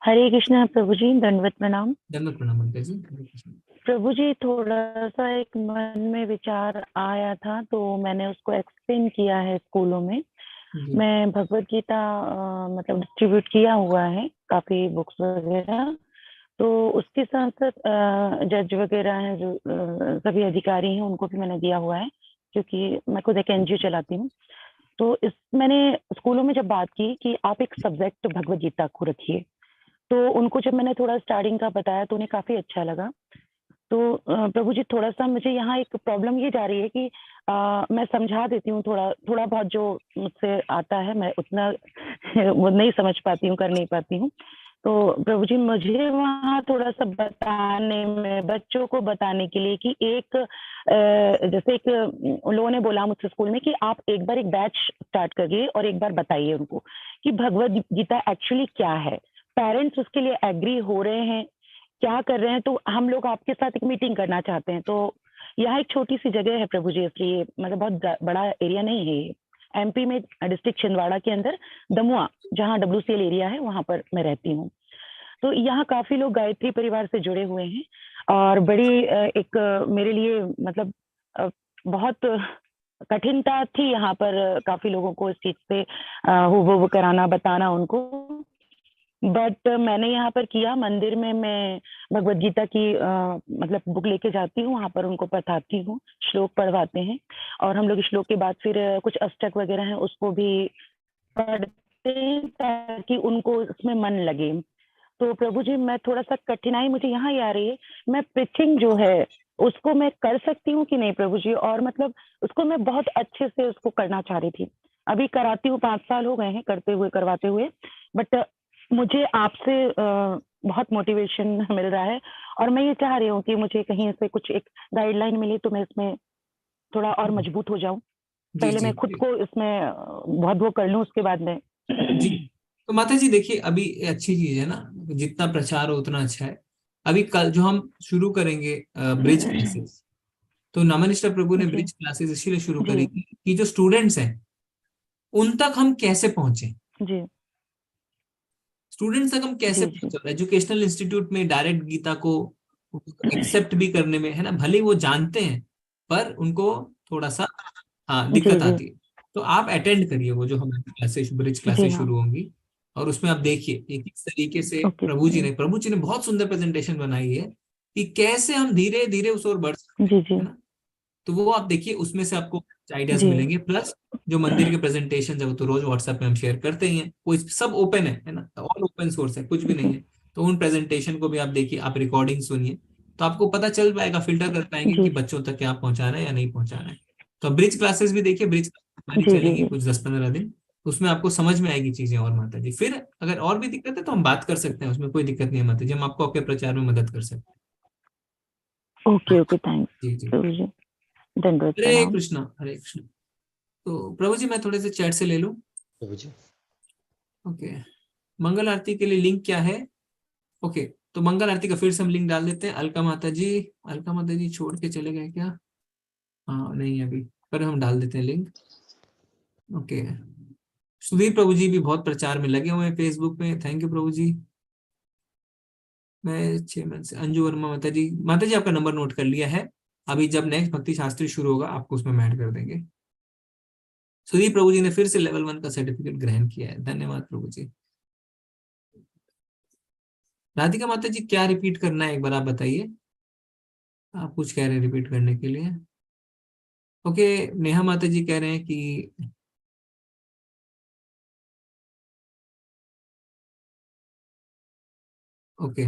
हरे कृष्णा प्रभु जी, दंडवत प्रणाम। दंडवत प्रणाम अंकल जी, हरे कृष्ण। प्रभु जी, थोड़ा सा एक मन में विचार आया था तो मैंने उसको एक्सप्लेन किया है स्कूलों में। मैं भगवत गीता मतलब डिस्ट्रीब्यूट किया हुआ है, काफी बुक्स वगैरह। तो उसके साथ साथ जज वगैरह हैं जो सभी अधिकारी हैं, उनको भी मैंने दिया हुआ है, क्योंकि मैं खुद एक एनजीओ चलाती हूँ। तो मैंने स्कूलों में जब बात की कि आप एक सब्जेक्ट भगवत गीता को रखिए, तो उनको जब मैंने थोड़ा स्टार्टिंग का बताया तो उन्हें काफी अच्छा लगा। तो प्रभु जी, थोड़ा सा मुझे यहाँ एक प्रॉब्लम ये जा रही है कि मैं समझा देती हूँ थोड़ा बहुत जो मुझसे आता है, मैं उतना वो नहीं समझ पाती हूँ, कर नहीं पाती हूँ। तो प्रभु जी, मुझे वहाँ थोड़ा सा बताने में, बच्चों को बताने के लिए कि एक जैसे एक उन लोगों ने बोला मुझसे स्कूल में कि आप एक बार एक बैच स्टार्ट करिए और एक बार बताइए उनको कि भगवत गीता एक्चुअली क्या है। पेरेंट्स उसके लिए एग्री हो रहे हैं, क्या कर रहे हैं, तो हम लोग आपके साथ एक मीटिंग करना चाहते हैं। तो यहाँ एक छोटी सी जगह है प्रभु जी, इसलिए मतलब बहुत बड़ा एरिया नहीं है ये। एमपी में डिस्ट्रिक्ट छिंदवाड़ा के अंदर दमुआ, जहाँ WCL एरिया है, वहां पर मैं रहती हूँ। तो यहाँ काफी लोग गायत्री परिवार से जुड़े हुए हैं और बड़ी एक मेरे लिए मतलब बहुत कठिनता थी यहाँ पर काफी लोगों को इस चीज से वो कराना, बताना उनको। बट मैंने यहाँ पर किया, मंदिर में मैं भगवत गीता की मतलब बुक लेके जाती हूँ, वहाँ पर उनको पढ़ाती हूँ, श्लोक पढ़वाते हैं और हम लोग श्लोक के बाद फिर कुछ अष्टक वगैरह हैं उसको भी पढ़ते हैं ताकि उनको उसमें मन लगे। तो प्रभु जी मैं थोड़ा सा कठिनाई मुझे यहाँ ही आ रही है, मैं प्रीचिंग जो है उसको मैं कर सकती हूँ कि नहीं प्रभु जी, और मतलब उसको मैं बहुत अच्छे से उसको करना चाह रही थी। अभी कराती हूँ, 5 साल हो गए हैं करते हुए करवाते हुए, बट मुझे आपसे बहुत मोटिवेशन मिल रहा है और मैं ये चाह रही हूँ कि मुझे कहीं से कुछ एक गाइडलाइन मिले तो मैं इसमें थोड़ा और मजबूत हो जाऊं। पहले मैं खुद को इसमें बहुत वो कर लूं, उसके बाद में जी। तो माता जी देखिए, अभी अच्छी चीज है ना, जितना प्रचार हो उतना अच्छा है। अभी कल जो हम शुरू करेंगे ब्रिज क्लासेस, तो नमनिष्ठा प्रभु ने ब्रिज क्लासेस इसलिए शुरू करी थी कि जो स्टूडेंट्स हैं उन तक हम कैसे पहुंचे जी, स्टूडेंट्स तक हम कैसे पहुंचे। एजुकेशनल इंस्टीट्यूट में डायरेक्ट गीता को एक्सेप्ट भी करने में है ना, भले ही वो जानते हैं पर उनको थोड़ा सा दिक्कत आती है। तो आप अटेंड करिए वो जो हमारी क्लासेस, ब्रिज क्लासेस शुरू होंगी और उसमें आप देखिए कि किस तरीके से प्रभु जी ने बहुत सुंदर प्रेजेंटेशन बनाई है कि कैसे हम धीरे धीरे उस ओर बढ़ सकते हैं, है ना। तो वो आप देखिए, उसमें से आपको आइडियाज मिलेंगे। प्लस जो मंदिर के प्रेजेंटेशन जब तो रोज व्हाट्सएप में हम शेयर करते ही हैं, वो सब ओपन है ना, ऑल ओपन सोर्स है, कुछ भी नहीं है। तो उन प्रेजेंटेशन को भी आप देखिए, आप रिकॉर्डिंग सुनिए, तो आपको पता चल पाएगा, फिल्टर कर पाएंगे कि बच्चों तक क्या पहुंचाना है या नहीं पहुंचाना है। तो ब्रिज क्लासेस भी देखिए, ब्रिज हमारी चलेंगी कुछ 10-15 दिन, उसमें आपको समझ में आएगी चीजें। और माता जी फिर अगर और भी दिक्कत है तो हम बात कर सकते हैं, उसमें कोई दिक्कत नहीं है माता जी, हम आपको आपके प्रचार में मदद कर सकते हैं। ओके थैंक्स जी जी, धन्यवाद। हरे कृष्णा हरे कृष्णा। तो प्रभु जी मैं थोड़े से चैट से ले लूं प्रभु जी। ओके, मंगल आरती के लिए लिंक क्या है? ओके, तो मंगल आरती का फिर से हम लिंक डाल देते हैं। अलका माता जी छोड़ के चले गए क्या? हाँ नहीं अभी, पर हम डाल देते हैं लिंक। ओके, सुधीर प्रभु जी भी बहुत प्रचार में लगे हुए हैं फेसबुक में, थैंक यू प्रभु जी। मैं 6 मंथ से अंजू वर्मा माता जी आपका नंबर नोट कर लिया है। अभी जब नेक्स्ट भक्ति शास्त्री शुरू होगा आपको उसमें ऐड कर देंगे। सुधीर प्रभु जी ने फिर से लेवल 1 का सर्टिफिकेट ग्रहण किया है, धन्यवाद प्रभु जी। राधिका माता जी क्या रिपीट करना है एक बार आप बताइए, आप कुछ कह रहे हैं रिपीट करने के लिए? ओके, नेहा माता जी कह रहे हैं कि ओके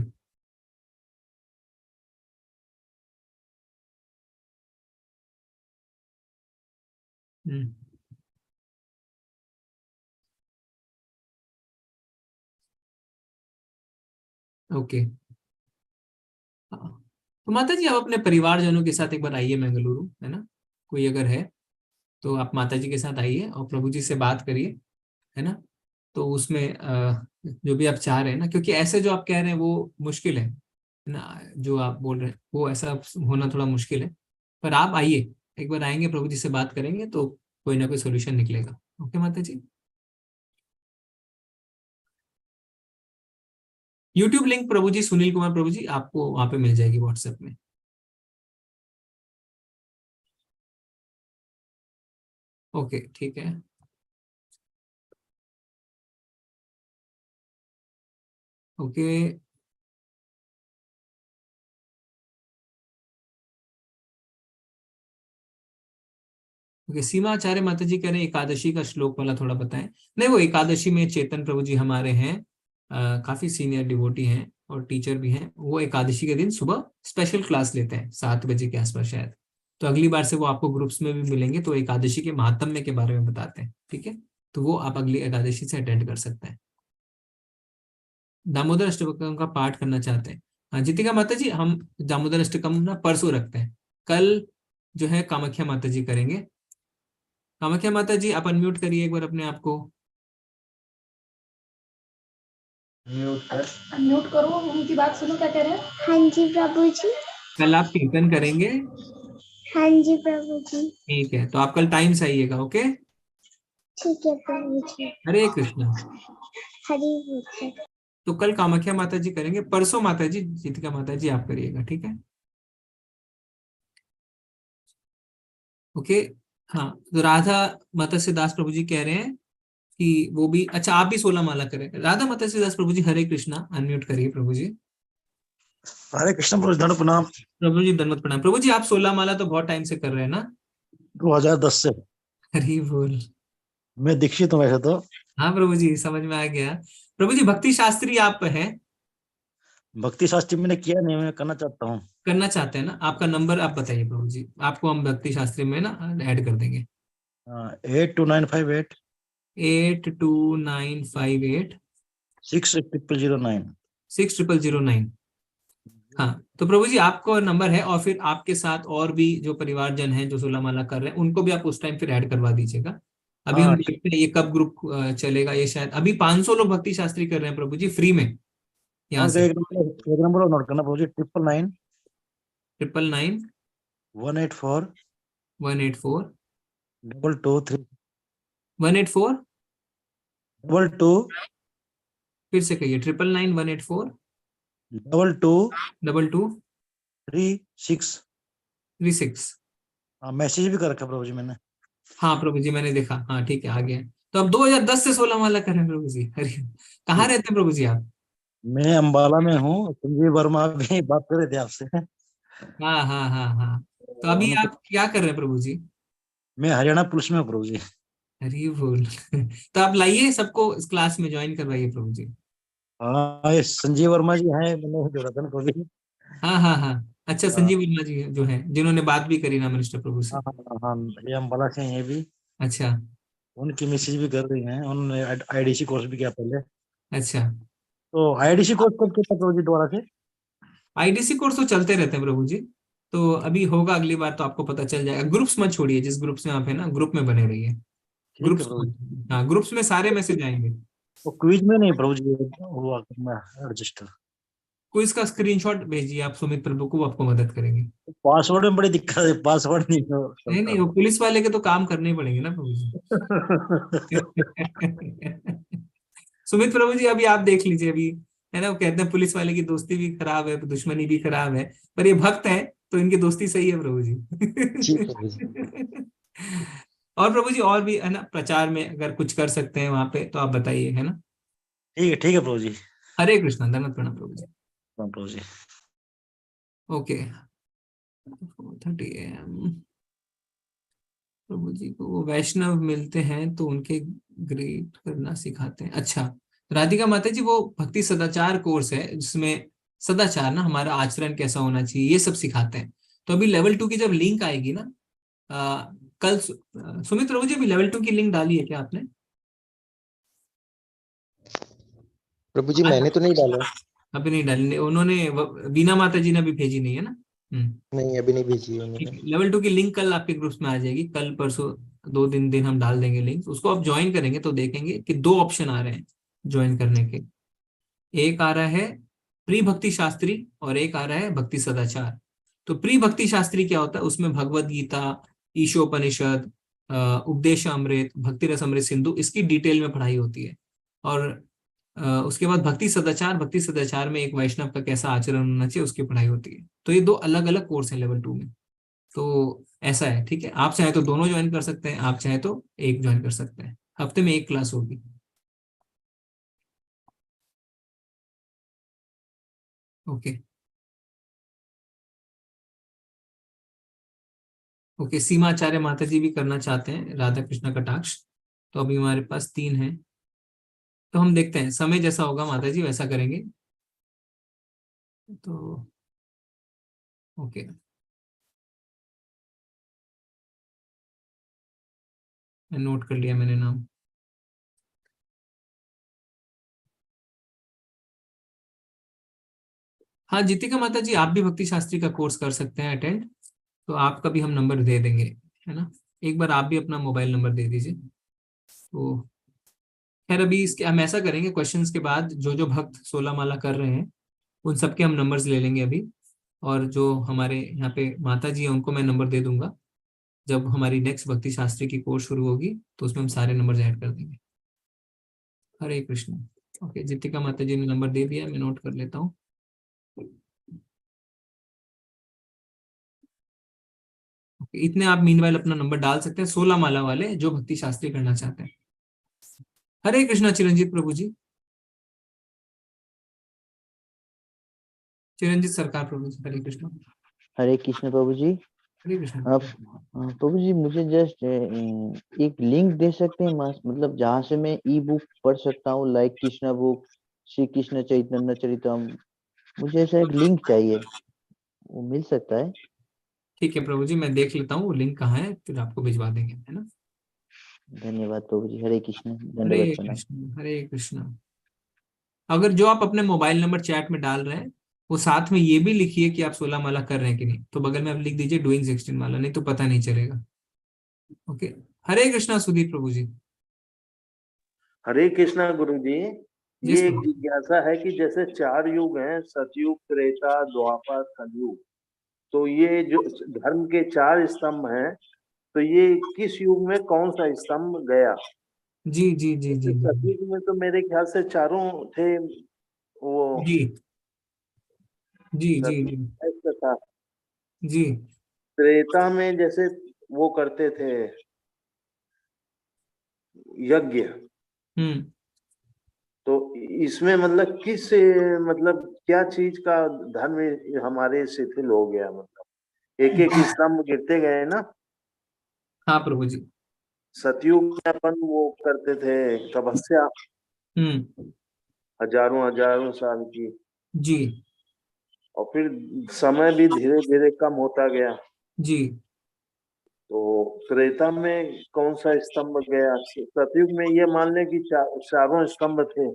ओके। तो माता जी आप अपने परिवारजनों के साथ एक बार आइए मंगलुरु, है ना, कोई अगर है तो आप माता जी के साथ आइए और प्रभु जी से बात करिए, है ना। तो उसमें जो भी आप चाह रहे हैं ना, क्योंकि ऐसे जो आप कह रहे हैं वो मुश्किल है ना, जो आप बोल रहे हैं वो ऐसा होना थोड़ा मुश्किल है। पर आप आइए, एक बार आएंगे प्रभु जी से बात करेंगे तो कोई ना कोई सोल्यूशन निकलेगा। ओके माता जी। यूट्यूब लिंक प्रभु जी, सुनील कुमार प्रभु जी, आपको वहां पे मिल जाएगी व्हाट्सएप में। ओके ठीक है। ओके ओके, सीमा आचार्य माता जी कह रहे हैं एकादशी का श्लोक वाला थोड़ा बताएं। नहीं, वो एकादशी में चेतन प्रभु जी हमारे हैं, काफी सीनियर डिवोटी हैं और टीचर भी हैं। वो एकादशी के दिन सुबह स्पेशल क्लास लेते हैं 7 बजे के आसपास शायद। तो अगली बार से वो आपको ग्रुप्स में भी मिलेंगे, तो एकादशी के महात्म्य के बारे में बताते हैं, ठीक है। तो वो आप अगली एकादशी से अटेंड कर सकते हैं। दामोदर अष्टकम का पाठ करना चाहते हैं? हाँ जितिका माता जी, हम दामोदर अष्टकम ना परसों रखते हैं, कल जो है कामाख्या माता जी करेंगे। कामाख्या माता जी आप अनम्यूट करिए एक बार अपने आप को। म्यूट करो, उनकी बात सुनो क्या कह रहे हैं। हाँ जी प्रभु जी। कल आप कीर्तन करेंगे? हाँ जी प्रभु जी। ठीक है, तो आप कल टाइम से आइएगा। ओके ठीक है प्रभु जी। हरे कृष्णा। हरे कृष्ण। तो कल कामाख्या माता जी करेंगे, परसों माता जी जीतिका माता जी आप करिएगा, ठीक है। ओके। हाँ, तो राधा मत्स्य दास प्रभु जी कह रहे हैं कि वो भी, अच्छा आप भी 16 माला करें। राधा मत्स्य दास प्रभु जी, हरे कृष्णा, अनम्यूट करिए प्रभु जी। हरे कृष्ण प्रभु जी, दंड प्रणाम। प्रभु जी दंडवत प्रणाम। प्रभु जी आप 16 माला तो बहुत टाइम से कर रहे हैं ना? 2010 से। हरी बोल। मैं दीक्षित हूँ वैसे तो। हाँ प्रभु जी, समझ में आ गया। प्रभु जी भक्ति शास्त्री आप हैं? भक्ति शास्त्री मैंने किया नहीं, मैं करना चाहता हूँ। करना चाहते हैं ना? आपका नंबर आप बताइए प्रभु जी, आपको हम भक्ति शास्त्री में ना ऐड कर देंगे। 82958 82958 6009 6009। हाँ, तो प्रभु जी आपको नंबर है, और फिर आपके साथ और भी जो परिवारजन हैं जो 16 माला कर रहे हैं, उनको भी आप उस टाइम फिर ऐड करवा दीजिएगा। अभी हम देखते हैं ये कब ग्रुप चलेगा। ये शायद अभी 500 लोग भक्ति शास्त्री कर रहे हैं प्रभु जी, फ्री में यहाँ से। एक नंबर नोट करना प्रभु जी, 999 999 184 184 223 184 22 फिर से कहिए, 999 184 22 36 मैसेज भी कर रखा प्रभु जी मैंने। हाँ प्रभु जी मैंने देखा, हाँ ठीक है, आ गया। तो अब 2010 से 16 माला कर रहे हैं प्रभु जी। हरि, कहाँ रहते हैं प्रभु जी आप? मैं अंबाला में हूँ। संजीव वर्मा भी बात कर रहे थे आपसे। हाँ हाँ हाँ हाँ। तो अभी आप क्या कर रहे हैं प्रभु जी? मैं हरियाणा पुलिस में हूँ प्रभु जी। हरी बोल। तो आप लाइए सबको इस क्लास में ज्वाइन करवाइए प्रभु जी। हाँ, ये संजीव वर्मा जी हैं, मैंने जोड़ा था ना प्रभु जी। हाँ हाँ हाँ, अच्छा संजीव वर्मा जी जो है, जिन्होंने बात भी करी ना मिनिस्टर प्रभु से। हाँ, ये अम्बाला से हैं ये भी। अच्छा, उनकी मैसेज भी कर रही हैं, उन्होंने आईडीसी कोर्स भी किया पहले। अच्छा। तो आईडीसी कोर्स कब किया प्रभु जी दोबारा से? आईडीसी कोर्स तो चलते रहते हैं प्रभु जी, तो अभी होगा अगली बार तो आपको पता चल जाएगा। ग्रुप्स मत छोड़िए, जिस ग्रुप्स में आप है ना प्रभु में बने रहिए। ग्रुप्स, हाँ ग्रुप्स में सारे मैसेज आएंगे। तो क्विज में नहीं प्रभु जी हुआ रजिस्टर। क्विज का स्क्रीनशॉट भेजिए आप सुमित प्रभु को, वो आपको मदद करेंगे। पासवर्ड में बड़ी दिक्कत है, पासवर्ड नहीं नहीं, वो पुलिस वाले के तो काम करने ही पड़ेंगे ना प्रभु जी। सुमित प्रभु जी अभी आप देख लीजिए, अभी है ना, वो कहते हैं पुलिस वाले की दोस्ती भी खराब है, दुश्मनी भी खराब है, पर ये भक्त है तो इनकी दोस्ती सही है प्रभु जी। और प्रभु जी और भी है ना, प्रचार में अगर कुछ कर सकते हैं वहां पे तो आप बताइए, है ना? ठीक है प्रभु जी। हरे कृष्णा, धन्यवाद प्रणाम प्रभु जी। प्रभु जी। ओके, 4:30 AM प्रभु जी को वो वैष्णव मिलते हैं तो उनके ग्रेट करना सिखाते हैं। अच्छा, राधिका माता जी वो भक्ति सदाचार कोर्स है जिसमें सदाचार ना, हमारा आचरण कैसा होना चाहिए, ये सब सिखाते हैं। तो अभी लेवल 2 की जब लिंक आएगी ना, कल सुमित प्रभु जी अभी लेवल 2 की लिंक डाली है क्या आपने? प्रभु जी मैंने तो नहीं डाला। अभी नहीं डाली, उन्होंने बीना माता जी ने अभी भेजी नहीं है ना? नहीं, अभी नहीं भेजी है उन्होंने। लेवल 2 की लिंक कल आपके ग्रुप्स में आ जाएगी, कल परसों 2 दिन हम डाल देंगे लिंक। उसको आप ज्वाइन करेंगे तो देखेंगे कि 2 ऑप्शन आ रहे हैं ज्वाइन करने के। एक आ रहा है प्री भक्ति शास्त्री और एक आ रहा है भक्ति सदाचार। तो प्री भक्ति शास्त्री क्या होता है, उसमें भगवद गीता, ईशोपनिषद, उपदेश अमृत, भक्ति रस अमृत सिंधु, इसकी डिटेल में पढ़ाई होती है। और उसके बाद भक्ति सदाचार में एक वैष्णव का कैसा आचरण होना चाहिए उसकी पढ़ाई होती है। तो ये 2 अलग अलग कोर्स है लेवल 2 में। तो ऐसा है, ठीक है, आप चाहे तो दोनों ज्वाइन कर सकते हैं, आप चाहे तो एक ज्वाइन कर सकते हैं। हफ्ते में 1 क्लास होगी। ओके ओके, सीमा आचार्य माता जी भी करना चाहते हैं राधा कृष्ण कटाक्ष। तो अभी हमारे पास 3 हैं, तो हम देखते हैं समय जैसा होगा माता जी वैसा करेंगे। तो ओके, नोट कर लिया मैंने नाम। हाँ जीतिका माता जी, आप भी भक्ति शास्त्री का कोर्स कर सकते हैं अटेंड, तो आपका भी हम नंबर दे देंगे, है ना? एक बार आप भी अपना मोबाइल नंबर दे दीजिए। तो खैर अभी इसके हम ऐसा करेंगे, क्वेश्चंस के बाद जो जो भक्त 16 माला कर रहे हैं उन सबके हम नंबर्स ले लेंगे अभी, और जो हमारे यहाँ पे माता जी हैं उनको मैं नंबर दे दूंगा। जब हमारी नेक्स्ट भक्ति शास्त्री की कोर्स शुरू होगी तो उसमें हम सारे नंबर ऐड कर देंगे। हरे कृष्ण। ओके, जितिका माता जी ने नंबर दे दिया, मैं नोट कर लेता हूँ। इतने आप मीनवाइल अपना नंबर डाल सकते हैं, 16 माला वाले जो भक्ति शास्त्री करना चाहते हैं। हरे कृष्णा चिरंजीत प्रभु जी, चिरंजीत सरकार प्रभु जी, हरे कृष्णा। हरे कृष्ण प्रभु जी। हरे कृष्ण प्रभु जी, मुझे जस्ट एक लिंक दे सकते हैं, मतलब जहाँ से मैं ई बुक पढ़ सकता हूँ, लाइक कृष्णा बुक, श्री कृष्ण चैतन्य चरितम, मुझे ऐसा एक लिंक चाहिए, वो मिल सकता है? ठीक है प्रभु जी, मैं देख लेता हूँ वो लिंक कहाँ है, फिर आपको भिजवा देंगे, है ना। धन्यवाद प्रभु जी। हरे कृष्ण, हरे दंडवत प्रणाम। कृष्ण हरे कृष्ण। अगर जो आप अपने मोबाइल नंबर चैट में डाल रहे हैं वो साथ में ये भी लिखिए कि आप 16 माला कर रहे हैं कि नहीं, तो बगल में आप लिख दीजिए डूइंग 16 माला, नहीं तो पता नहीं चलेगा। ओके, हरे कृष्णा सुदीप प्रभु जी। हरे कृष्णा गुरु जी। Yes, ये एक प्रभु। जिज्ञासा है कि जैसे 4 युग हैं, सतयुग, त्रेता, द्वापर, कलयुग, तो ये जो धर्म के 4 स्तंभ हैं, तो ये किस युग में कौन सा स्तंभ गया? जी जी जी जी जी सतयुग में तो मेरे ख्याल से चारों थे, वो जी जी जी जी ऐसा था। जी त्रेता में जैसे वो करते थे यज्ञ, तो इसमें मतलब किस, मतलब क्या चीज का धर्म हमारे शिथिल हो गया? मतलब एक एक स्तंभ गिरते गए ना। हाँ प्रभु जी। सतयुग में अपन वो करते थे तपस्या, हजारों हजारों साल की, जी, और फिर समय भी धीरे धीरे कम होता गया, जी। तो त्रेता में कौन सा स्तंभ गया? सतयुग में ये मान लें कि चारों स्तंभ थे।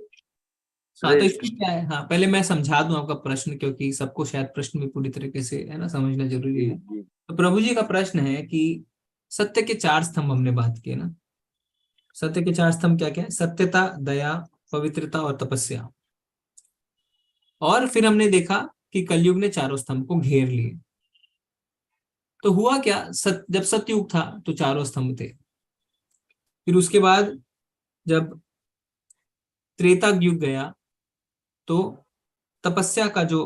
हाँ, तो इसमें क्या है, हाँ पहले मैं समझा दूं आपका प्रश्न, क्योंकि सबको शायद प्रश्न भी पूरी तरीके से, है ना, समझना जरूरी है। तो प्रभु जी का प्रश्न है कि सत्य के 4 स्तंभ हमने बात किए ना। सत्य के 4 स्तंभ क्या क्या है? सत्यता, दया, पवित्रता और तपस्या। और फिर हमने देखा कि कलयुग ने चारों स्तंभ को घेर लिए। तो हुआ क्या, जब सतयुग था तो चारों स्तंभ थे। फिर उसके बाद जब त्रेता युग गया तो तपस्या का जो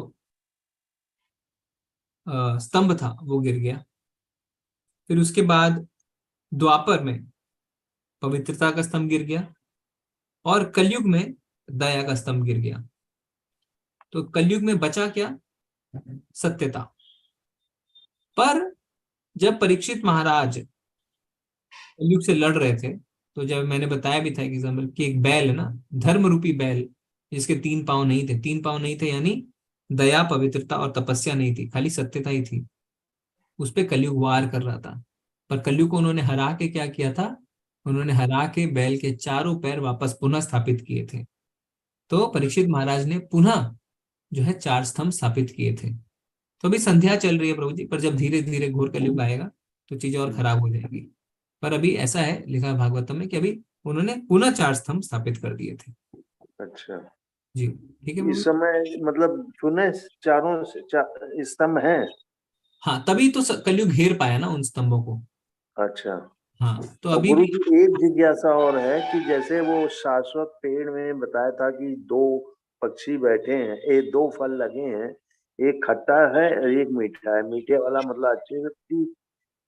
स्तंभ था वो गिर गया। फिर उसके बाद द्वापर में पवित्रता का स्तंभ गिर गया, और कलयुग में दया का स्तंभ गिर गया। तो कलयुग में बचा क्या? सत्यता। पर जब परीक्षित महाराज कलयुग से लड़ रहे थे, तो जब मैंने बताया भी था एग्जाम्पल कि एक बैल है ना, धर्म रूपी बैल, जिसके 3 पांव नहीं थे, 3 पांव नहीं थे यानी दया, पवित्रता और तपस्या नहीं थी, खाली सत्यता ही थी, उस पे कलयुग वार कर रहा था। पर कलयुग को उन्होंने हरा के क्या किया था? उन्होंने हरा के बैल के चारों पैर वापस पुनः स्थापित किए थे। तो परीक्षित महाराज ने पुनः जो है 4 स्तंभ स्थापित किए थे। तो अभी संध्या चल रही है प्रभु जी, पर जब धीरे धीरे घोर कलयुग आएगा तो चीजें और खराब हो जाएगी। पर अभी ऐसा है लिखा है भागवतम में कि अभी उन्होंने पुनः 4 स्तंभ स्थापित कर दिए थे। अच्छा जी, ठीक है। इस समय मतलब पुनः चारों स्तंभ हैं। हाँ, तभी तो कलयुग घेर पाया ना उन स्तंभों को। अच्छा, हाँ, तो और अभी गुरु भी जी एक जिज्ञासा और है कि जैसे वो शाश्वत पेड़ में बताया था कि 2 पक्षी बैठे हैं, 2 फल लगे हैं, एक खट्टा है और एक मीठा है। मीठे वाला मतलब अच्छे व्यक्ति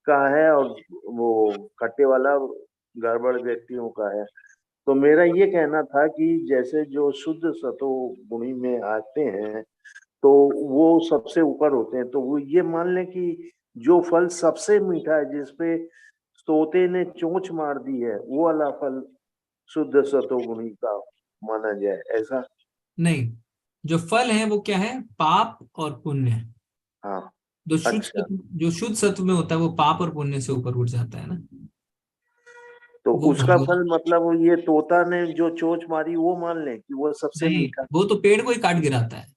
का है और वो खट्टे वाला गड़बड़ व्यक्तियों का है। तो मेरा ये कहना था कि जैसे जो शुद्ध सतो गुणी में आते हैं तो वो सबसे ऊपर होते हैं, तो वो ये मान लें कि जो फल सबसे मीठा है, जिसपे तोते ने चोंच मार दी है, वो वाला फल शुद्ध सतोगुणी का माना जाए, ऐसा? नहीं, जो फल है वो क्या है? पाप और पुण्य। हाँ, जो जो शुद्ध सत्व में होता है वो पाप और पुण्य से ऊपर उठ जाता है ना। तो वो उसका फल मतलब ये तोता ने जो चोंच मारी वो मान लें कि वो सबसे नहीं, मीठा? वो तो पेड़ को ही काट गिराता है।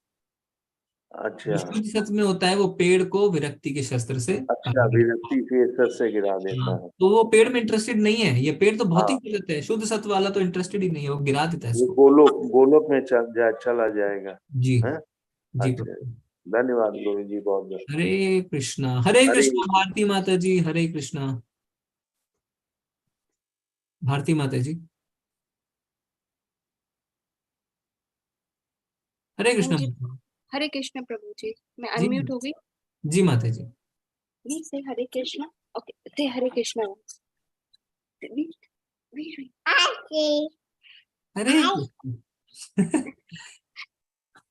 अच्छा जो शुद्ध सत्व में होता है वो पेड़ को विरक्ति के शस्त्र से काट अच्छा, गिराता विरक्ति से सर से गिरा है। देता हाँ, है। तो वो पेड़ में इंटरेस्टेड नहीं है। ये पेड़ तो बहुत ही हाँ, गलत है, शुद्ध सत्व वाला तो इंटरेस्टेड ही नहीं है, वो गिरा देता है वो इसको। गोलोक में चला जाएगा जी है। जी अच्छा, प्रभु। धन्यवाद गुरु जी, बहुत बहुत। हरे कृष्णा, हरे हरे कृष्णा। भारती माता जी, हरे कृष्णा। भारती माता जी। हरे कृष्णा। हरे कृष्ण प्रभु जी। मैं जी अनम्यूट हो गई। जी माता जी। नहीं से हरे कृष्ण। ओके से हरे कृष्ण। हरे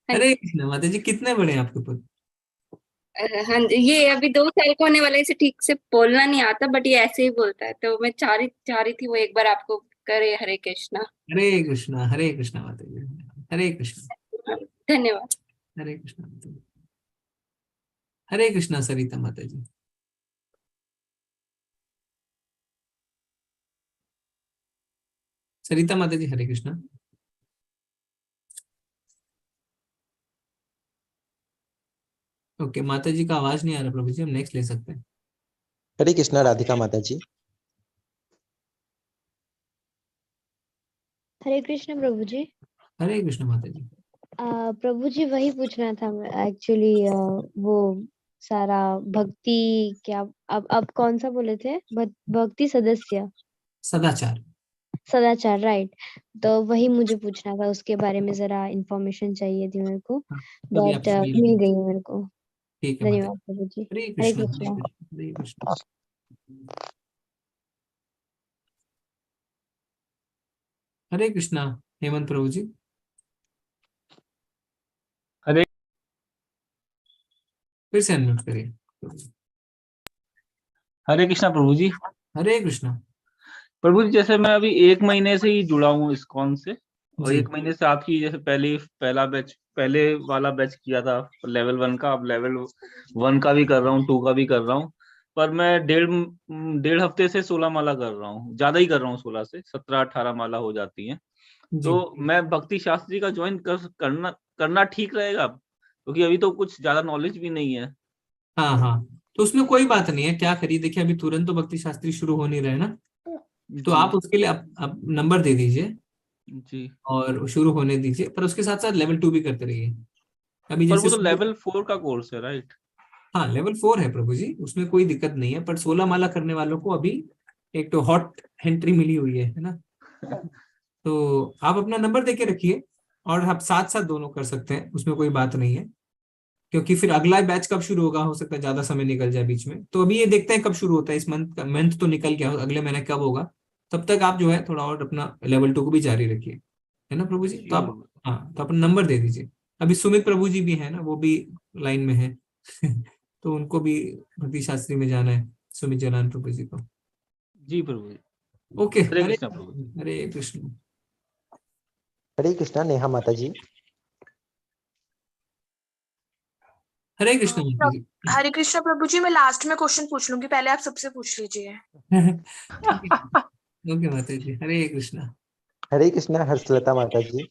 हरे कृष्णा माता जी। कितने बड़े हैं आपके पुत्र? हाँ जी, ये अभी 2 साल को होने वाले, इसे ठीक से बोलना नहीं आता बट ये ऐसे ही बोलता है, तो मैं चाह रही थी वो एक बार आपको करे हरे कृष्णा। हरे कृष्णा माता जी। हरे कृष्णा। धन्यवाद। हरे कृष्णा माता जी। हरे कृष्णा सरिता माता जी। सरिता माता जी हरे कृष्णा। ओके माता जी का आवाज नहीं आ रहा प्रभु जी, हम नेक्स्ट ले सकते हैं। हरे कृष्णा राधिका माता जी। हरे कृष्ण प्रभु जी। हरे कृष्ण माता जी। प्रभु जी वही पूछना था एक्चुअली, वो सारा भक्ति क्या, अब कौन सा बोले थे? भक्ति सदस्य सदाचार, राइट। तो वही मुझे पूछना था, उसके बारे में जरा इंफॉर्मेशन चाहिए थी मेरे को, कभी बट आपसे मिल गई मेरे को। ठीक है माता धन्यवाद प्रभु जी। हरे हरे कृष्णा। कृष्णा। हरे कृष्णा। हरे कृष्णा हेमंत प्रभु जी। हरे फिर से अनम्यूट करिए। हरे कृष्णा प्रभु जी। हरे कृष्णा प्रभु जी, जैसे मैं अभी 1 महीने से ही जुड़ा हूँ इस्कॉन से, और जी। 1 महीने से आपकी जैसे पहले वाला बैच किया था लेवल 1 का, अब लेवल 1 का भी कर रहा हूँ, 2 का भी कर रहा हूँ। पर मैं डेढ़ हफ्ते से 16 माला कर रहा हूँ, ज्यादा ही कर रहा हूँ, 16 से 17-18 माला हो जाती है। जी। तो मैं भक्ति शास्त्री का ज्वाइन करना ठीक रहेगा, क्योंकि अभी तो कुछ ज्यादा नॉलेज भी नहीं है। हाँ, तो उसमें कोई बात नहीं है, क्या करिए देखिए, अभी तुरंत तो भक्ति शास्त्री शुरू हो नहीं रहे ना, तो जी आप उसके लिए आप नंबर दे दीजिए जी। और शुरू होने दीजिए, पर उसके साथ साथ लेवल 2 भी करते रहिए। अभी पर जैसे वो तो लेवल 4 का कोर्स है, राइट? हाँ लेवल 4 है प्रभु जी, उसमें कोई दिक्कत नहीं है, पर 16 माला करने वालों को अभी एक तो हॉट एंट्री मिली हुई है ना, तो आप अपना नंबर देके रखिए और आप साथ साथ दोनों कर सकते हैं, उसमें कोई बात नहीं है, क्योंकि फिर अगला बैच कब शुरू होगा, हो सकता है ज्यादा समय निकल जाए बीच में, तो अभी ये देखते हैं कब शुरू होता है, इस मंथ तो निकल गया, अगले महीने कब होगा, तब तक आप जो है थोड़ा और अपना लेवल 2 को भी जारी रखिए, है ना प्रभु जी। तो आप हाँ तो अपना नंबर दे दीजिए। अभी सुमित प्रभु जी भी है ना, वो भी लाइन में है तो उनको भी भक्ति शास्त्री में जाना है, सुमित जलान प्रभु जी को। जी प्रभु जी। ओके हरे कृष्णा प्रभु जी। हरे कृष्ण। हरे कृष्णा नेहा माता जी। हरे कृष्ण माता जी। हरे कृष्णा प्रभु जी, मैं लास्ट में क्वेश्चन पूछ लूंगी, पहले आप सबसे पूछ लीजिए। ओके माता जी। हरे कृष्णा। हरे कृष्णा हर्षलता माता जी।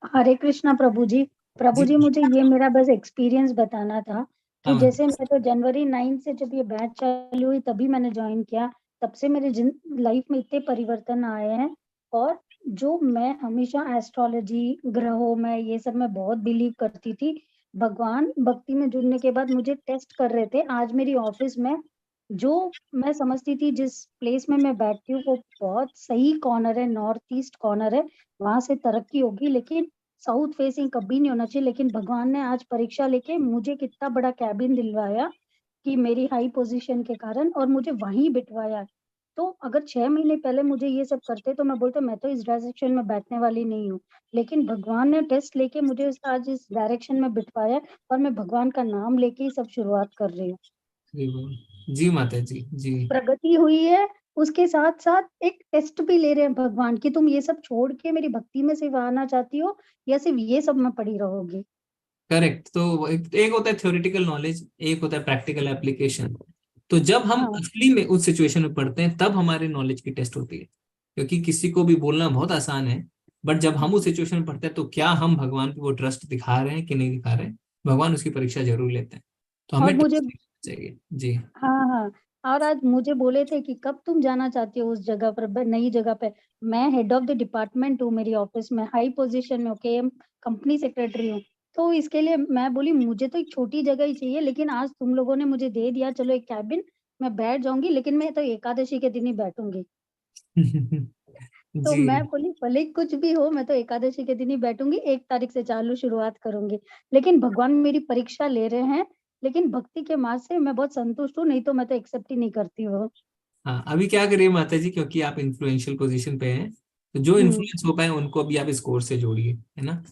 हरे कृष्णा प्रभु जी। प्रभु जी मुझे ये मेरा बस एक्सपीरियंस बताना था कि हाँ। जैसे मैं तो जनवरी 9 से जब ये बैच चालू हुई तभी मैंने ज्वाइन किया, तब से मेरे लाइफ में इतने परिवर्तन आए हैं, और जो मैं हमेशा एस्ट्रोलॉजी ग्रहों में ये सब में बहुत बिलीव करती थी, भगवान भक्ति में जुड़ने के बाद मुझे टेस्ट कर रहे थे। आज मेरी ऑफिस में जो मैं समझती थी जिस प्लेस में मैं बैठती हूँ वो बहुत सही कॉर्नर है, नॉर्थ ईस्ट कॉर्नर है, वहां से तरक्की होगी, लेकिन साउथ फेसिंग कभी नहीं होना चाहिए। लेकिन भगवान ने आज परीक्षा लेके मुझे कितना बड़ा कैबिन दिलवाया कि मेरी हाई पोजीशन के कारण, और मुझे वहीं बिठवाया। तो अगर 6 महीने पहले मुझे ये सब करते तो मैं बोलता मैं तो इस डायरेक्शन में बैठने वाली नहीं हूँ, लेकिन भगवान ने टेस्ट लेके मुझे आज इस डायरेक्शन में बिठवाया, और मैं भगवान का नाम लेके ही सब शुरुआत कर रही हूँ। जी माता जी। जी प्रगति हुई है, उसके साथ साथ एक टेस्ट भी ले रहे हैं भगवान कि तुम ये सब छोड़ के मेरी भक्ति में सिर्फ आना चाहती हो या सिर्फ ये सब में पड़ी रहोगी। करेक्ट। तो एक होता है थ्योरेटिकल नॉलेज, एक होता है प्रैक्टिकल एप्लीकेशन। तो जब हम असली में उस सिचुएशन में पढ़ते हैं तब हमारे नॉलेज की टेस्ट होती है, क्योंकि किसी को भी बोलना बहुत आसान है, बट जब हम उस सिचुएशन में पढ़ते हैं तो क्या हम भगवान को वो ट्रस्ट दिखा रहे हैं कि नहीं दिखा रहे हैं, भगवान उसकी परीक्षा जरूर लेते हैं, तो हमें मुझे चाहिए। जी हाँ, और आज मुझे बोले थे कि कब तुम जाना चाहती हो उस जगह पर, नई जगह पे। मैं हेड ऑफ द डिपार्टमेंट हूँ, मेरी ऑफिस में हाई पोजीशन में, केएम कंपनी सेक्रेटरी हूँ, तो इसके लिए मैं बोली मुझे तो एक छोटी जगह ही चाहिए, लेकिन आज तुम लोगों ने मुझे दे दिया, चलो एक कैबिन, मैं बैठ जाऊंगी, लेकिन मैं तो एकादशी के दिन ही बैठूंगी। तो जी मैं बोली भले ही कुछ भी हो, मैं तो एकादशी के दिन ही बैठूंगी, 1 तारीख से चालू शुरुआत करूंगी। लेकिन भगवान मेरी परीक्षा ले रहे हैं, लेकिन भक्ति के मार्ग से मैं बहुत संतुष्ट हूँ, नहीं तो मैं तो एक्सेप्ट ही नहीं करती वो। हाँ, अभी क्या करिए माता जी, क्योंकि आप इन्फ्लुएंशियल पोजीशन पे हैं, तो जो इन्फ्लुएंस हो पाए उनको भी आप इस कोर्स से जोड़िए, है ना।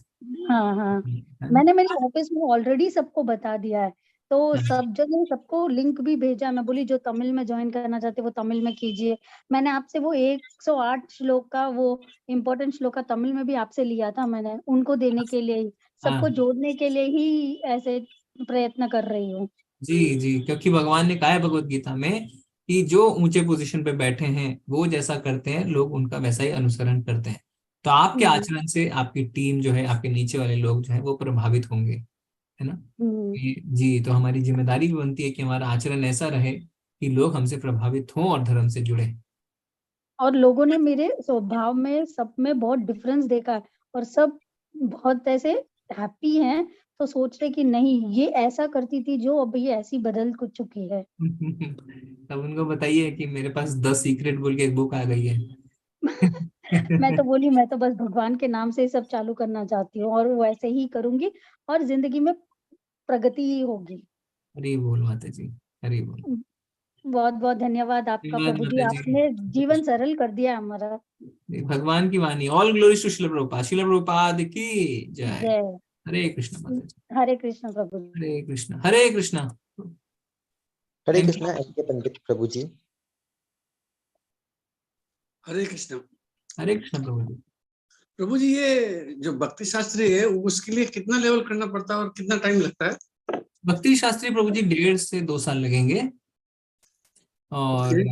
हाँ हाँ, है ना? मैंने मेरे ऑफिस में ऑलरेडी सबको बता दिया है, तो सब जगह सबको लिंक भी भेजा। मैं बोली जो तमिल में ज्वाइन करना चाहते वो तमिल में कीजिए। मैंने आपसे वो 108 श्लोक का वो इम्पोर्टेंट श्लोक का तमिल में भी आपसे लिया था मैंने, उनको देने के लिए ही, सबको हाँ जोड़ने के लिए ही ऐसे प्रयत्न कर रही हूँ। जी जी, क्योंकि भगवान ने कहा है भगवत गीता में कि जो ऊंचे पोजीशन पे बैठे हैं वो जैसा करते हैं लोग उनका वैसा ही अनुसरण करते हैं। तो आपके आचरण से आपकी टीम जो है, आपके नीचे वाले लोग जो है वो प्रभावित होंगे, है ना। जी, तो हमारी जिम्मेदारी भी बनती है कि हमारा आचरण ऐसा रहे कि लोग हमसे प्रभावित हों और धर्म से जुड़े। और लोगों ने मेरे स्वभाव में सब में बहुत डिफरेंस देखा है, और सब बहुत ऐसे हैप्पी हैं, तो सोच रहे कि नहीं ये ऐसा करती थी जो अब ये ऐसी बदल कुछ चुकी है। तब उनको बताइए कि मेरे पास 10 सीक्रेट बोल के एक बुक आ गई है। मैं तो बोली मैं तो बस भगवान के नाम से ही सब चालू करना चाहती हूँ, और वैसे ही करूंगी, और जिंदगी में प्रगति ही होगी। हरी बोल माता जी, हरी बोल। बहुत बहुत धन्यवाद आपका धन्यवाद प्रभु जी, माता जी। आपने जीवन सरल कर दिया हमारा। भगवान की वाणी, ऑल ग्लोरी टू शिल प्रभुपाद। शिल प्रभुपाद की जय। जय। हरे कृष्ण माता जी। हरे कृष्ण प्रभु जी। हरे कृष्ण, हरे कृष्ण। हरे कृष्णा एनके पंडित प्रभु जी। हरे कृष्ण। हरे कृष्ण प्रभु जी। प्रभु जी, ये जो भक्ति शास्त्री है उसके लिए कितना लेवल करना पड़ता है और कितना टाइम लगता है? भक्ति शास्त्री प्रभु जी 1.5 से 2 साल लगेंगे, और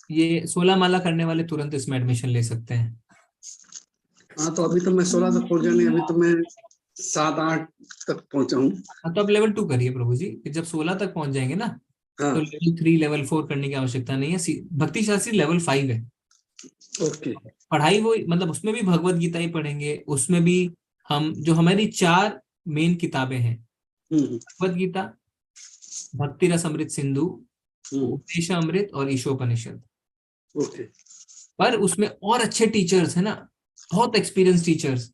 ये 16 माला करने वाले तुरंत इसमें एडमिशन ले सकते हैं। हाँ, तो अभी तो मैं 16 तक पहुंचा नहीं, अभी तो मैं 7-8 तक पहुंचा हूँ। तो आप लेवल 2 करिए प्रभु जी, जब 16 तक पहुंच जाएंगे ना, हाँ। तो लेवल 3 लेवल 4 करने की आवश्यकता नहीं है। भक्ति शास्त्री लेवल 5 है। ओके। पढ़ाई वो मतलब उसमें भी भगवत गीता ही पढ़ेंगे, उसमें भी हम जो हमारी 4 मेन किताबें हैं, भगवत गीता, भक्ति रस अमृत सिंधु, उपदेश अमृत और ईशोपनिषद। ओके। पर उसमें और अच्छे टीचर्स है ना, बहुत एक्सपीरियंस टीचर्स,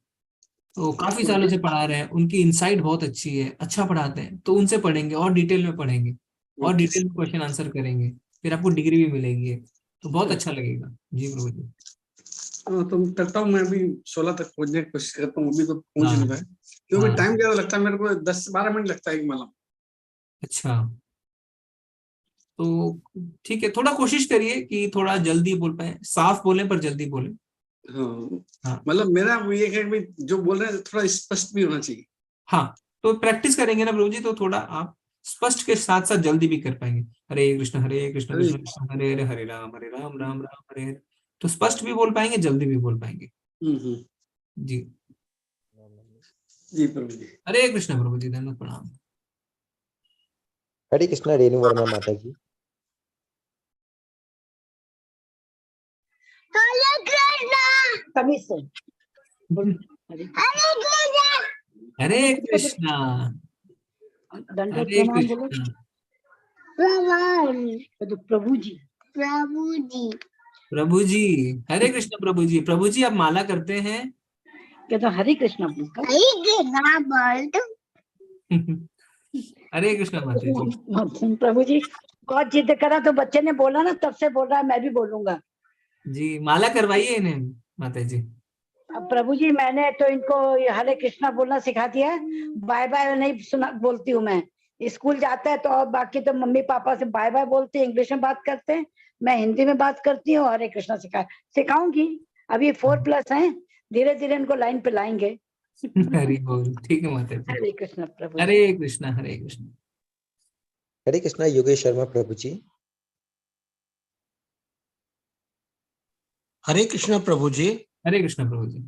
तो काफी सालों से पढ़ा रहे हैं, उनकी इनसाइट बहुत अच्छी है, अच्छा पढ़ाते हैं, तो उनसे पढ़ेंगे और डिटेल में पढ़ेंगे और डिटेल में क्वेश्चन आंसर करेंगे, फिर आपको डिग्री भी मिलेगी, तो बहुत अच्छा लगेगा। जी प्रभु जी। हाँ, तो करता हूँ मैं अभी 16 तक पहुंचने की कोशिश करता हूँ, अभी तो पहुंच नहीं पाया क्योंकि टाइम ज्यादा लगता है मेरे को, 10-12 मिनट लगता है एक माला। अच्छा, तो ठीक है, थोड़ा कोशिश करिए कि थोड़ा जल्दी बोल पाए, साफ बोलें पर जल्दी बोलें। हाँ, मतलब मेरा ये है कि जो बोल रहे हैं थोड़ा स्पष्ट भी होना चाहिए। हाँ, तो प्रैक्टिस करेंगे ना प्रभु जी, तो थोड़ा आप स्पष्ट के साथ साथ जल्दी भी कर पाएंगे। हरे कृष्ण कृष्ण कृष्ण हरे हरे, हरे राम राम राम हरे हरे, तो स्पष्ट भी बोल पाएंगे, जल्दी भी बोल पाएंगे। जी जी प्रभु जी। हरे कृष्ण प्रभु जी, धन्यवाद, प्रणाम। हरे कृष्णा रेणु वर्मा माता जी। हरे कृष्णा, दंडवत प्रणाम बोलो। प्रभु जी। प्रभु जी। प्रभु जी, हरे कृष्ण प्रभु जी। प्रभु जी आप माला करते हैं क्या? तो हरे कृष्णा बोलता। हरे कृष्ण माता जी। प्रभु जी बहुत जिद करा तो बच्चे ने बोला ना, तब से बोल रहा है मैं भी बोलूंगा। जी, माला करवाइए इन्हें माता जी। अब प्रभु जी मैंने तो इनको हरे कृष्णा बोलना सिखा दिया है, बाय बाय नहीं सुना बोलती हूँ मैं। स्कूल जाता है तो और बाकी तो मम्मी पापा से बाय बाय बोलते हैं, इंग्लिश में बात करते हैं, मैं हिंदी में बात करती हूँ। हरे कृष्णा सिखाऊंगी। अभी 4+ हैं, धीरे धीरे इनको लाइन पे लाएंगे। हरि बोल, ठीक है माता जी। हरे कृष्ण प्रभु। हरे कृष्णा, हरे कृष्णा। हरे कृष्णा योगेश शर्मा प्रभु जी। हरे कृष्णा प्रभु जी। हरे कृष्णा प्रभु जी।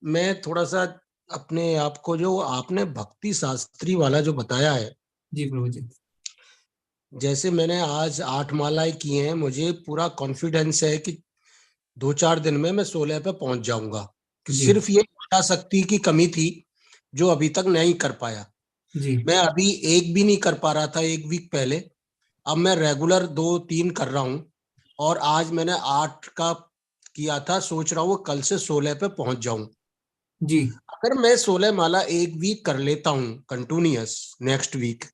मैं थोड़ा सा अपने आप को, जो आपने भक्ति शास्त्री वाला जो बताया है, जी प्रभु जी, जैसे मैंने आज 8 मालाएं की हैं, मुझे पूरा कॉन्फिडेंस है कि 2-4 दिन में मैं 16 पे पहुंच जाऊंगा। सिर्फ ये इच्छा शक्ति की कमी थी जो अभी तक नहीं कर पाया। जी। मैं अभी 1 भी नहीं कर पा रहा था 1 वीक पहले, अब मैं रेगुलर 2-3 कर रहा हूँ, और आज मैंने 8 का किया था, सोच रहा हूँ कल से 16 पे पहुंच जाऊं। जी। अगर मैं 16 माला एक वीक कर लेता हूँ कंटिन्यूअस नेक्स्ट वीक,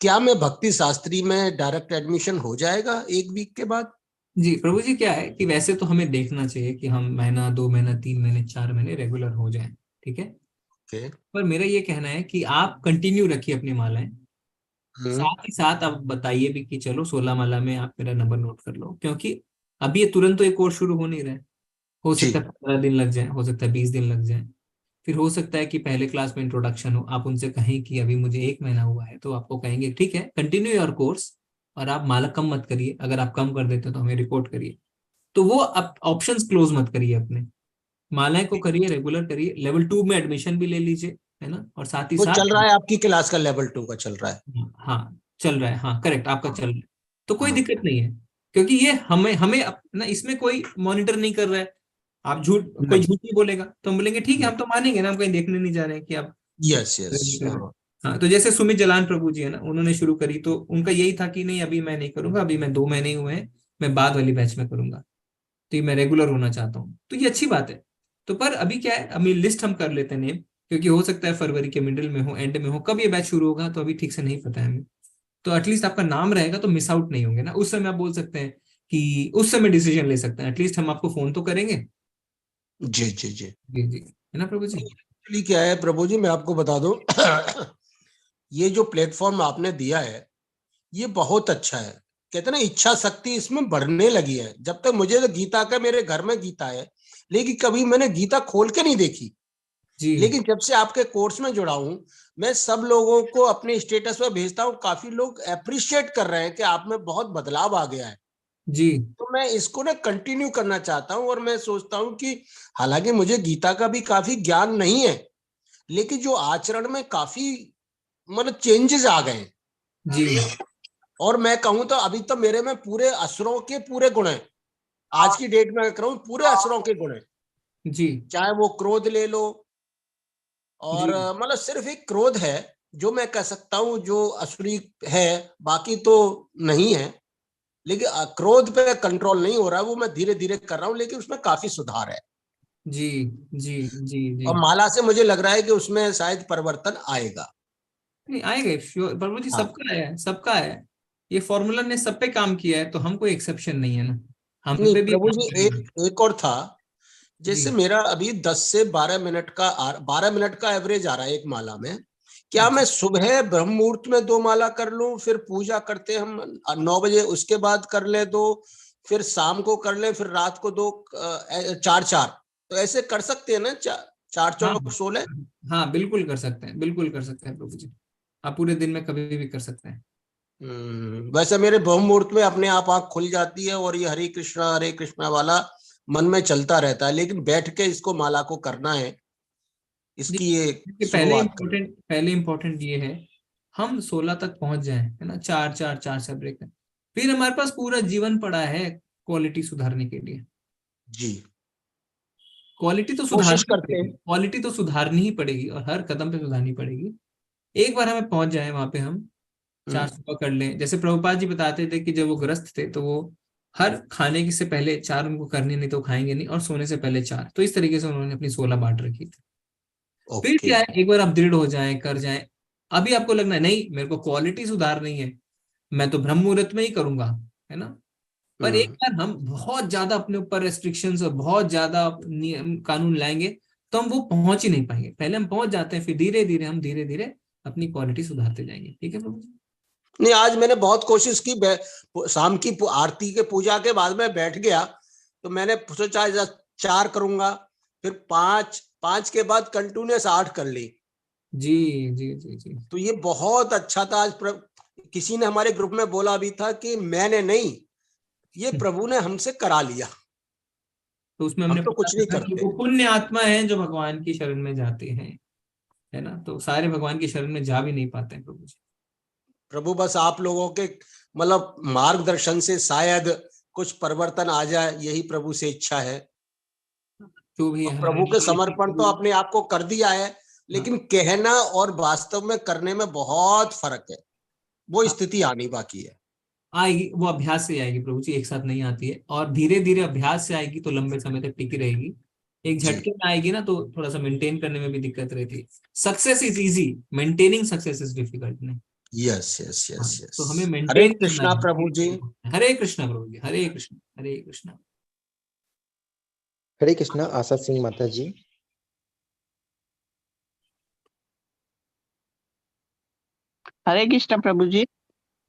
क्या मैं भक्ति शास्त्री में डायरेक्ट एडमिशन हो जाएगा एक वीक के बाद? जी प्रभु जी, क्या है कि वैसे तो हमें देखना चाहिए कि हम महीना, 2 महीना, 3 महीने, 4 महीने रेगुलर हो जाएं, ठीक है। पर मेरा ये कहना है कि आप कंटिन्यू रखिए अपनी मालाएं, साथ ही साथ आप बताइए भी कि चलो 16 माला में आप मेरा नंबर नोट कर लो, क्योंकि अभी ये तुरंत तो एक कोर्स शुरू हो नहीं रहा है। हो सकता है 15 दिन लग जाए, हो सकता है 20 दिन लग जाए, फिर हो सकता है कि पहले क्लास में इंट्रोडक्शन हो, आप उनसे कहें कि अभी मुझे 1 महीना हुआ है, तो आपको कहेंगे ठीक है कंटिन्यू योर कोर्स, और आप माला कम मत करिए, अगर आप कम कर देते हो तो हमें रिपोर्ट करिए। तो वो आप ऑप्शंस क्लोज मत करिए, अपने मालाएं को करिए, रेगुलर करिए, लेवल 2 में एडमिशन भी ले लीजिए, है ना। और साथ ही वो साथ चल रहा है आपकी क्लास का, लेवल 2 का चल रहा है? हाँ चल रहा है, हाँ करेक्ट, आपका चल रहा है, तो कोई दिक्कत नहीं है, क्योंकि ये हमें हमें ना इसमें कोई मॉनिटर नहीं कर रहा है। आप कोई झूठ नहीं बोलेगा तो हम बोलेंगे ठीक है, हम तो मानेंगे ना, हम कहीं देखने नहीं जा रहे हैं कि आप यस हाँ। तो जैसे सुमित जलान प्रभु जी है ना, उन्होंने शुरू करी तो उनका यही था कि नहीं अभी मैं नहीं करूंगा, अभी मैं 2 महीने ही हुए हैं, मैं बाद वाली बैच में करूंगा, तो ये मैं रेगुलर होना चाहता हूँ, तो ये अच्छी बात है। तो पर अभी क्या है, अभी लिस्ट हम कर लेते हैं नेम, क्योंकि हो सकता है फरवरी के मिडिल में हो, एंड में हो, कब ये बैच शुरू होगा तो अभी ठीक से नहीं पता है हमें। तो एटलीस्ट आपका नाम रहेगा तो मिस आउट नहीं होंगे ना, उस समय आप बोल सकते हैं कि उस समय डिसीजन ले सकते हैं, एटलीस्ट हम आपको फोन तो करेंगे। जी जी जी जी जी, है ना प्रभु जी। एक्चुअली क्या है प्रभु जी, मैं आपको बता दूं ये जो प्लेटफॉर्म आपने दिया है ये बहुत अच्छा है। कहते ना इच्छा शक्ति इसमें बढ़ने लगी है। जब तक मुझे तो गीता का, मेरे घर में गीता है लेकिन कभी मैंने गीता खोल के नहीं देखी जी। लेकिन जब से आपके कोर्स में जुड़ा हूं, मैं सब लोगों को अपने स्टेटस पर भेजता हूं, काफी लोग अप्रिशिएट कर रहे हैं कि आप में बहुत बदलाव आ गया है। जी। तो मैं इसको ना कंटिन्यू करना चाहता हूं, और मैं सोचता हूं कि हालांकि मुझे गीता का भी काफी ज्ञान नहीं है, लेकिन जो आचरण में काफी मतलब चेंजेस आ गए हैं। जी। और मैं कहूं तो अभी तो मेरे में पूरे असुरों के पूरे गुण हैं। आज की डेट में कहूं पूरे असुरों के गुण हैं। जी। चाहे वो क्रोध ले लो, और मतलब सिर्फ एक क्रोध है जो मैं कह सकता हूं जो असुरी है, बाकी तो नहीं है। लेकिन क्रोध पे कंट्रोल नहीं हो रहा, वो मैं धीरे धीरे कर रहा हूं, लेकिन उसमें काफी सुधार है। जी जी जी जी। और माला से मुझे लग रहा है कि उसमें शायद परिवर्तन आएगा। नहीं आएगा श्योर प्रभु जी, सबका है, सबका है। ये फॉर्मूला ने सब पे काम किया है, तो हम कोई एक्सेप्शन नहीं है ना, हम नहीं पे भी प्रभु काम जी, करेंगे। एक और था, जैसे मेरा अभी 10 से 12 मिनट का 12 मिनट का एवरेज आ रहा है एक माला में। क्या मैं सुबह ब्रह्म मुहूर्त में 2 माला कर लूं, फिर पूजा करते हम 9 बजे, उसके बाद कर ले 2, फिर शाम को कर ले, फिर रात को 2, 4 तो ऐसे कर सकते हैं ना? 4 चौक 16। हाँ बिल्कुल कर सकते हैं, बिल्कुल कर सकते हैं प्रभु जी, आप पूरे दिन में कभी भी कर सकते हैं। वैसे मेरे ब्रह्म मुहूर्त में अपने आप आंख खुल जाती है और ये हरे कृष्णा वाला मन में चलता रहता है, लेकिन बैठ के इसको माला को करना है, इसकी ये पहले इम्पोर्टेंट ये है हम 16 तक पहुंच जाएं, है ना, 4 से ब्रेक है, फिर हमारे पास पूरा जीवन पड़ा है क्वालिटी सुधारने के लिए। जी, क्वालिटी तो कोशिश सुधारनी करते हैं। पड़ेगी, क्वालिटी तो सुधारनी ही पड़ेगी और हर कदम पे सुधारनी पड़ेगी। एक बार हमें पहुंच जाए वहां पे, हम 4 सुबह कर लें। जैसे प्रभुपाद जी बताते थे कि जब वो ग्रस्त थे तो वो हर खाने से पहले 4 उनको करने नहीं तो खाएंगे नहीं, और सोने से पहले 4, तो इस तरीके से उन्होंने अपनी 16 बांट रखी थी। फिर क्या है, एक बार आप दृढ़ हो जाएं, कर जाएं, अभी आपको लगना है नहीं मेरे को क्वालिटी सुधारनी है, मैं तो ब्रह्म मुहूर्त में ही करूंगा, है ना। पर एक बार हम बहुत ज्यादा अपने ऊपर रेस्ट्रिक्शंस और बहुत ज्यादा नियम कानून लाएंगे तो हम वो पहुंच ही नहीं पाएंगे। पहले हम पहुंच जाते हैं, फिर धीरे धीरे अपनी क्वालिटी सुधारते जाएंगे। ठीक है प्रभु जी। नहीं, आज मैंने बहुत कोशिश की, शाम की आरती के पूजा के बाद में बैठ गया, तो मैंने सोचा 4 करूंगा, फिर 5 के बाद कंटिन्यूस 8 कर ली। जी जी जी जी। तो ये बहुत अच्छा था। आज किसी ने हमारे ग्रुप में बोला भी था कि मैंने नहीं, ये प्रभु ने हमसे करा लिया, तो उसमें हमने तो कुछ नहीं करते। वो पुण्य आत्मा है जो भगवान की शरण में जाते हैं, है ना, तो सारे भगवान की शरण में जा भी नहीं पाते हैं प्रभु जी। प्रभु बस आप लोगों के मतलब मार्गदर्शन से शायद कुछ परिवर्तन आ जाए, यही प्रभु से इच्छा है। जो भी प्रभु के समर्पण तो अपने आप को कर दिया है, लेकिन कहना और वास्तव में करने में बहुत फर्क है, वो स्थिति आनी बाकी है। आएगी वो अभ्यास से आएगी प्रभु जी, एक साथ नहीं आती है, और धीरे धीरे अभ्यास से आएगी तो लंबे समय तक टिकी रहेगी। एक झटके में आएगी ना तो थोड़ा सा मेंटेन करने में भी दिक्कत रहती है। Success is easy, maintaining success is difficult. नहीं, यस यस यस यस। तो हमें हरे मेंटेन कृष्णा प्रभु जी। हरे कृष्णा प्रभु जी, हरे कृष्णा हरे कृष्णा। हरे कृष्णा आशा सिंह माता जी। हरे कृष्णा प्रभु जी।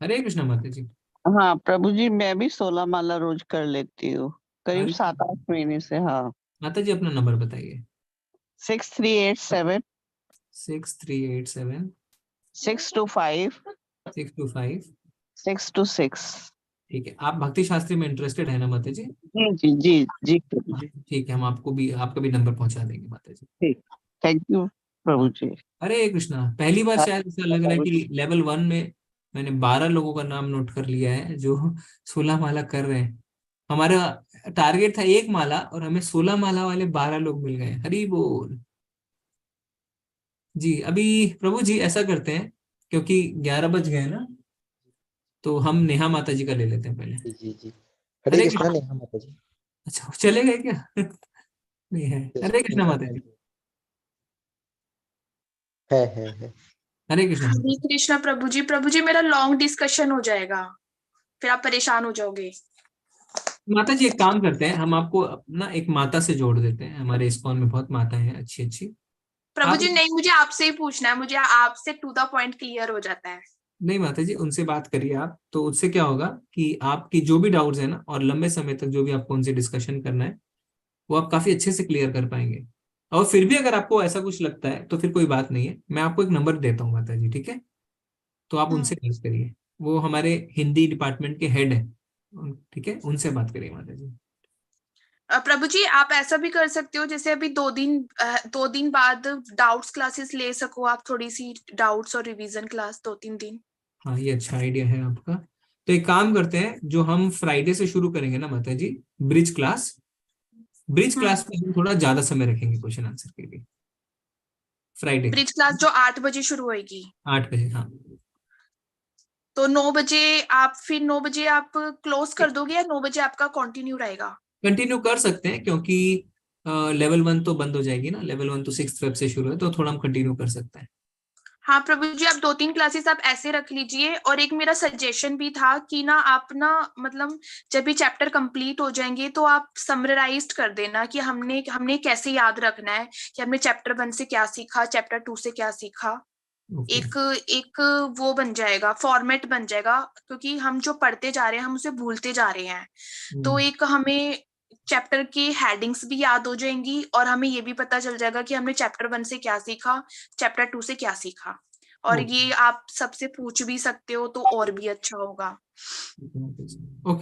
हरे कृष्णा माता जी। हाँ प्रभु जी, मैं भी 16 माला रोज कर लेती हूँ, करीब 7-8 महीने से। हाँ माता जी अपना नंबर बताइए। 6387 6387 625 625 626। ठीक है, आप भक्ति शास्त्री में इंटरेस्टेड है ना माता जी? जी जी जी प्रभु जी। ठीक है, हम आपको भी आपका भी नंबर पहुंचा देंगे माता जी। ठीक, थैंक यू प्रभु जी। हरे कृष्णा। पहली बार शायद ऐसा लग रहा है कि लेवल 1 में मैंने 12 लोगों का नाम नोट कर लिया है जो 16 माला कर रहे हैं। हमारा टारगेट था 1 माला और हमें 16 माला वाले 12 लोग मिल गए। हरि बोल जी। अभी प्रभु जी ऐसा करते हैं, क्योंकि 11 बज गए ना, तो हम नेहा माता जी का ले लेते हैं पहले। जी जी जी। हरे कृष्णा नेहा माता जी। अच्छा, वो चले गए क्या? नहीं है। हरे कृष्णा माता जी। है। हरे कृष्णा। हरे कृष्णा प्रभु जी। प्रभु जी मेरा लॉन्ग डिस्कशन हो जाएगा, फिर आप परेशान हो जाओगे। माता जी एक काम करते हैं, हम आपको अपना एक माता से जोड़ देते हैं। हमारे इस्कॉन में बहुत माता है अच्छी अच्छी। प्रभु जी नहीं, मुझे आपसे ही पूछना है, मुझे आपसे टू द पॉइंट क्लियर हो जाता है। नहीं माता जी, उनसे बात करिए आप, तो उससे क्या होगा कि आपकी जो भी डाउट्स है ना, और लंबे समय तक जो भी आपको उनसे डिस्कशन करना है वो आप काफी अच्छे से क्लियर कर पाएंगे। और फिर भी अगर आपको ऐसा कुछ लगता है तो फिर कोई बात नहीं है, मैं आपको एक नंबर देता हूँ माता जी, ठीक है? तो आप उनसे बात करिए, वो हमारे हिंदी डिपार्टमेंट के हेड है, ठीक है? उनसे बात करिए माता जी। प्रभु जी आप ऐसा भी कर सकते हो, जैसे अभी 2 दिन बाद डाउट्स क्लासेस ले सको आप, थोड़ी सी डाउट्स और रिवीजन क्लास 2-3 दिन। हाँ, ये अच्छा आइडिया है आपका। तो एक काम करते हैं, जो हम फ्राइडे से शुरू करेंगे ना माता जी, ब्रिज क्लास में हम थोड़ा ज्यादा समय रखेंगे क्वेश्चन आंसर के लिए। फ्राइडे ब्रिज क्लास जो 8 बजे शुरू होगी। 8 बजे, हाँ। तो 9 बजे आप, फिर 9 बजे आप क्लोज कर दोगे या 9 बजे आपका कंटिन्यू रहेगा? कंटिन्यू कर सकते हैं, क्योंकि लेवल 1 तो बंद हो जाएगी ना, लेवल 1 तो 6 फेब से शुरू है, तो थोड़ा हम कंटिन्यू कर सकते हैं। हाँ प्रभु जी, आप 2-3 क्लासेस आप ऐसे रख लीजिए। और एक मेरा सजेशन भी था कि ना आप ना मतलब जब भी चैप्टर कंप्लीट हो जाएंगे तो आप समराइज कर देना कि हमने कैसे याद रखना है कि हमने चैप्टर 1 से क्या सीखा, चैप्टर 2 से क्या सीखा। एक वो बन जाएगा, फॉर्मेट बन जाएगा, क्योंकि हम जो पढ़ते जा रहे हैं हम उसे भूलते जा रहे हैं। तो एक हमें चैप्टर की हेडिंग्स भी याद हो जाएंगी और हमें ये भी पता चल जाएगा कि हमने चैप्टर 1 से क्या सीखा, चैप्टर 2 से क्या सीखा। और ये आप सबसे पूछ भी सकते हो तो और भी अच्छा होगा,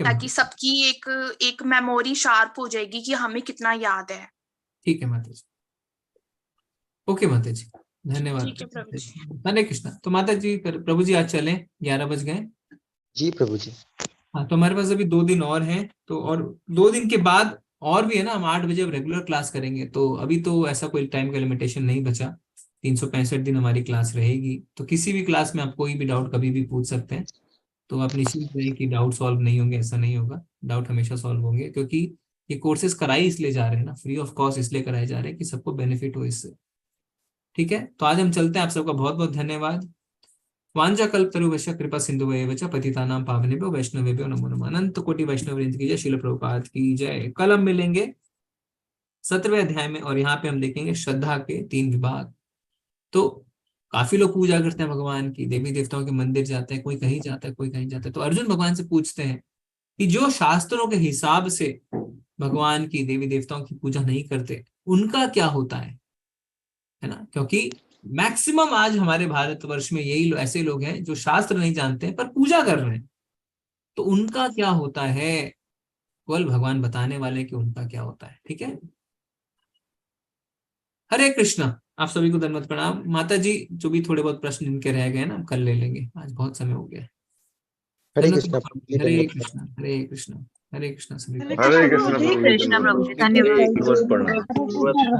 ताकि सबकी एक मेमोरी शार्प हो जाएगी कि हमें कितना याद है। ठीक है माता जी। ओके माता जी, धन्यवाद। ठीक है प्रभु जी। हरे कृष्णा। तो माता जी प्रभु जी आज चलें, 11 बज गए। जी प्रभु जी। हाँ, तो हमारे पास अभी 2 दिन और हैं, तो और 2 दिन के बाद और भी है ना, हम 8 बजे रेगुलर क्लास करेंगे। तो अभी तो ऐसा कोई टाइम का लिमिटेशन नहीं बचा, 365 दिन हमारी क्लास रहेगी। तो किसी भी क्लास में आप कोई भी डाउट कभी भी पूछ सकते हैं। तो आप निश्चिंत रहिए कि डाउट सॉल्व नहीं होंगे, ऐसा नहीं होगा, डाउट हमेशा सॉल्व होंगे। क्योंकि ये कोर्सेज कराई इसलिए जा रहे हैं ना, फ्री ऑफ कॉस्ट इसलिए कराए जा रहे हैं कि सबको बेनिफिट हो इससे। ठीक है, तो आज हम चलते हैं। आप सबका बहुत बहुत धन्यवाद। वांजा कल्पतरुभ्यश्च कृपा सिंधुभ्येव च पतितानां पावनेभ्यो वैष्णवेभ्यो नमो नमः। अनंत कोटि वैष्णव वृंद की जय, श्रील प्रभुपाद की जय। कल हम मिलेंगे 17वें अध्याय में, और यहाँ पे हम देखेंगे श्रद्धा के 3 विभाग। तो काफी लोग पूजा करते हैं भगवान की, देवी देवताओं के मंदिर जाते हैं, कोई कहीं जाता है कोई कहीं जाता है। तो अर्जुन भगवान से पूछते हैं कि जो शास्त्रों के हिसाब से भगवान की, देवी देवताओं की पूजा नहीं करते, उनका क्या होता है ना? क्योंकि मैक्सिमम आज हमारे भारतवर्ष में यही ऐसे लोग हैं जो शास्त्र नहीं जानते हैं पर पूजा कर रहे हैं। तो उनका क्या होता है, केवल भगवान बताने वाले कि उनका क्या होता है। ठीक है, हरे कृष्णा। आप सभी को धन्यवाद, प्रणाम। माता जी जो भी थोड़े बहुत प्रश्न इनके रह गए ना, कल ले लेंगे, आज बहुत समय हो गया। हरे कृष्णा। हरे कृष्णा हरे कृष्णा हरे कृष्णा सभी। हरे कृष्णा प्रभु जी, धन्यवाद।